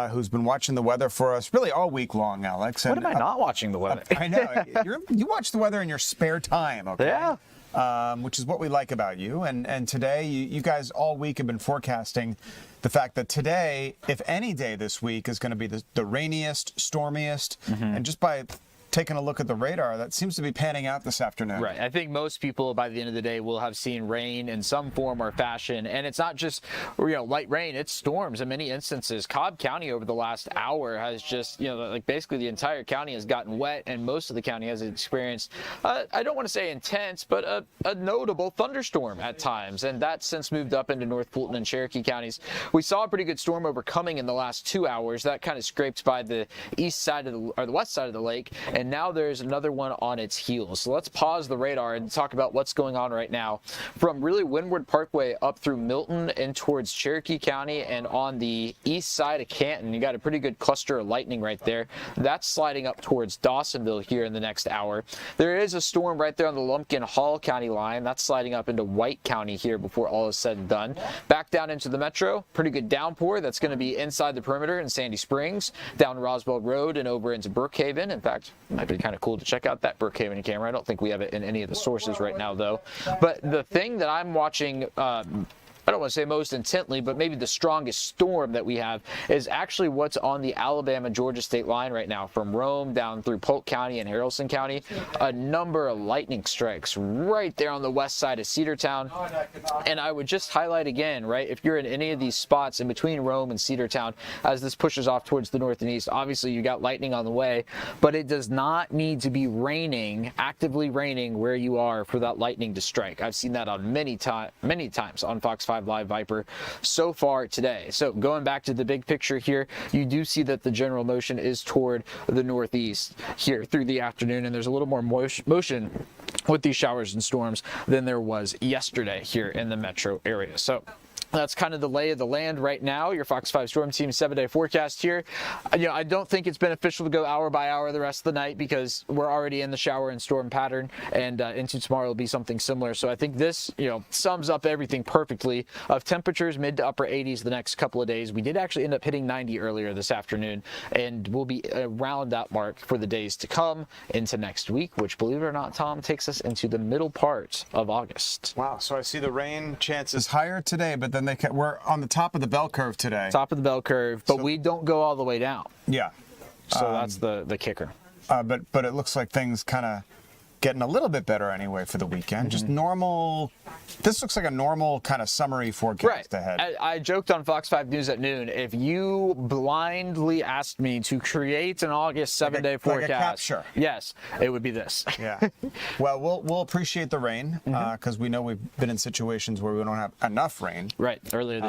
Speaker 14: who's been watching the weather for us really all week long, Alex.
Speaker 9: What am I not watching the weather?
Speaker 14: I know. You watch the weather in your spare time, okay?
Speaker 9: Yeah.
Speaker 14: Which is what we like about you. And today, you guys all week have been forecasting the fact that today, if any day this week, is going to be the rainiest, stormiest, and just by taken a look at the radar, that seems to be panning out this afternoon.
Speaker 9: Right. I think most people by the end of the day will have seen rain in some form or fashion. And it's not just, light rain, it's storms in many instances. Cobb County over the last hour has just, basically the entire county has gotten wet, and most of the county has experienced, I don't want to say intense, but a notable thunderstorm at times. And that's since moved up into North Fulton and Cherokee counties. We saw a pretty good storm overcoming in the last 2 hours. That kind of scraped by the east side of the west side of the lake, and now there's another one on its heels. So let's pause the radar and talk about what's going on right now from really Windward Parkway up through Milton and towards Cherokee County, and on the east side of Canton. You got a pretty good cluster of lightning right there. That's sliding up towards Dawsonville here in the next hour. There is a storm right there on the Lumpkin-Hall County line. That's sliding up into White County here before all is said and done. Back down into the metro, pretty good downpour. That's going to be inside the perimeter in Sandy Springs, down Roswell Road, and over into Brookhaven. In fact, it might be kind of cool to check out that Brookhaven camera. I don't think we have it in any of the sources right now, though. But the thing that I'm watching, I don't want to say most intently, but maybe the strongest storm that we have is actually what's on the Alabama-Georgia state line right now, from Rome down through Polk County and Haralson County. A number of lightning strikes right there on the west side of Cedartown. And I would just highlight again, right, if you're in any of these spots in between Rome and Cedartown, as this pushes off towards the north and east, obviously you got lightning on the way, but it does not need to be raining, actively raining where you are for that lightning to strike. I've seen that on many times on Fox 5 Live Viper so far today. So going back to the big picture here, you do see that the general motion is toward the northeast here through the afternoon, and there's a little more motion with these showers and storms than there was yesterday here in the metro area. So that's kind of the lay of the land right now. Your Fox 5 Storm Team 7-day forecast here. I don't think it's beneficial to go hour by hour the rest of the night, because we're already in the shower and storm pattern, and into tomorrow will be something similar. So I think this, sums up everything perfectly, of temperatures mid to upper 80s the next couple of days. We did actually end up hitting 90 earlier this afternoon, and we'll be around that mark for the days to come into next week, which, believe it or not, Tom, takes us into the middle part of August.
Speaker 14: Wow. So I see the rain chances higher today, but then we're on the top of the bell curve today.
Speaker 9: Top of the bell curve, but we don't go all the way down.
Speaker 14: Yeah.
Speaker 9: So that's the kicker.
Speaker 14: But it looks like things kind of getting a little bit better anyway for the weekend. Just normal. This looks like a normal kind of summary forecast ahead.
Speaker 9: I joked on Fox 5 News at noon, if you blindly asked me to create an August 7-day forecast,
Speaker 14: like a capture.
Speaker 9: Yes, it would be this.
Speaker 14: Yeah. Well, we'll appreciate the rain, because we know we've been in situations where we don't have enough rain.
Speaker 9: Right. Earlier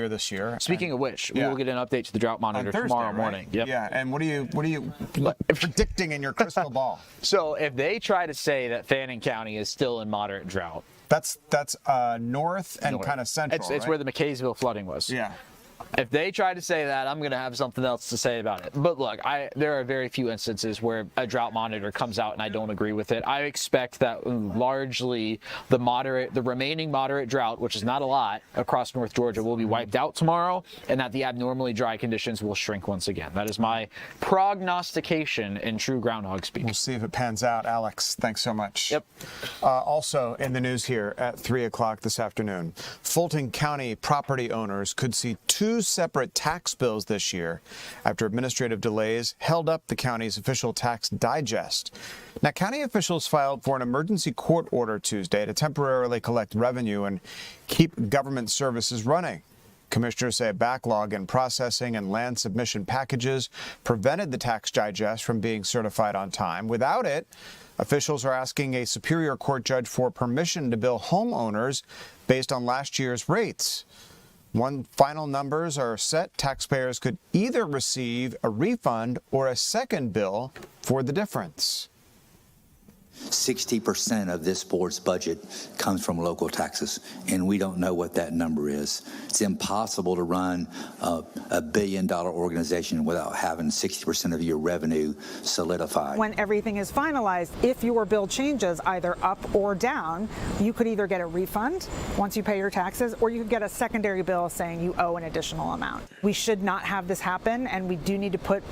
Speaker 9: this year. Speaking of which, we will get an update to the drought monitor
Speaker 14: Thursday,
Speaker 9: tomorrow morning. Yep.
Speaker 14: Yeah. And what are you predicting in your crystal ball?
Speaker 9: So if they try to say that Fannin County is still in moderate drought,
Speaker 14: that's north and kind of central.
Speaker 9: It's where the McKaysville flooding was.
Speaker 14: Yeah.
Speaker 9: If they try to say that, I'm going to have something else to say about it. But look, there are very few instances where a drought monitor comes out and I don't agree with it. I expect that largely the remaining moderate drought, which is not a lot across North Georgia, will be wiped out tomorrow, and that the abnormally dry conditions will shrink once again. That is my prognostication in true groundhog speak.
Speaker 14: We'll see if it pans out. Alex, thanks so much.
Speaker 9: Yep.
Speaker 14: Also in the news here at 3 o'clock this afternoon, Fulton County property owners could see 2 separate tax bills this year after administrative delays held up the county's official tax digest. Now, county officials filed for an emergency court order Tuesday to temporarily collect revenue and keep government services running. Commissioners say a backlog in processing and land submission packages prevented the tax digest from being certified on time. Without it, officials are asking a Superior Court judge for permission to bill homeowners based on last year's rates. When final numbers are set, taxpayers could either receive a refund or a second bill for the difference.
Speaker 20: 60% of this board's budget comes from local taxes, and we don't know what that number is. It's impossible to run a billion-dollar organization without having 60% of your revenue solidified.
Speaker 15: When everything is finalized, if your bill changes either up or down, you could either get a refund once you pay your taxes, or you could get a secondary bill saying you owe an additional amount. We should not have this happen, and we do need to put,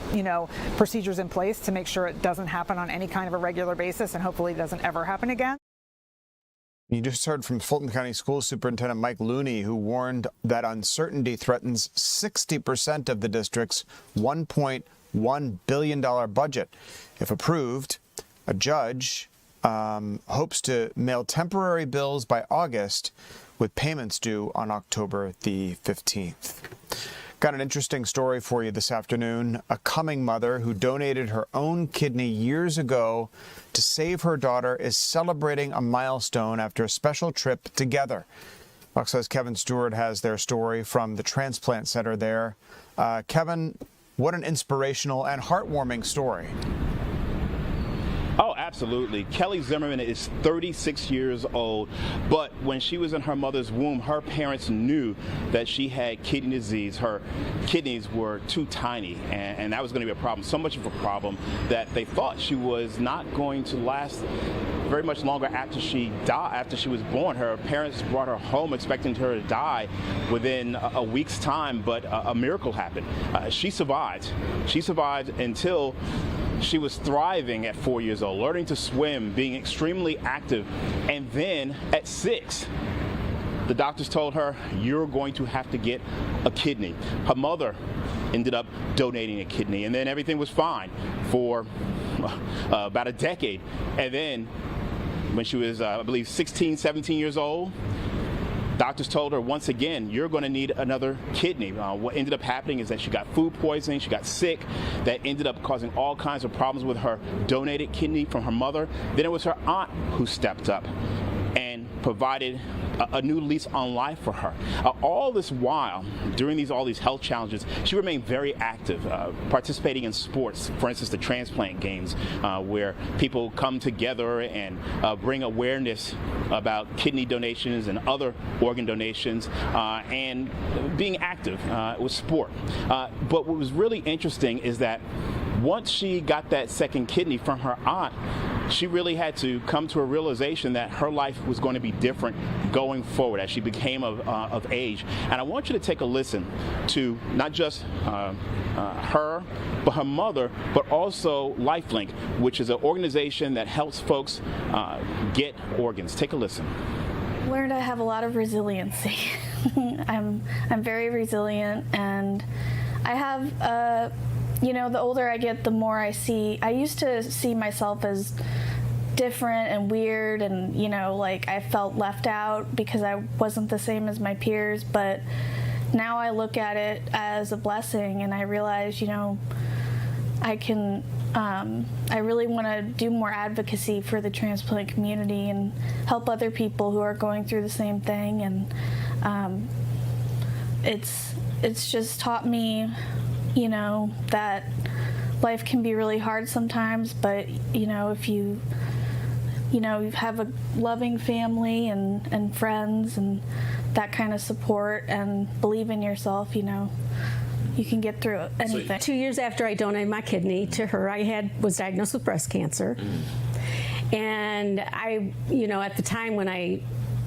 Speaker 15: procedures in place to make sure it doesn't happen on any kind of a regular basis, and hopefully doesn't ever happen again.
Speaker 14: You just heard from Fulton County School Superintendent Mike Looney, who warned that uncertainty threatens 60% of the district's $1.4 $1 billion budget. If approved, a judge hopes to mail temporary bills by August with payments due on October the 15th. Got an interesting story for you this afternoon. A coming mother who donated her own kidney years ago to save her daughter is celebrating a milestone after a special trip together. Fox 5's Kevin Stewart has their story from the transplant center there. Kevin, what an inspirational and heartwarming story.
Speaker 8: Oh, absolutely. Kelly Zimmerman is 36 years old, but when she was in her mother's womb, her parents knew that she had kidney disease. Her kidneys were too tiny, and that was going to be a problem, so much of a problem that they thought she was not going to last very much longer after she died, after she was born. Her parents brought her home expecting her to die within a week's time, but a miracle happened. She survived. She survived until she was thriving at 4 years old, learning to swim, being extremely active. And then at 6, the doctors told her, you're going to have to get a kidney. Her mother ended up donating a kidney, and then everything was fine for about a decade. And then when she was, I believe, 16, 17 years old, doctors told her once again, you're going to need another kidney. What ended up happening is that she got food poisoning, she got sick, that ended up causing all kinds of problems with her donated kidney from her mother. Then it was her aunt who stepped up and provided a new lease on life for her. All this while, during all these health challenges, she remained very active, participating in sports, for instance, the transplant games, where people come together and bring awareness about kidney donations and other organ donations, and being active with sport. But what was really interesting is that once she got that second kidney from her aunt, she really had to come to a realization that her life was going to be different going forward as she became of age. And I want you to take a listen to not just her, but her mother, but also LifeLink, which is an organization that helps folks get organs. Take a listen.
Speaker 22: Learned I have a lot of resiliency. I'm very resilient, and I have you know, the older I get, the more I used to see myself as different and weird, and, you know, like I felt left out because I wasn't the same as my peers, but now I look at it as a blessing, and I realize, you know, I can, I really want to do more advocacy for the transplant community and help other people who are going through the same thing, and it's just taught me, you know, that life can be really hard sometimes, but, you know, if you have a loving family and friends and that kind of support and believe in yourself, you know, you can get through anything.
Speaker 23: 2 years after I donated my kidney to her, I was diagnosed with breast cancer. And I, you know, at the time when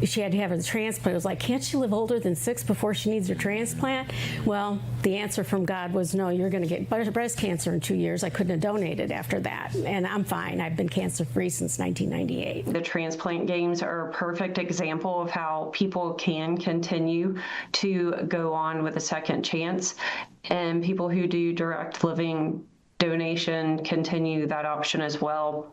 Speaker 23: she had to have her transplant, it was like, can't she live older than 6 before she needs her transplant? Well, the answer from God was, no, you're going to get breast cancer in 2 years. I couldn't have donated after that, and I'm fine. I've been cancer-free since 1998.
Speaker 24: The transplant games are a perfect example of how people can continue to go on with a second chance, and people who do direct living donation continue that option as well,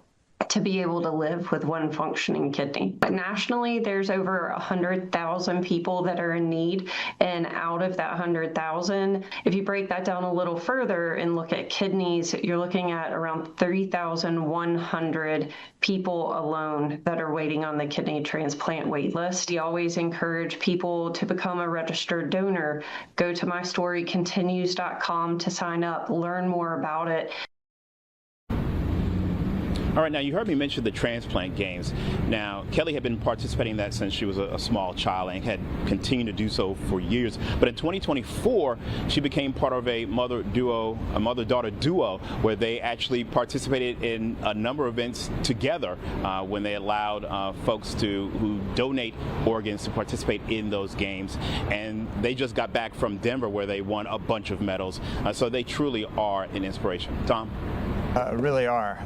Speaker 24: to be able to live with one functioning kidney. But nationally, there's over 100,000 people that are in need, and out of that 100,000, if you break that down a little further and look at kidneys, you're looking at around 3,100 people alone that are waiting on the kidney transplant wait list. We always encourage people to become a registered donor. Go to mystorycontinues.com to sign up, learn more about it.
Speaker 8: All right, now you heard me mention the transplant games. Now, Kelly had been participating in that since she was a small child and had continued to do so for years. But in 2024, she became part of a mother-daughter duo, where they actually participated in a number of events together when they allowed folks who donate organs to participate in those games. And they just got back from Denver, where they won a bunch of medals. So they truly are an inspiration. Tom?
Speaker 14: Really are.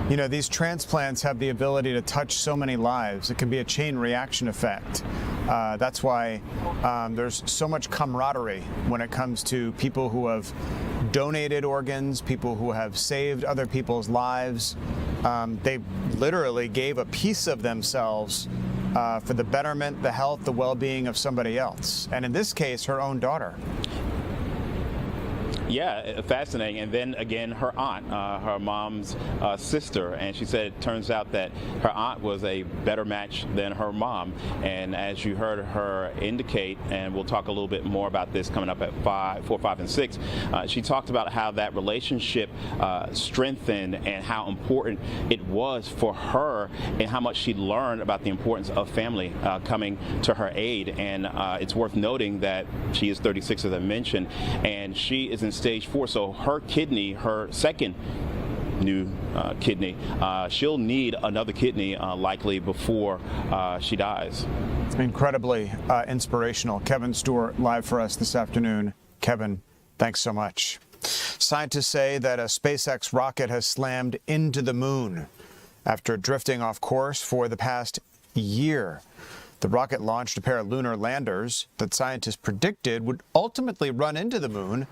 Speaker 14: You know, these transplants have the ability to touch so many lives. It can be a chain reaction effect. That's why there's so much camaraderie when it comes to people who have donated organs, people who have saved other people's lives. They literally gave a piece of themselves for the betterment, the health, the well-being of somebody else. And in this case, her own daughter.
Speaker 8: Yeah, fascinating. And then again, her aunt, her mom's sister, and she said it turns out that her aunt was a better match than her mom. And as you heard her indicate, and we'll talk a little bit more about this coming up at 4, 5, and 6, she talked about how that relationship strengthened and how important it was for her and how much she learned about the importance of family coming to her aid. And it's worth noting that she is 36, as I mentioned, and she is in stage 4, so her kidney, her second new kidney, she'll need another kidney likely before she dies.
Speaker 14: Incredibly inspirational. Kevin Stewart live for us this afternoon. Kevin, thanks so much. Scientists say that a SpaceX rocket has slammed into the moon after drifting off course for the past year. The rocket launched a pair of lunar landers that scientists predicted would ultimately run into the moon.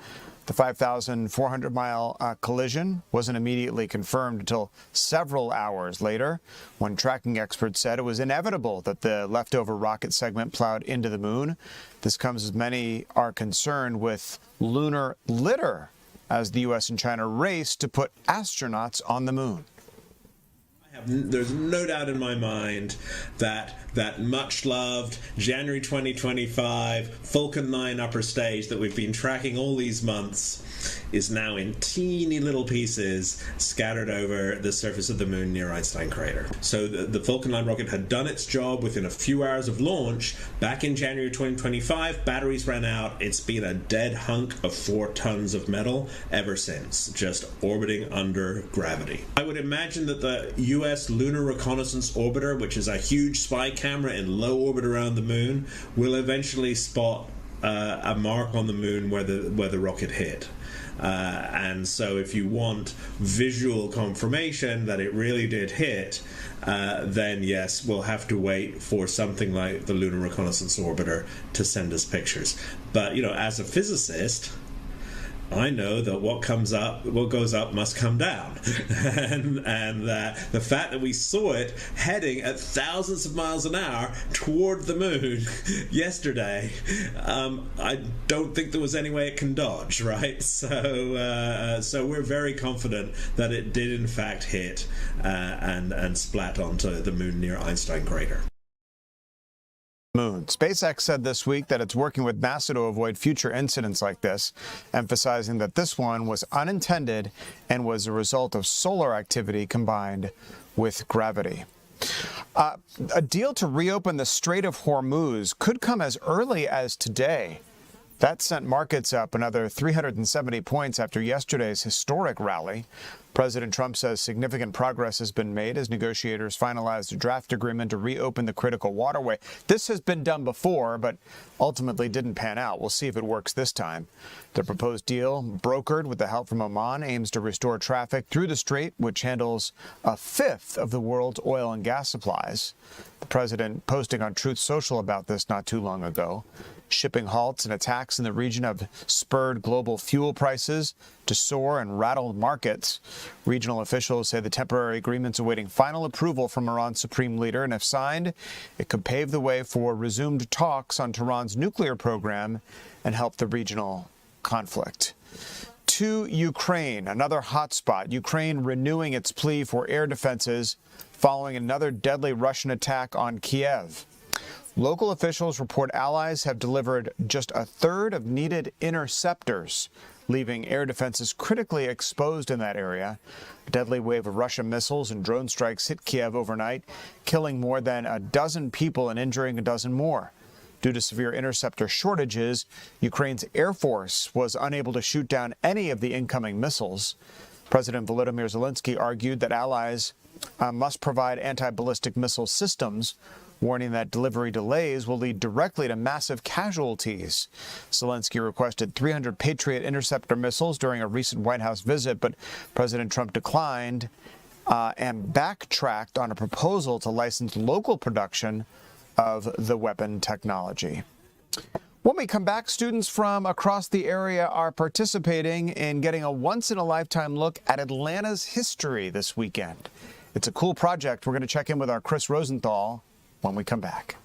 Speaker 14: The 5,400-mile collision wasn't immediately confirmed until several hours later, when tracking experts said it was inevitable that the leftover rocket segment plowed into the moon. This comes as many are concerned with lunar litter as the U.S. and China race to put astronauts on the moon.
Speaker 10: There's no doubt in my mind that much-loved January 2025 Falcon 9 upper stage that we've been tracking all these months is now in teeny little pieces scattered over the surface of the moon near Einstein crater. So the Falcon 9 rocket had done its job within a few hours of launch. Back in January 2025, batteries ran out. It's been a dead hunk of 4 tons of metal ever since, just orbiting under gravity. I would imagine that the U.S. Lunar Reconnaissance Orbiter, which is a huge spy camera in low orbit around the moon, will eventually spot a mark on the moon where the rocket hit. And so if you want visual confirmation that it really did hit, then yes, we'll have to wait for something like the Lunar Reconnaissance Orbiter to send us pictures. But, as a physicist, I know that what goes up must come down. and the fact that we saw it heading at thousands of miles an hour toward the moon yesterday, I don't think there was any way it can dodge, right? So we're very confident that it did in fact hit and splat onto the moon near Einstein crater.
Speaker 14: Moon. SpaceX said this week that it's working with NASA to avoid future incidents like this, emphasizing that this one was unintended and was a result of solar activity combined with gravity. A deal to reopen the Strait of Hormuz could come as early as today. That sent markets up another 370 points after yesterday's historic rally. President Trump says significant progress has been made as negotiators finalized a draft agreement to reopen the critical waterway. This has been done before, but ultimately didn't pan out. We'll see if it works this time. The proposed deal, brokered with the help from Oman, aims to restore traffic through the strait, which handles a fifth of the world's oil and gas supplies. The president posting on Truth Social about this not too long ago. Shipping halts and attacks in the region have spurred global fuel prices to soar and rattled markets. Regional officials say the temporary agreement's awaiting final approval from Iran's supreme leader, and if signed, it could pave the way for resumed talks on Tehran's nuclear program and help the regional conflict. To Ukraine, another hotspot. Ukraine renewing its plea for air defenses following another deadly Russian attack on Kiev. Local officials report allies have delivered just a third of needed interceptors, leaving air defenses critically exposed in that area. A deadly wave of Russian missiles and drone strikes hit Kiev overnight, killing more than a dozen people and injuring a dozen more. Due to severe interceptor shortages, Ukraine's Air Force was unable to shoot down any of the incoming missiles. President Volodymyr Zelensky argued that allies must provide anti-ballistic missile systems, warning that delivery delays will lead directly to massive casualties. Zelensky requested 300 Patriot interceptor missiles during a recent White House visit, but President Trump declined and backtracked on a proposal to license local production of the weapon technology. When we come back, students from across the area are participating in getting a once-in-a-lifetime look at Atlanta's history this weekend. It's a cool project. We're going to check in with our Chris Rosenthal when we come back.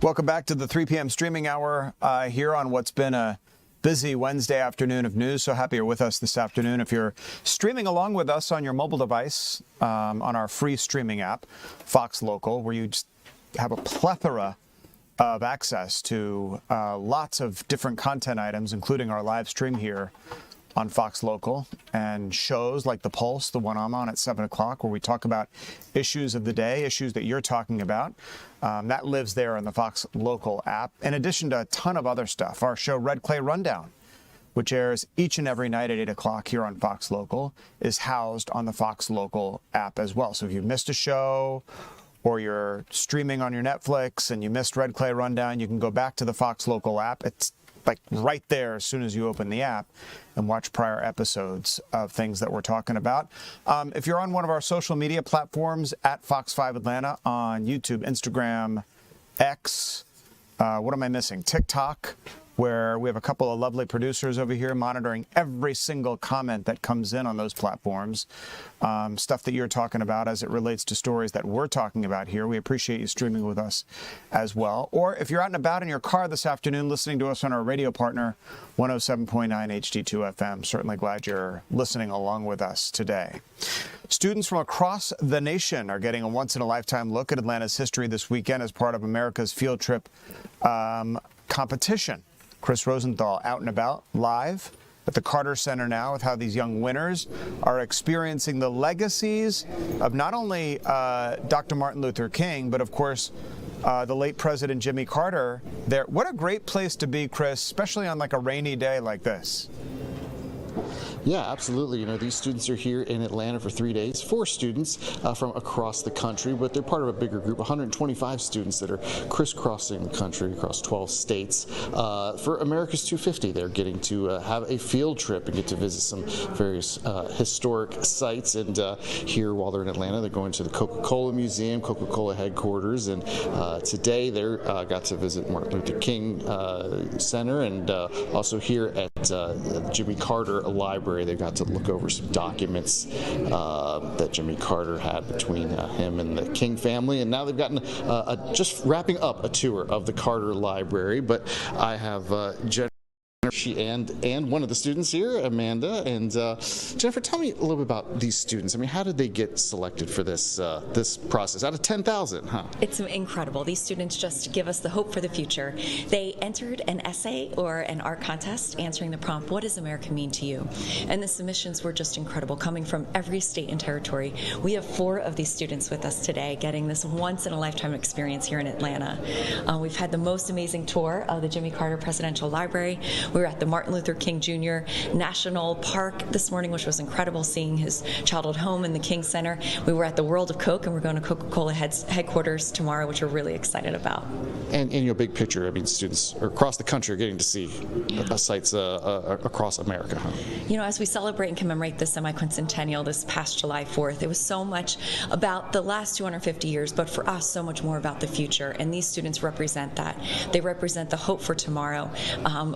Speaker 14: Welcome back to the 3 p.m. streaming hour here on what's been a busy Wednesday afternoon of news. So happy you're with us this afternoon. If you're streaming along with us on your mobile device on our free streaming app, Fox Local, where you just have a plethora of access to lots of different content items, including our live stream here on Fox Local, and shows like The Pulse, the one I'm on at 7 o'clock, where we talk about issues of the day, issues that you're talking about. That lives there in the Fox Local app, in addition to a ton of other stuff. Our show Red Clay Rundown, which airs each and every night at 8 o'clock here on Fox Local, is housed on the Fox Local app as well. So if you missed a show, or you're streaming on your Netflix and you missed Red Clay Rundown, you can go back to the Fox Local app. It's like right there as soon as you open the app and watch prior episodes of things that we're talking about. If you're on one of our social media platforms at Fox 5 Atlanta on YouTube, Instagram, X, what am I missing? TikTok, where we have a couple of lovely producers over here monitoring every single comment that comes in on those platforms. Stuff that you're talking about as it relates to stories that we're talking about here. We appreciate you streaming with us as well. Or if you're out and about in your car this afternoon listening to us on our radio partner, 107.9 HD2 FM, certainly glad you're listening along with us today. Students from across the nation are getting a once-in-a-lifetime look at Atlanta's history this weekend as part of America's field trip competition. Chris Rosenthal out and about live at the Carter Center now with how these young winners are experiencing the legacies of not only Dr. Martin Luther King, but of course the late President Jimmy Carter. There, what a great place to be, Chris, especially on like a rainy day like this.
Speaker 2: Yeah, absolutely. You know, these students are here in Atlanta for 3 days, 4 students from across the country, but they're part of a bigger group, 125 students that are crisscrossing the country across 12 states. For America's 250, they're getting to have a field trip and get to visit some various historic sites. And here, while they're in Atlanta, they're going to the Coca-Cola Museum, Coca-Cola headquarters, and today they got to visit Martin Luther King Center, and also here at Jimmy Carter Library. They got to look over some documents that Jimmy Carter had between him and the King family, and now they've gotten just wrapping up a tour of the Carter Library. But I have Jennifer and one of the students here, Amanda. And Jennifer, tell me a little bit about these students. I mean, how did they get selected for this this process out of 10,000? Huh?
Speaker 11: It's incredible. These students just give us the hope for the future. They entered an essay or an art contest answering the prompt, "What does America mean to you?" And the submissions were just incredible, coming from every state and territory. We have 4 of these students with us today, getting this once-in-a-lifetime experience here in Atlanta. We've had the most amazing tour of the Jimmy Carter Presidential Library. We were at the Martin Luther King Jr. National Park this morning, which was incredible, seeing his childhood home in the King Center. We were at the World of Coke, and we're going to Coca-Cola headquarters tomorrow, which we're really excited about.
Speaker 2: And in your big picture, I mean, students across the country are getting to see sites across America. Huh?
Speaker 11: You know, as we celebrate and commemorate the semi-quincentennial this past July 4th, it was so much about the last 250 years, but for us, so much more about the future. And these students represent that. They represent the hope for tomorrow.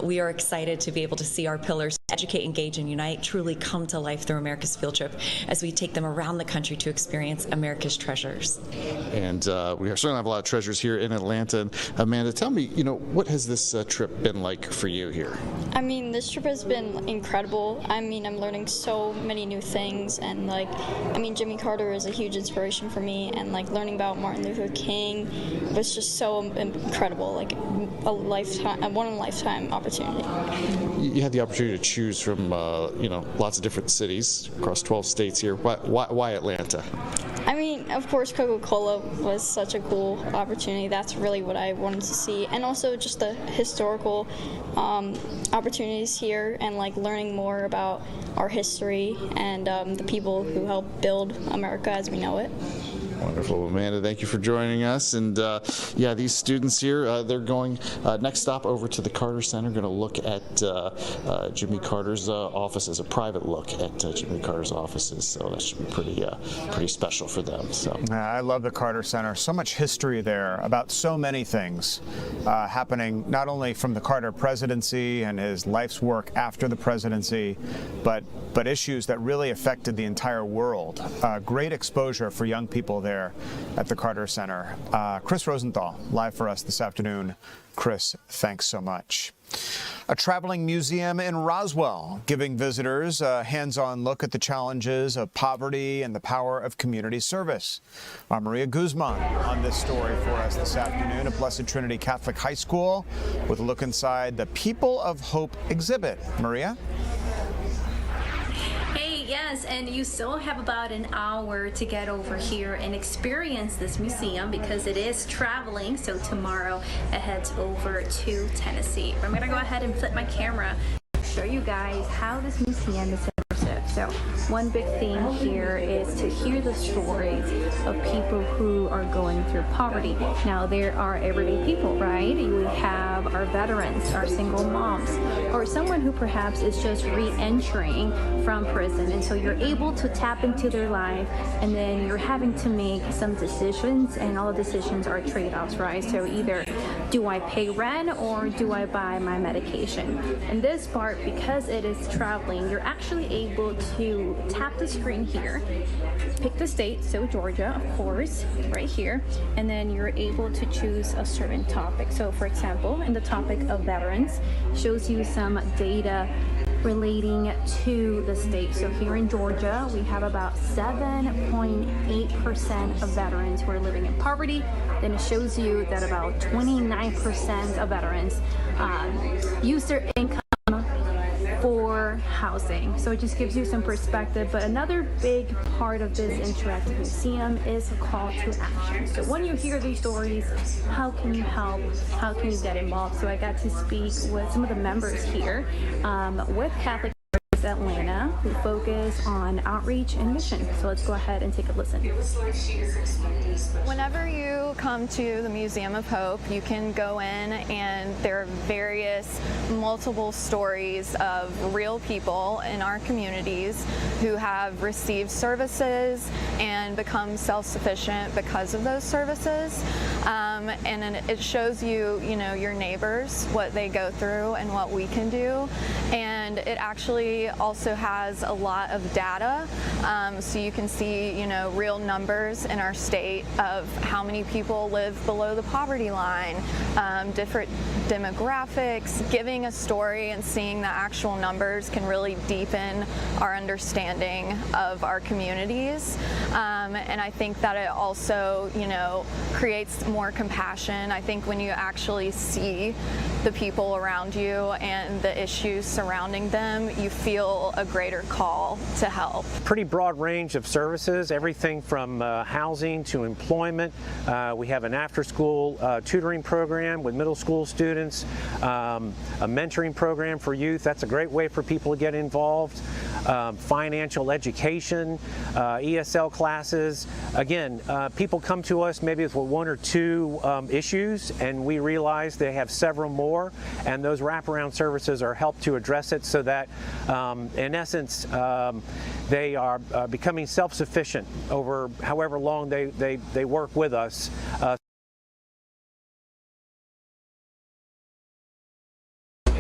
Speaker 11: We are excited to be able to see our pillars, educate, engage, and unite, truly come to life through America's Field Trip as we take them around the country to experience America's treasures.
Speaker 2: And we certainly have a lot of treasures here in Atlanta. And Amanda, tell me, you know, what has this trip been like for you here?
Speaker 12: I mean, this trip has been incredible. I mean, I'm learning so many new things, and Jimmy Carter is a huge inspiration for me, and learning about Martin Luther King was just so incredible, like a one-in-a-lifetime opportunity.
Speaker 2: You had the opportunity to choose from, lots of different cities across 12 states here. Why Atlanta?
Speaker 12: I mean, of course, Coca-Cola was such a cool opportunity. That's really what I wanted to see. And also just the historical opportunities here, and learning more about our history and the people who helped build America as we know it.
Speaker 2: Wonderful, Amanda. Thank you for joining us. And these students here, they're going next stop over to the Carter Center. Going to look at Jimmy Carter's offices, a private look at Jimmy Carter's offices. So that should be pretty special for them. So
Speaker 14: I love the Carter Center. So much history there about so many things happening, not only from the Carter presidency and his life's work after the presidency, but issues that really affected the entire world. Great exposure for young people there at the Carter Center. Chris Rosenthal, live for us this afternoon. Chris, thanks so much. A traveling museum in Roswell giving visitors a hands-on look at the challenges of poverty and the power of community service. Maria Guzman on this story for us this afternoon at Blessed Trinity Catholic High School with a look inside the People of Hope exhibit. Maria?
Speaker 13: Yes, and you still have about an hour to get over here and experience this museum because it is traveling. So tomorrow it heads over to Tennessee. I'm going to go ahead and flip my camera, show you guys how this museum is immersive. So one big theme here is to hear the stories of people who are going through poverty. Now there are everyday people, right? You have our veterans, our single moms, or someone who perhaps is just re-entering from prison, and so you're able to tap into their life, and then you're having to make some decisions, and all the decisions are trade-offs, right? So either do I pay rent or do I buy my medication? And this part, because it is traveling, you're actually able to tap the screen here, pick the state, so Georgia, of course, right here, and then you're able to choose a certain topic. So for example, in the topic of veterans, shows you some data relating to the state. So here in Georgia, we have about 7.8% of veterans who are living in poverty. Then it shows you that about 29% of veterans use their income for housing. So it just gives you some perspective. But another big part of this interactive museum is a call to action. So when you hear these stories, how can you help? How can you get involved? So I got to speak with some of the members here with Catholic Atlanta who focus on outreach and mission. So let's go ahead and take a listen.
Speaker 16: Whenever you come to the Museum of Hope, you can go in and there are various multiple stories of real people in our communities who have received services and become self-sufficient because of those services. and it shows you, your neighbors, what they go through and what we can do. And it actually also has a lot of data, so you can see, real numbers in our state of how many people live below the poverty line, different demographics. Giving a story and seeing the actual numbers can really deepen our understanding of our communities. And I think that it also, creates more compassion. I think when you actually see the people around you and the issues surrounding them, you feel a greater call to help.
Speaker 1: Pretty broad range of services, everything from housing to employment. We have an after-school tutoring program with middle school students, a mentoring program for youth. That's a great way for people to get involved. Financial education, ESL classes. Again, people come to us maybe with one or two issues, and we realize they have several more, and those wraparound services are helped to address it so that, in essence, they are becoming self-sufficient over however long they work with us.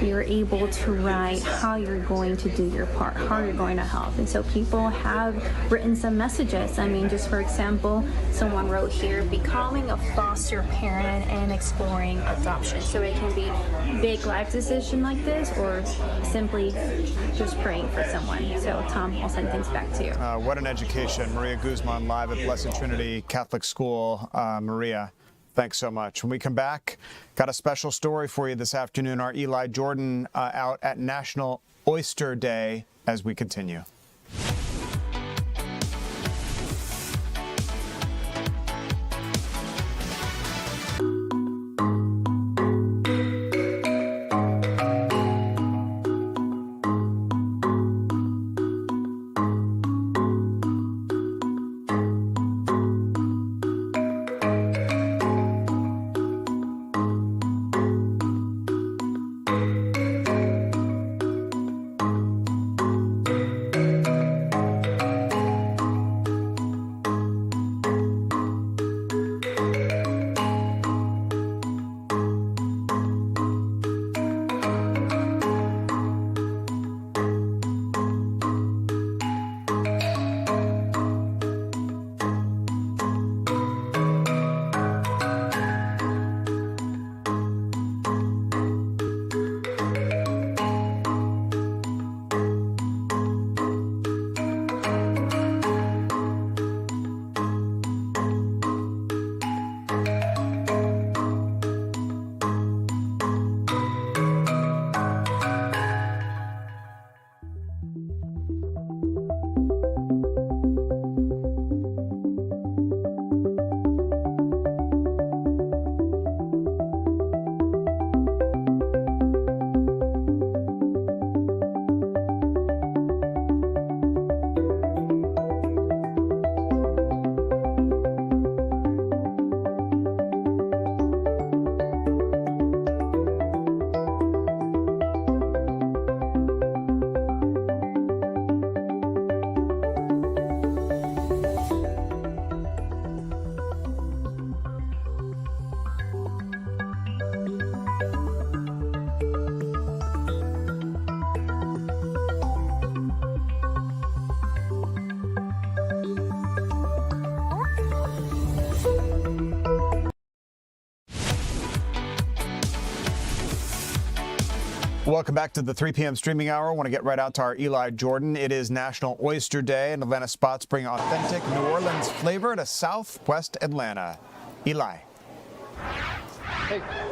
Speaker 13: You're able to write how you're going to do your part, how you're going to help. And so people have written some messages. I mean, just for example, someone wrote here, becoming a foster parent and exploring adoption. So it can be a big life decision like this, or simply just praying for someone. So Tom, I'll send things back to you.
Speaker 14: What an education. Maria Guzman live at Blessed Trinity Catholic School. Maria, thanks so much. When we come back, got a special story for you this afternoon. Our Eli Jordan out at National Oyster Day as we continue. Welcome back to the 3 p.m. streaming hour. I want to get right out to our Eli Jordan. It is National Oyster Day, and Atlanta spots bring authentic New Orleans flavor to Southwest Atlanta. Eli.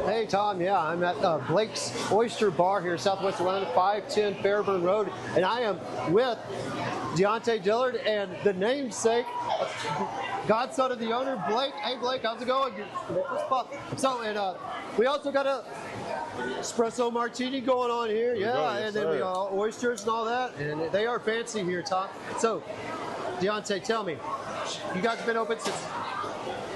Speaker 3: Hey, Tom. Yeah, I'm at Blake's Oyster Bar here in Southwest Atlanta, 510 Fairburn Road, and I am with Deontay Dillard and the namesake, godson of the owner, Blake. Hey, Blake, how's it going? So, and we also got a espresso martini going on here, yeah, and then we got oysters and all that, and they are fancy here, Tom. So, Deontay, tell me, you guys have been open since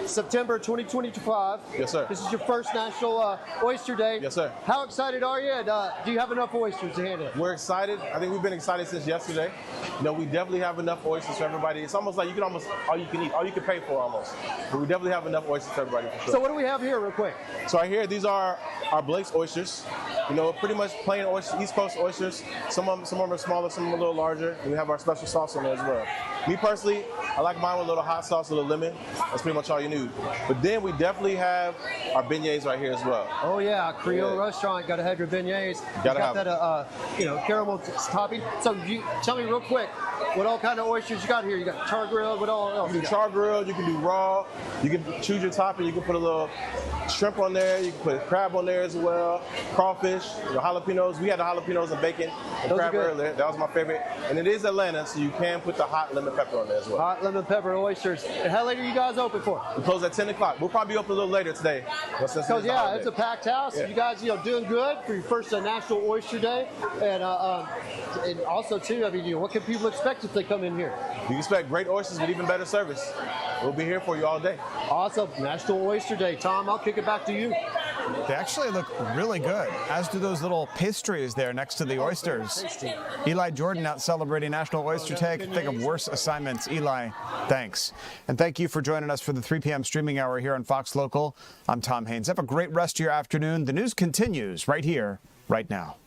Speaker 3: September 2025.
Speaker 4: Yes, sir.
Speaker 3: This is your first National Oyster Day.
Speaker 4: Yes, sir.
Speaker 3: How excited are you? And, do you have enough oysters to handle it?
Speaker 4: We're excited. I think we've been excited since yesterday. You know, we definitely have enough oysters for everybody. It's almost like you can almost all you can eat, all you can pay for almost. But we definitely have enough oysters for everybody for sure.
Speaker 3: So what do we have here real quick?
Speaker 4: So right here, these are our Blake's oysters. You know, pretty much plain oysters, East Coast oysters. Some of them are smaller, some of them a little larger. And we have our special sauce on there as well. Me personally, I like mine with a little hot sauce, a little lemon. That's pretty much all you need. But then we definitely have our beignets right here as well.
Speaker 3: Oh yeah, Creole restaurant, gotta have your beignets.
Speaker 4: Gotta
Speaker 3: got
Speaker 4: have
Speaker 3: that caramel topping. So you tell me real quick, what all kind of oysters you got here? You got char grilled, what all else?
Speaker 4: You can char grilled, you can do raw, you can choose your topping, you can put a little shrimp on there, you can put crab on there as well, crawfish, the jalapenos. We had the jalapenos and bacon and crab earlier. That was my favorite. And it is Atlanta, so you can put the hot lemon pepper on there as well.
Speaker 3: Hot lemon pepper oysters. And how late are you guys open for?
Speaker 4: We close at 10 o'clock. We'll probably be open a little later today.
Speaker 3: Because it's a packed house.
Speaker 4: Yeah.
Speaker 3: You guys, doing good for your first National Oyster Day, and also too, I mean, what can people expect if they come in here?
Speaker 4: You can expect great oysters with even better service. We'll be here for you all day.
Speaker 3: Awesome, National Oyster Day. Tom, I'll kick it back to you.
Speaker 14: They actually look really good, as do those little pastries there next to the oysters. Eli Jordan out celebrating National Oyster Day. I can think of worse assignments. Eli, thanks. And thank you for joining us for the 3 p.m. streaming hour here on Fox Local. I'm Tom Haynes. Have a great rest of your afternoon. The news continues right here, right now.